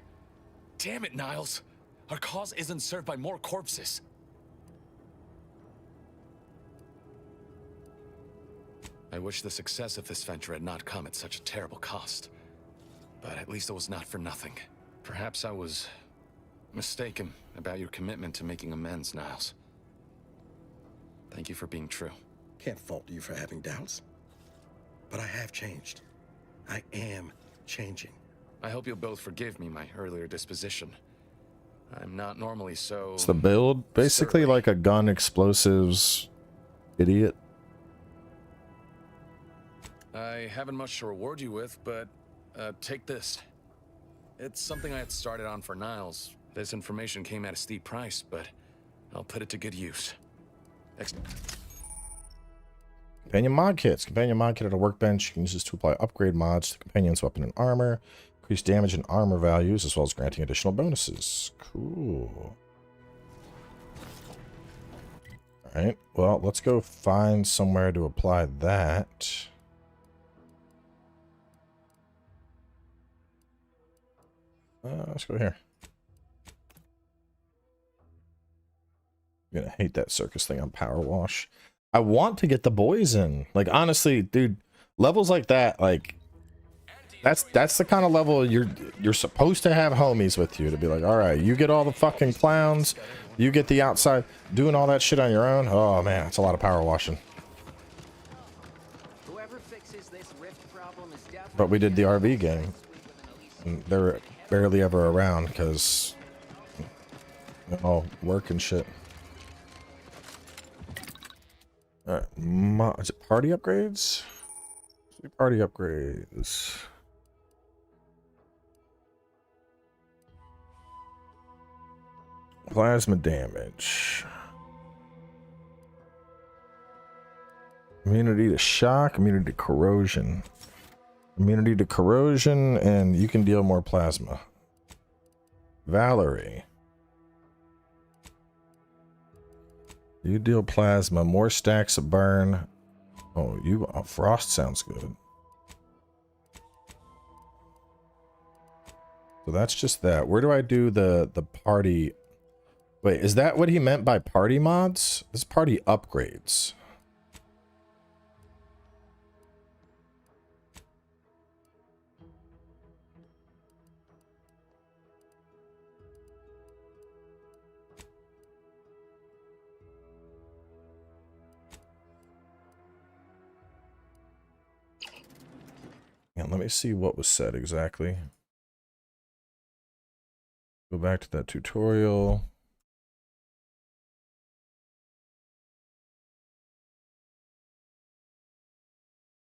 Damn it, Niles! Our cause isn't served by more corpses. I wish the success of this venture had not come at such a terrible cost. But at least it was not for nothing. Perhaps I was mistaken about your commitment to making amends, Niles. Thank you for being true. Can't fault you for having doubts. But I have changed. I am changing. I hope you'll both forgive me my earlier disposition. I'm not normally so... It's the build. Basically like a gun explosives idiot. I haven't much to reward you with, but take this. It's something I had started on for Niles. This information came at a steep price, but I'll put it to good use. Companion mod kits. Companion mod kit at a workbench. You can use this to apply upgrade mods to companion's weapon and armor. Increase damage and armor values, as well as granting additional bonuses. Cool. Alright, well, let's go find somewhere to apply that. Let's go here. I'm gonna hate that circus thing on Power Wash. I want to get the boys in. Like, honestly, dude, levels like that, like, that's the kind of level you're supposed to have homies with you to be like, all right, you get all the fucking clowns, you get the outside, doing all that shit on your own. Oh man, it's a lot of power washing. But we did the RV gang, and they're barely ever around because work and shit. All right, is it party upgrades? Party upgrades. Plasma damage. Immunity to shock, immunity to corrosion. Immunity to corrosion, and you can deal more plasma. Valerie. You deal plasma, more stacks of burn. Oh, frost sounds good. So that's just that. Where do I do the party? Wait, is that what he meant by party mods? This is party upgrades. And let me see what was said exactly. Go back to that tutorial.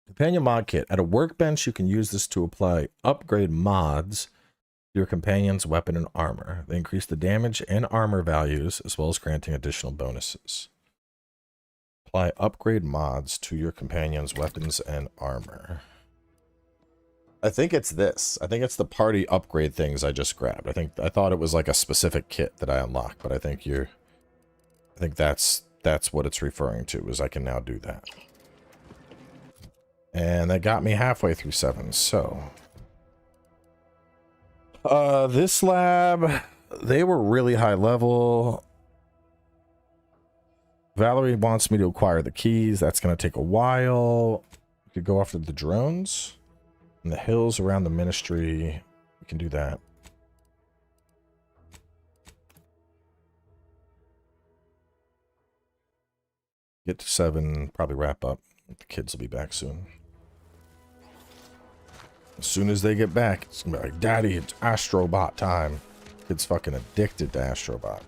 Companion mod kit. At a workbench, you can use this to apply upgrade mods to your companion's weapon and armor. They increase the damage and armor values, as well as granting additional bonuses. Apply upgrade mods to your companion's weapons and armor. I think it's this. I think it's the party upgrade things I just grabbed. I thought it was like a specific kit that I unlocked, but I think that's That's what it's referring to, is I can now do that. And that got me halfway through 7, so... this lab, they were really high level. Valerie wants me to acquire the keys. That's going to take a while. We could go after the drones. And the hills around the ministry. We can do that. Get to 7, probably wrap up. The kids will be back soon. As soon as they get back, it's gonna be like, Daddy, it's Astrobot time. Kid's fucking addicted to Astrobot.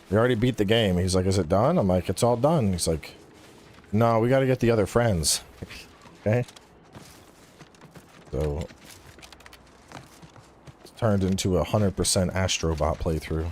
We already beat the game. He's like, is it done? I'm like, it's all done. He's like, no, we gotta get the other friends. Okay? So, it's turned into a 100% Astrobot playthrough.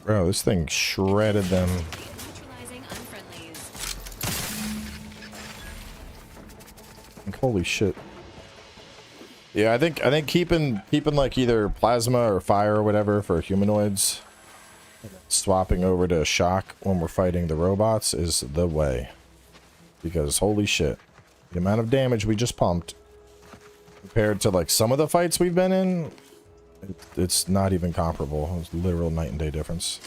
Bro, this thing shredded them. Like, holy shit. Yeah, I think keeping like either plasma or fire or whatever for humanoids, swapping over to shock when we're fighting the robots is the way. Because holy shit, the amount of damage we just pumped compared to like some of the fights we've been in, it's not even comparable. It's literal night and day difference.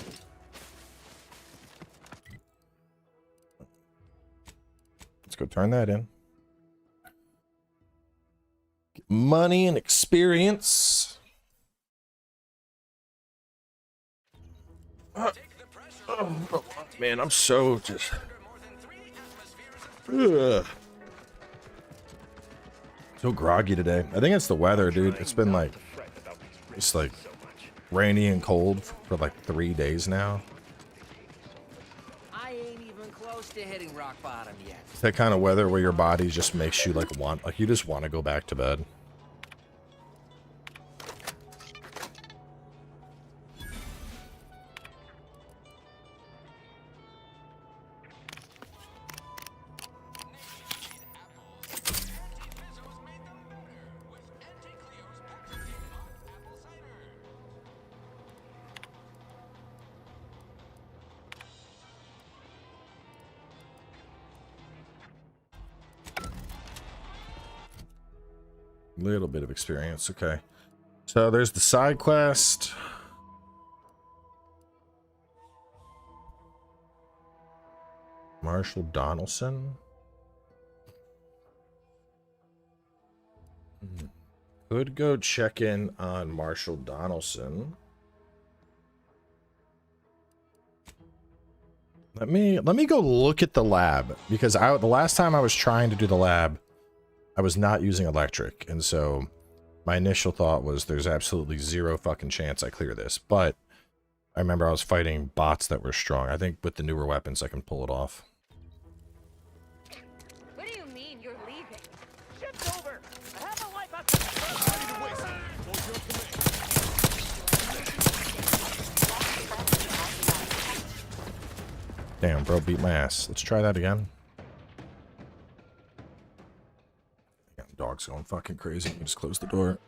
Let's go turn that in. Get money and experience. Oh, man, I'm so just... Ugh. So groggy today. I think it's the weather, dude. It's been like... It's like rainy and cold for like 3 days now. I ain't even close to hitting rock bottom yet. It's that kind of weather where your body just makes you like you just want to go back to bed. Little bit of experience. Okay, so there's the side quest. Marshall Donaldson. Could go check in on Marshall Donaldson. Let me go look at the lab, because the last time I was trying to do the lab, I was not using electric, and so my initial thought was there's absolutely zero fucking chance I clear this, but I remember I was fighting bots that were strong. I think with the newer weapons I can pull it off. What do you mean you're leaving? Shift over. I have a life outside. Damn, bro, beat my ass. Let's try that again. Yeah, dog's going fucking crazy. You just close the door.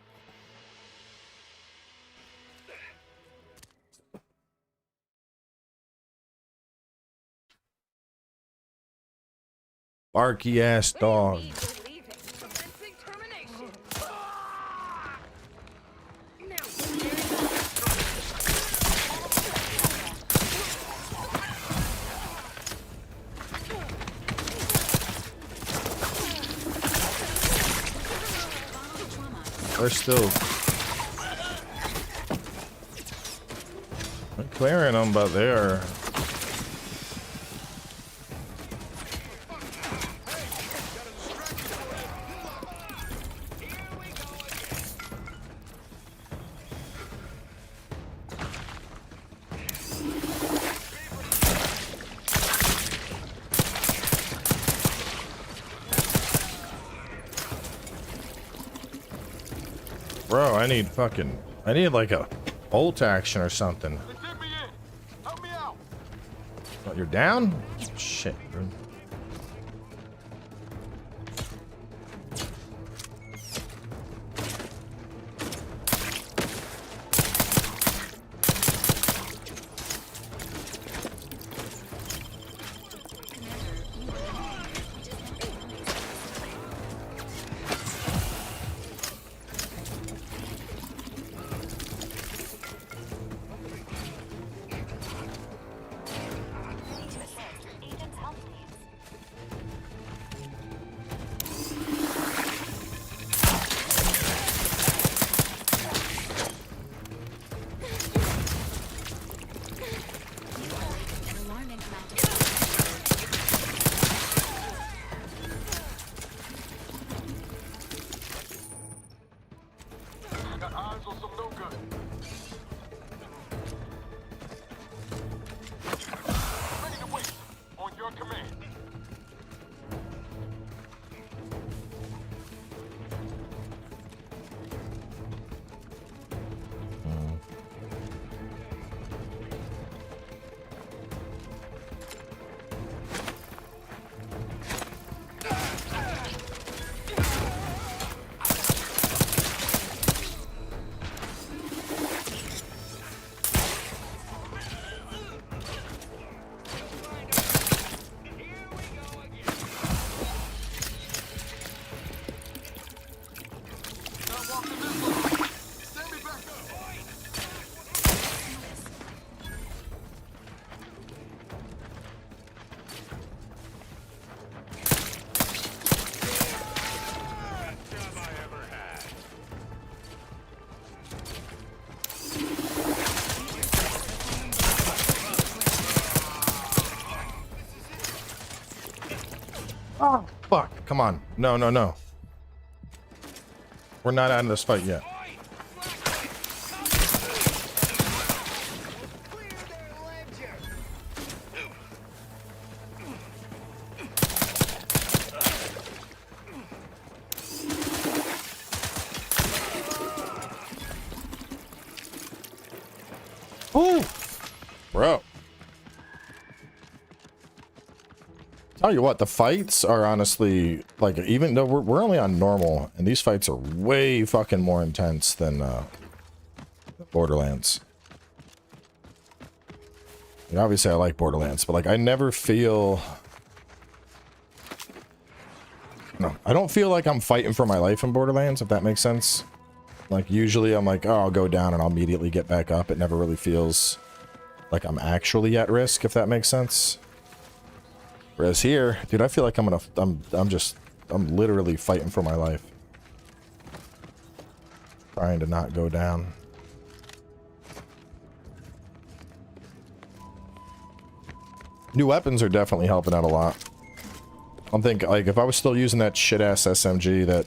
Barky ass dog. We're still clearing them, but they're bro, I need like a bolt action or something. What, you're down? Shit, bro. Oh, fuck. Come on. No, no, no. We're not out of this fight yet. Oh, bro. Tell you what, the fights are honestly, like, even though we're only on normal, and these fights are way fucking more intense than Borderlands. And obviously I like Borderlands, but like I never feel... No, I don't feel like I'm fighting for my life in Borderlands, if that makes sense. Like usually I'm like, oh, I'll go down and I'll immediately get back up. It never really feels like I'm actually at risk, if that makes sense. Whereas here, dude, I feel like I'm literally fighting for my life. Trying to not go down. New weapons are definitely helping out a lot. I'm thinking, like, if I was still using that shit-ass SMG that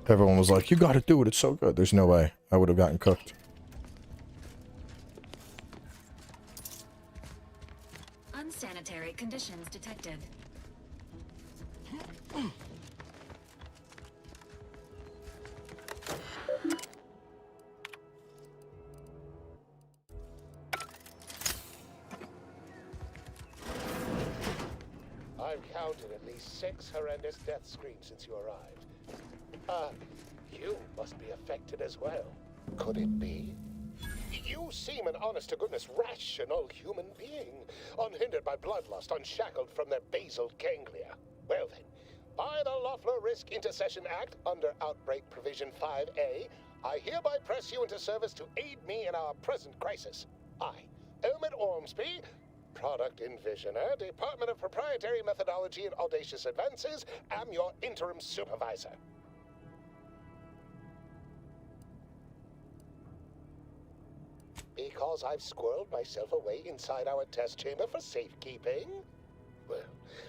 everyone was like, you gotta do it, it's so good. There's no way I would have gotten cooked. Conditions detected. I've counted at least 6 horrendous death screams since you arrived. You must be affected as well. Could it be? You seem an honest-to-goodness rational human being, unhindered by bloodlust, unshackled from their basal ganglia. Well then, by the Loeffler Risk Intercession Act, under Outbreak Provision 5A, I hereby press you into service to aid me in our present crisis. I, Elmet Ormsby, Product Envisioner, Department of Proprietary Methodology and Audacious Advances, am your interim supervisor. Because I've squirreled myself away inside our test chamber for safekeeping? Well,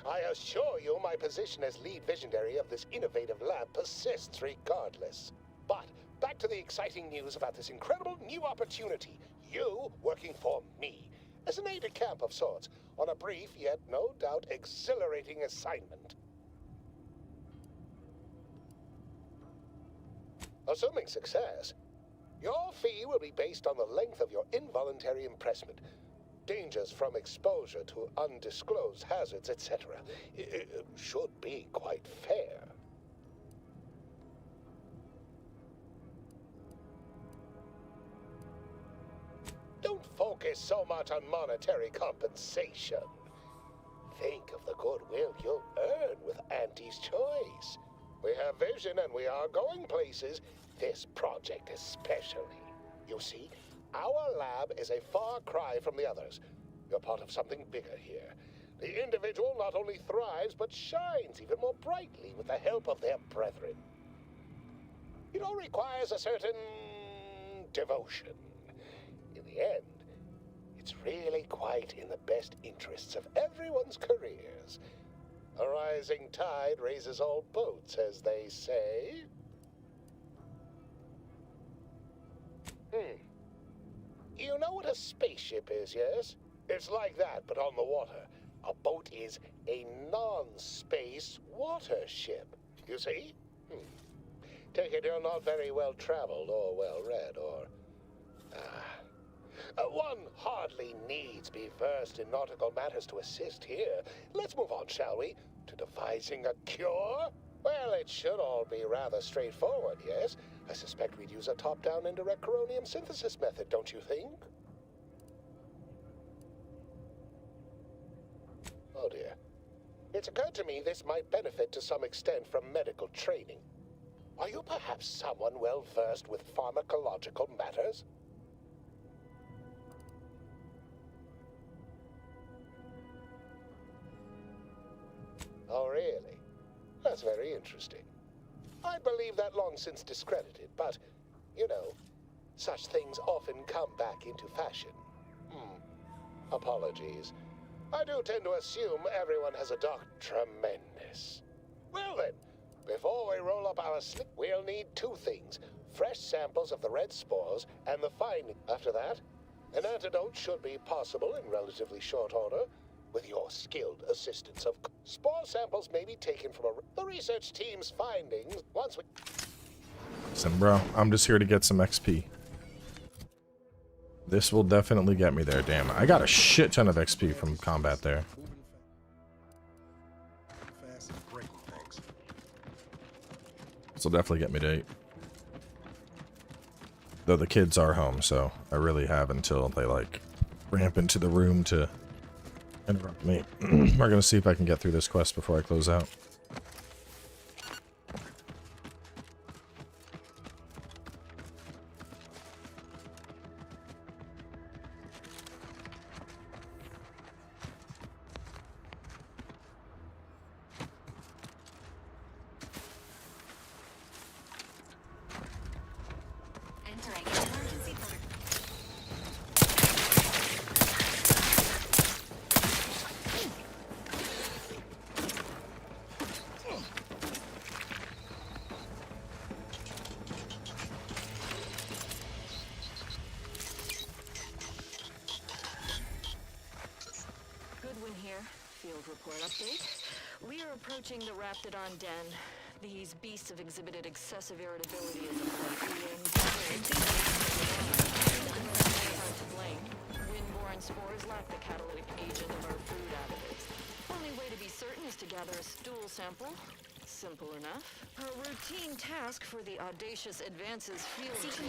I assure you my position as lead visionary of this innovative lab persists regardless. But back to the exciting news about this incredible new opportunity. You working for me, as an aide-de-camp of sorts, on a brief yet no doubt exhilarating assignment. Assuming success, your fee will be based on the length of your involuntary impressment, dangers from exposure to undisclosed hazards, etc. It should be quite fair. Don't focus so much on monetary compensation. Think of the goodwill you'll earn with Auntie's choice. We have vision and we are going places. This project especially. You see, our lab is a far cry from the others. You're part of something bigger here. The individual not only thrives, but shines even more brightly with the help of their brethren. It all requires a certain devotion. In the end, it's really quite in the best interests of everyone's careers. A rising tide raises all boats, as they say. You know what a spaceship is, yes? It's like that, but on the water. A boat is a non-space water ship. You see? Take it you're not very well traveled or well read, or... one hardly needs be versed in nautical matters to assist here. Let's move on, shall we? To devising a cure? Well, it should all be rather straightforward, yes? I suspect we'd use a top-down indirect coronium synthesis method, don't you think? Oh dear. It's occurred to me this might benefit to some extent from medical training. Are you perhaps someone well-versed with pharmacological matters? Oh, really? That's very interesting. I believe that long since discredited, but, you know, such things often come back into fashion. Apologies. I do tend to assume everyone has a doc. Tremendous. Well then, before we roll up our sleeve, we'll need 2 things. Fresh samples of the red spores and the finding. After that, an antidote should be possible in relatively short order. With your skilled assistance, of spore samples may be taken from the research team's findings once we... Listen, bro, I'm just here to get some XP. This will definitely get me there, damn. I got a shit ton of XP from combat there. This will definitely get me to 8. Though the kids are home, so I really have until they, like, ramp into the room to... interrupt me. We're gonna see if I can get through this quest before I close out. report update. We are approaching the Raptidon Den. These beasts have exhibited excessive irritability as of late. Aren't to blame. Windborne spores lack the catalytic agent of our food additives. Only way to be certain is to gather a stool sample. Simple enough. A routine task for the audacious advances field team.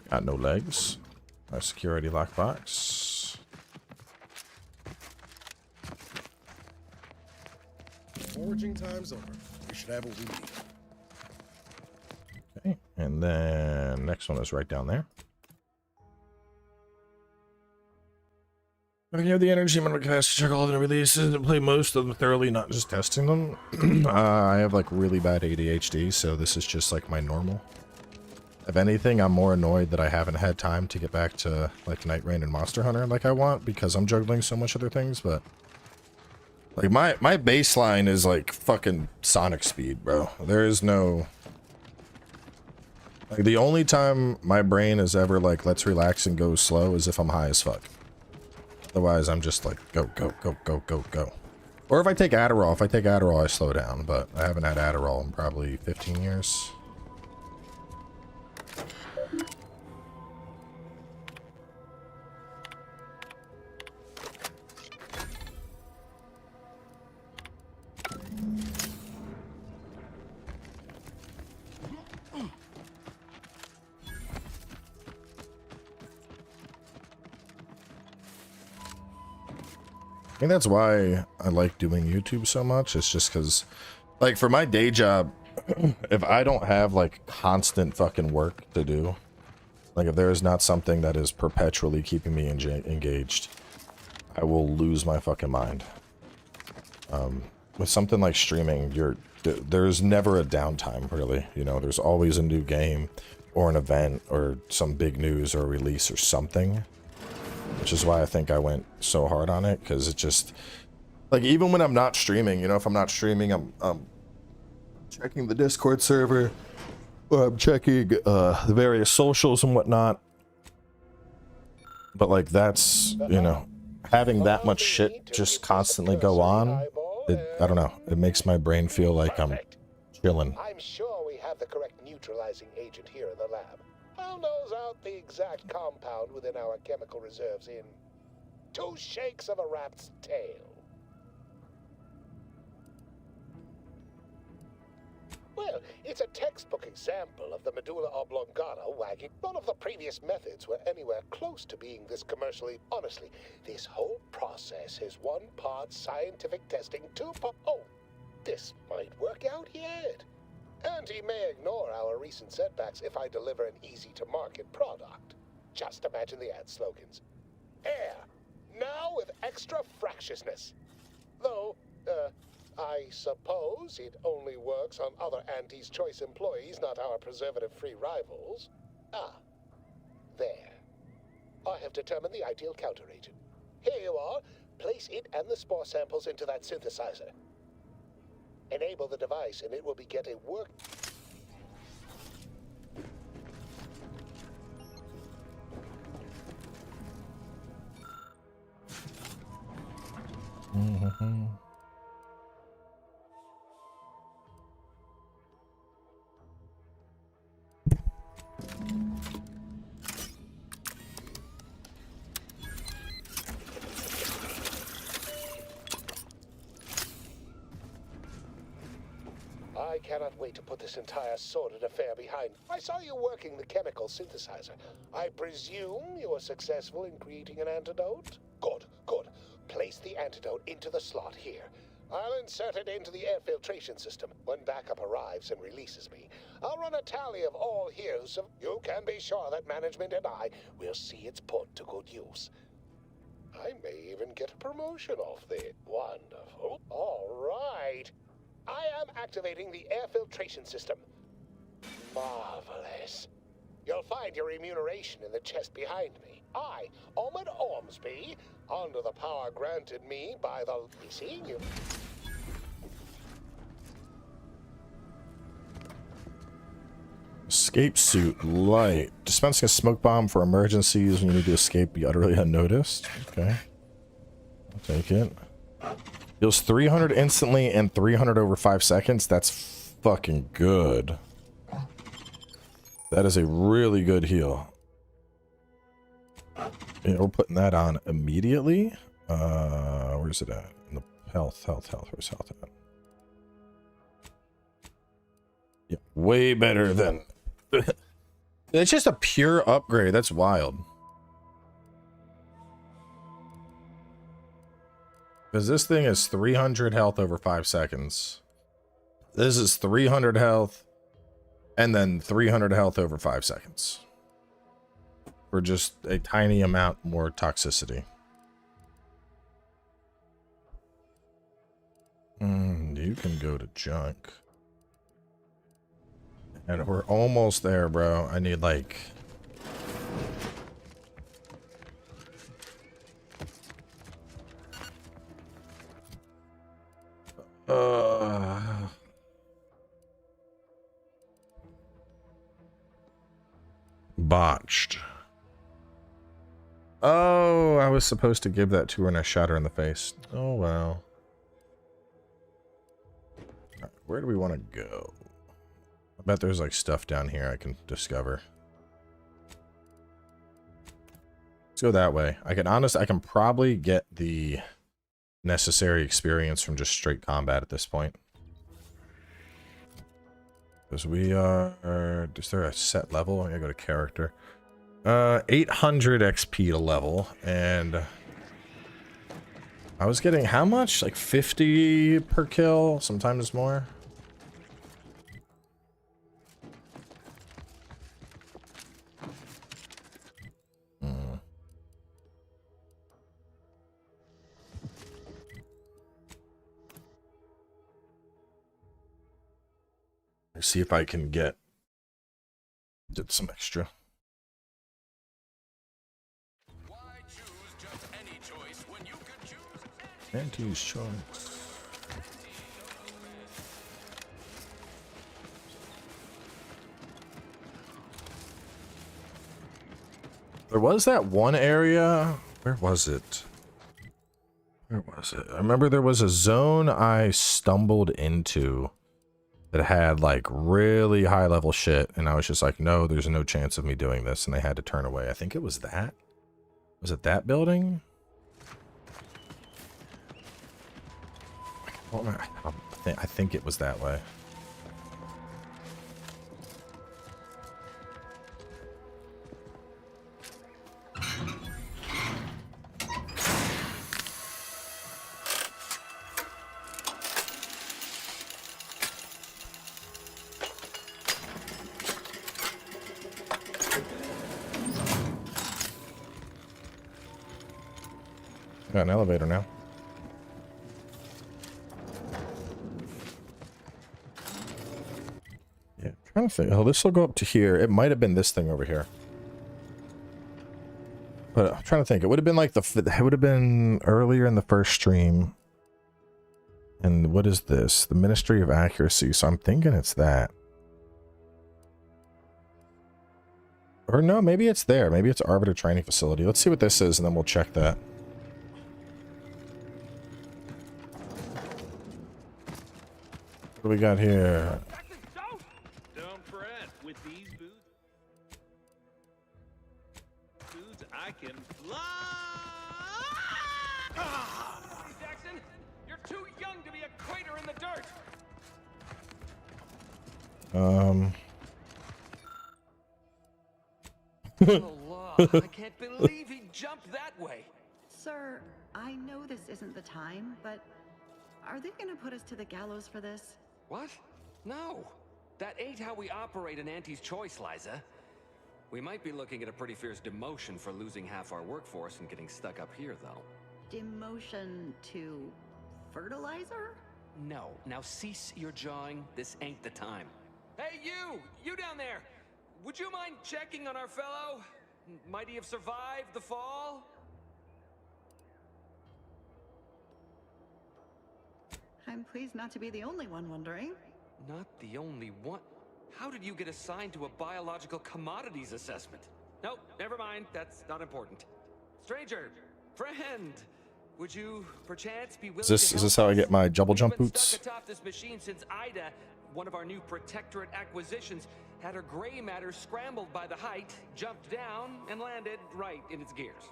Got no legs. No security lockbox. Foraging time's over. We should have what we need. Okay, and then next one is right down there. When you have the energy, mental capacity to check all the releases and play most of them thoroughly, not just testing them. I have like really bad ADHD, so this is just like my normal. If anything, I'm more annoyed that I haven't had time to get back to like Night Rain and Monster Hunter like I want because I'm juggling so much other things, but like my baseline is like fucking Sonic speed, bro. There is no like the only time my brain is ever like let's relax and go slow is if I'm high as fuck. Otherwise, I'm just like go go go go go go. Or if I take Adderall, I slow down, but I haven't had Adderall in probably 15 years. I think that's why I like doing YouTube so much. It's just because, like, for my day job, if I don't have, like, constant fucking work to do, like, if there is not something that is perpetually keeping me engaged, I will lose my fucking mind. With something like streaming, there's never a downtime, really. You know, there's always a new game or an event or some big news or release or something. Which is why I think I went so hard on it, because it just, like, even when I'm not streaming, you know, if I'm not streaming, I'm checking the Discord server, or I'm checking the various socials and whatnot. But, like, that's, you know, having that much shit just constantly go on, I don't know, it makes my brain feel like I'm chilling. I'm sure we have the correct neutralizing agent here in the lab. I'll nose out the exact compound within our chemical reserves in 2 shakes of a rat's tail. Well, it's a textbook example of the medulla oblongata wagging. None of the previous methods were anywhere close to being this commercially. Honestly, this whole process is 1 part scientific testing, 2 part... Oh, this might work out yet. And he may ignore our recent setbacks if I deliver an easy-to-market product. Just imagine the ad slogans. Air, now with extra fractiousness. Though, I suppose it only works on other Andy's Choice employees, not our preservative-free rivals. Ah, there. I have determined the ideal counteragent. Here you are. Place it and the spore samples into that synthesizer. Enable the device and it will begin a work. I cannot wait to put this entire sordid affair behind. I saw you working the chemical synthesizer. I presume you were successful in creating an antidote? Good, good. Place the antidote into the slot here. I'll insert it into the air filtration system. When backup arrives and releases me, I'll run a tally of all here. So you can be sure that management and I will see it's put to good use. I may even get a promotion off this. Wonderful. All right. I am activating the air filtration system. Marvelous. You'll find your remuneration in the chest behind me. I, Omid Ormsby, under the power granted me by the... Be seeing you. Escape suit light. Dispensing a smoke bomb for emergencies when you need to escape be utterly unnoticed. Okay. I'll take it. Heals 300 instantly and 300 over 5 seconds. That's fucking good. That is a really good heal. Yeah, we're putting that on immediately. Where's it at? In the health. Where's health at? Yeah, way better than... It's just a pure upgrade. That's wild. Because this thing is 300 health over 5 seconds. This is 300 health and then 300 health over 5 seconds. For just a tiny amount more toxicity. You can go to junk. And we're almost there, bro. I need like... Botched. Oh, I was supposed to give that to her and I shot her in the face. Oh, well. Right, where do we want to go? I bet there's like stuff down here I can discover. Let's go that way. I can probably get the necessary experience from just straight combat at this point. Because we are... Is there a set level? I gotta go to character. 800 XP to level, and... I was getting how much? Like 50 per kill? Sometimes more? See if I can get some extra. Anti's choice. There was that one area. Where was it? Where was it? I remember there was a zone I stumbled into that had like really high level shit, and I was just like, no, there's no chance of me doing this, and I had to turn away. I think it was that. Was it that building? I think it was that way. Got an elevator now. Yeah, I'm trying to think. Oh, this will go up to here. It might have been this thing over here. But I'm trying to think. It would have been like it would have been earlier in the first stream. And what is this? The Ministry of Accuracy. So I'm thinking it's that. Or no, maybe it's there. Maybe it's Arbiter Training Facility. Let's see what this is, and then we'll check that. What do we got here? Don't fret. With these boots, I can fly. Jackson, you're too young to be a crater in the dirt. I can't believe he jumped that way. Sir, I know this isn't the time, but are they gonna put us to the gallows for this? What? No. That ain't how we operate in Auntie's Choice, Liza. We might be looking at a pretty fierce demotion for losing half our workforce and getting stuck up here, though. Demotion to fertilizer? No. Now cease your jawing. This ain't the time. Hey, you down there! Would you mind checking on our fellow? Might he have survived the fall? I'm pleased not to be the only one wondering. Not the only one. How did you get assigned to a biological commodities assessment? Nope, never mind. That's not important. Stranger, friend, would you perchance be willing Is this how I get my double jump boots? Stuck atop this machine since Ida, one of our new Protectorate acquisitions, had her gray matter scrambled by the height, jumped down, and landed right in its gears.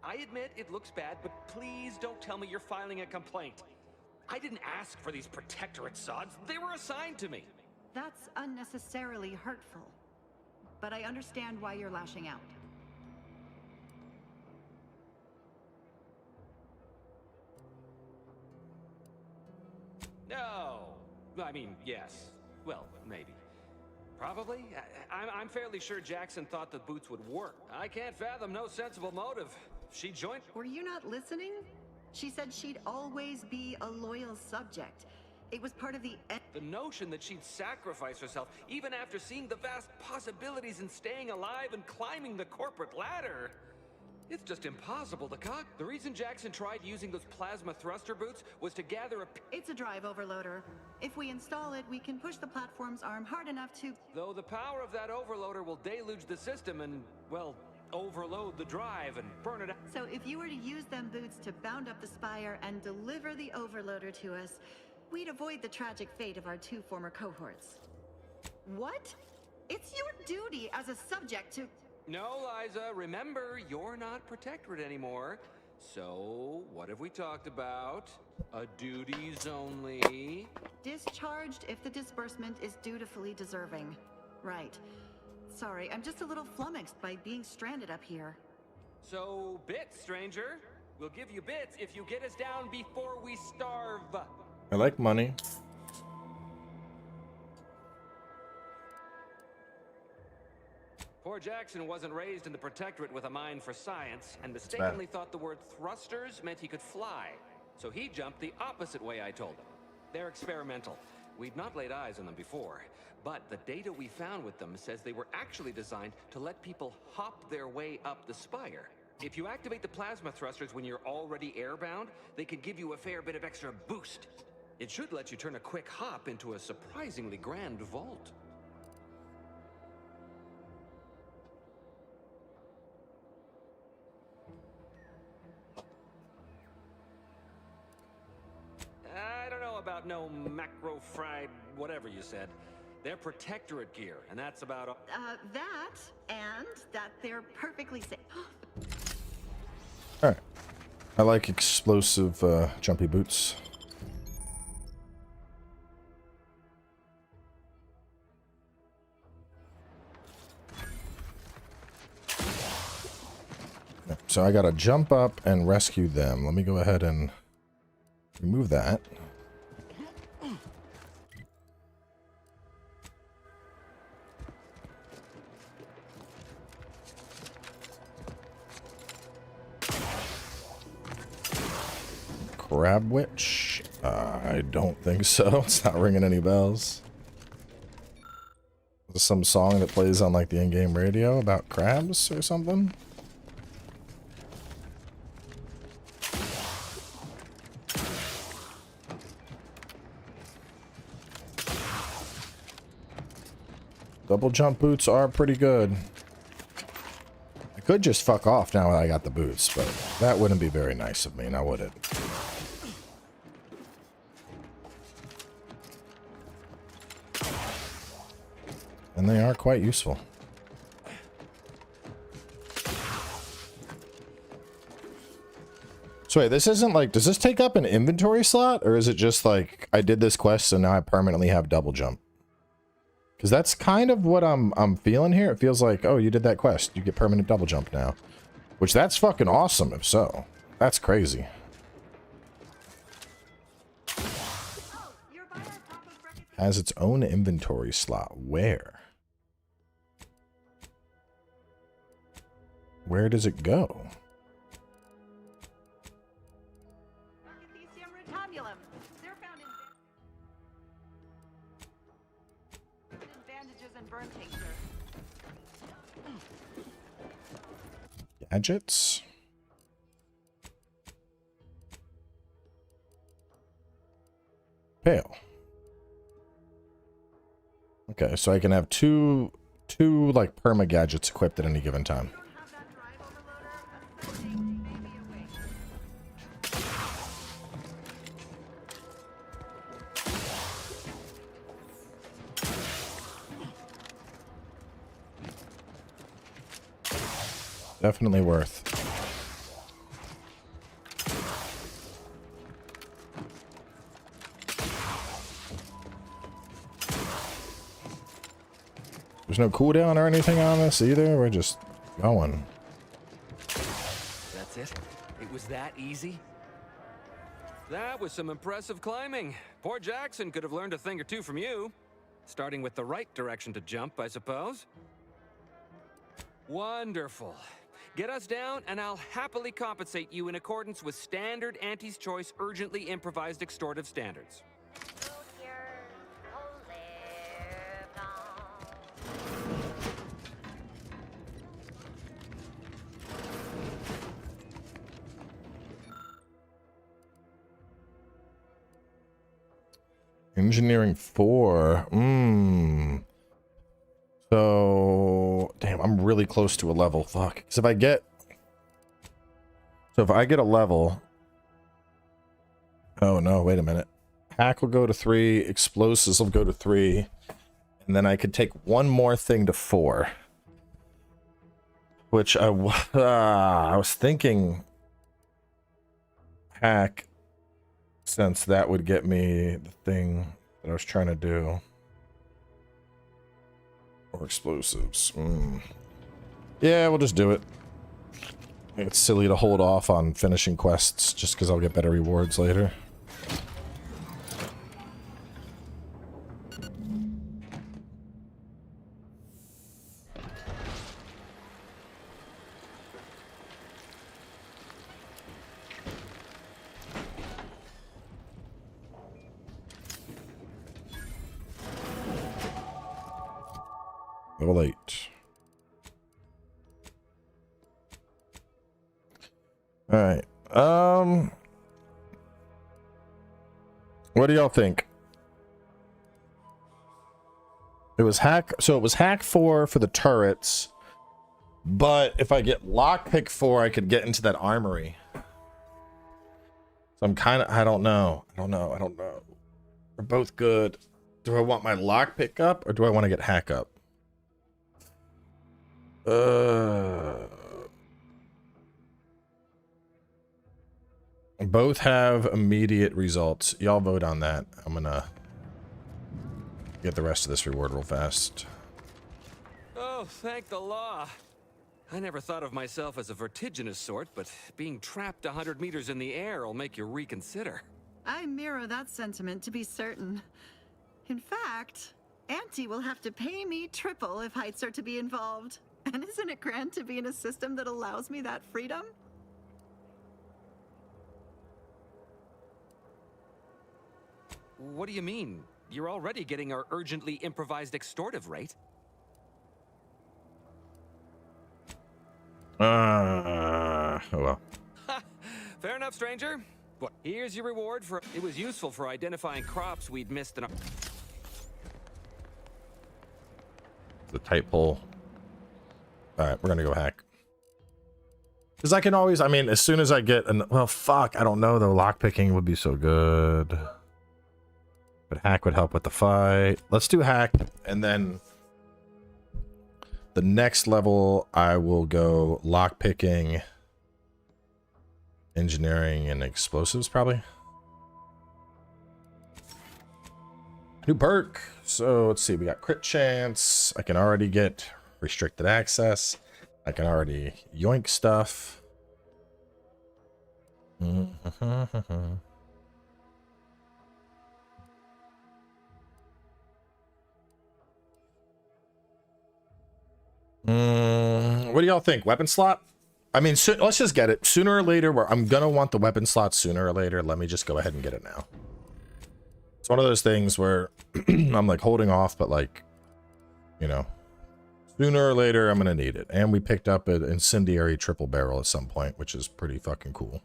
I admit it looks bad, but please don't tell me you're filing a complaint. I didn't ask for these Protectorate sods. They were assigned to me. That's unnecessarily hurtful. But I understand why you're lashing out. No. I mean, yes. Well, maybe. Probably. I'm fairly sure Jackson thought the boots would work. I can't fathom no sensible motive. She joined... Were you not listening? She said she'd always be a loyal subject. It was part of the... The notion that she'd sacrifice herself, even after seeing the vast possibilities in staying alive and climbing the corporate ladder. It's just impossible to cock. The reason Jackson tried using those plasma thruster boots was to gather a... It's a drive overloader. If we install it, we can push the platform's arm hard enough to... Though the power of that overloader will deluge the system and, well, overload the drive and burn it out. So if you were to use them boots to bound up the spire and deliver the overloader to us, we'd avoid the tragic fate of our 2 former cohorts. What? It's your duty as a subject to... No, Liza, remember, you're not Protectorate anymore. So, what have we talked about? A duties only. Discharged if the disbursement is dutifully deserving. Right. Sorry, I'm just a little flummoxed by being stranded up here. So, bits, stranger. We'll give you bits if you get us down before we starve. I like money. Poor Jackson wasn't raised in the Protectorate with a mind for science, and mistakenly thought the word thrusters meant he could fly. So he jumped the opposite way I told him. They're experimental. We'd not laid eyes on them before, but the data we found with them says they were actually designed to let people hop their way up the spire. If you activate the plasma thrusters when you're already airbound, they can give you a fair bit of extra boost. It should let you turn a quick hop into a surprisingly grand vault. I don't know about no macro-fried whatever you said. They're Protectorate gear, and that's about all. That, and that they're perfectly safe. Alright. I like explosive, jumpy boots. So I gotta jump up and rescue them. Let me go ahead and remove that. Crab Witch? I don't think so. It's not ringing any bells. Is this some song that plays on like the in-game radio about crabs or something? Double jump boots are pretty good. I could just fuck off now that I got the boots, but that wouldn't be very nice of me, now would it? And they are quite useful. So wait, this isn't like, does this take up an inventory slot? Or is it just like, I did this quest so now I permanently have double jump? Because that's kind of what I'm feeling here. It feels like, oh, you did that quest. You get permanent double jump now. Which, that's fucking awesome if so. That's crazy. Has its own inventory slot. Where? Where does it go? Gadgets. Pale. Okay, so I can have two like perma gadgets equipped at any given time. Definitely worth. There's no cooldown or anything on this either. We're just going. That's it? It was that easy? That was some impressive climbing. Poor Jackson could have learned a thing or two from you. Starting with the right direction to jump, I suppose. Wonderful. Get us down, and I'll happily compensate you in accordance with standard Auntie's Choice urgently improvised extortive standards. Engineering 4. So, damn, I'm really close to a level. Fuck. Because if I get a level. Oh no, wait a minute. Hack will go to 3, explosives will go to 3, and then I could take one more thing to 4. Which I was thinking hack, since that would get me the thing that I was trying to do. Or explosives. Yeah, we'll just do it. I think it's silly to hold off on finishing quests just because I'll get better rewards later. Level 8. Alright. What do y'all think? It was hack, so it was hack 4 for the turrets, but if I get lockpick 4, I could get into that armory. So I'm kind of, I don't know. They're both good. Do I want my lockpick up or do I want to get hack up? Both have immediate results. Y'all vote on that. I'm gonna get the rest of this reward real fast. Oh, thank the law. I never thought of myself as a vertiginous sort, but being trapped 100 meters in the air will make you reconsider. I mirror that sentiment, to be certain. In fact, Auntie will have to pay me triple if heights are to be involved. And isn't it grand to be in a system that allows me that freedom? What do you mean? You're already getting our urgently improvised extortive rate. Oh well. Fair enough, stranger. What? Here's your reward for... It was useful for identifying crops we'd missed in our... The tight pull. Alright, we're gonna go hack. Because I can always, I mean, as soon as I get an... Well, fuck, I don't know though. Lockpicking would be so good. But hack would help with the fight. Let's do hack, and then... The next level, I will go lockpicking, engineering, and explosives, probably. New perk. So let's see, we got crit chance. I can already get restricted access. I can already yoink stuff. What do y'all think? Weapon slot? I mean, let's just get it. Sooner or later, where I'm gonna want the weapon slot sooner or later. Let me just go ahead and get it now. It's one of those things where I'm like holding off, but like, you know, Sooner or later, I'm going to need it. And we picked up an incendiary triple barrel at some point, which is pretty fucking cool.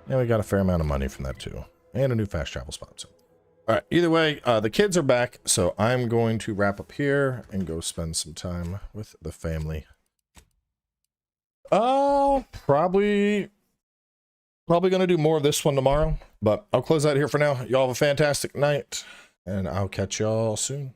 And we got a fair amount of money from that too. And a new fast travel spot. So. All right, either way, the kids are back. So I'm going to wrap up here and go spend some time with the family. Probably going to do more of this one tomorrow. But I'll close out here for now. Y'all have a fantastic night. And I'll catch y'all soon.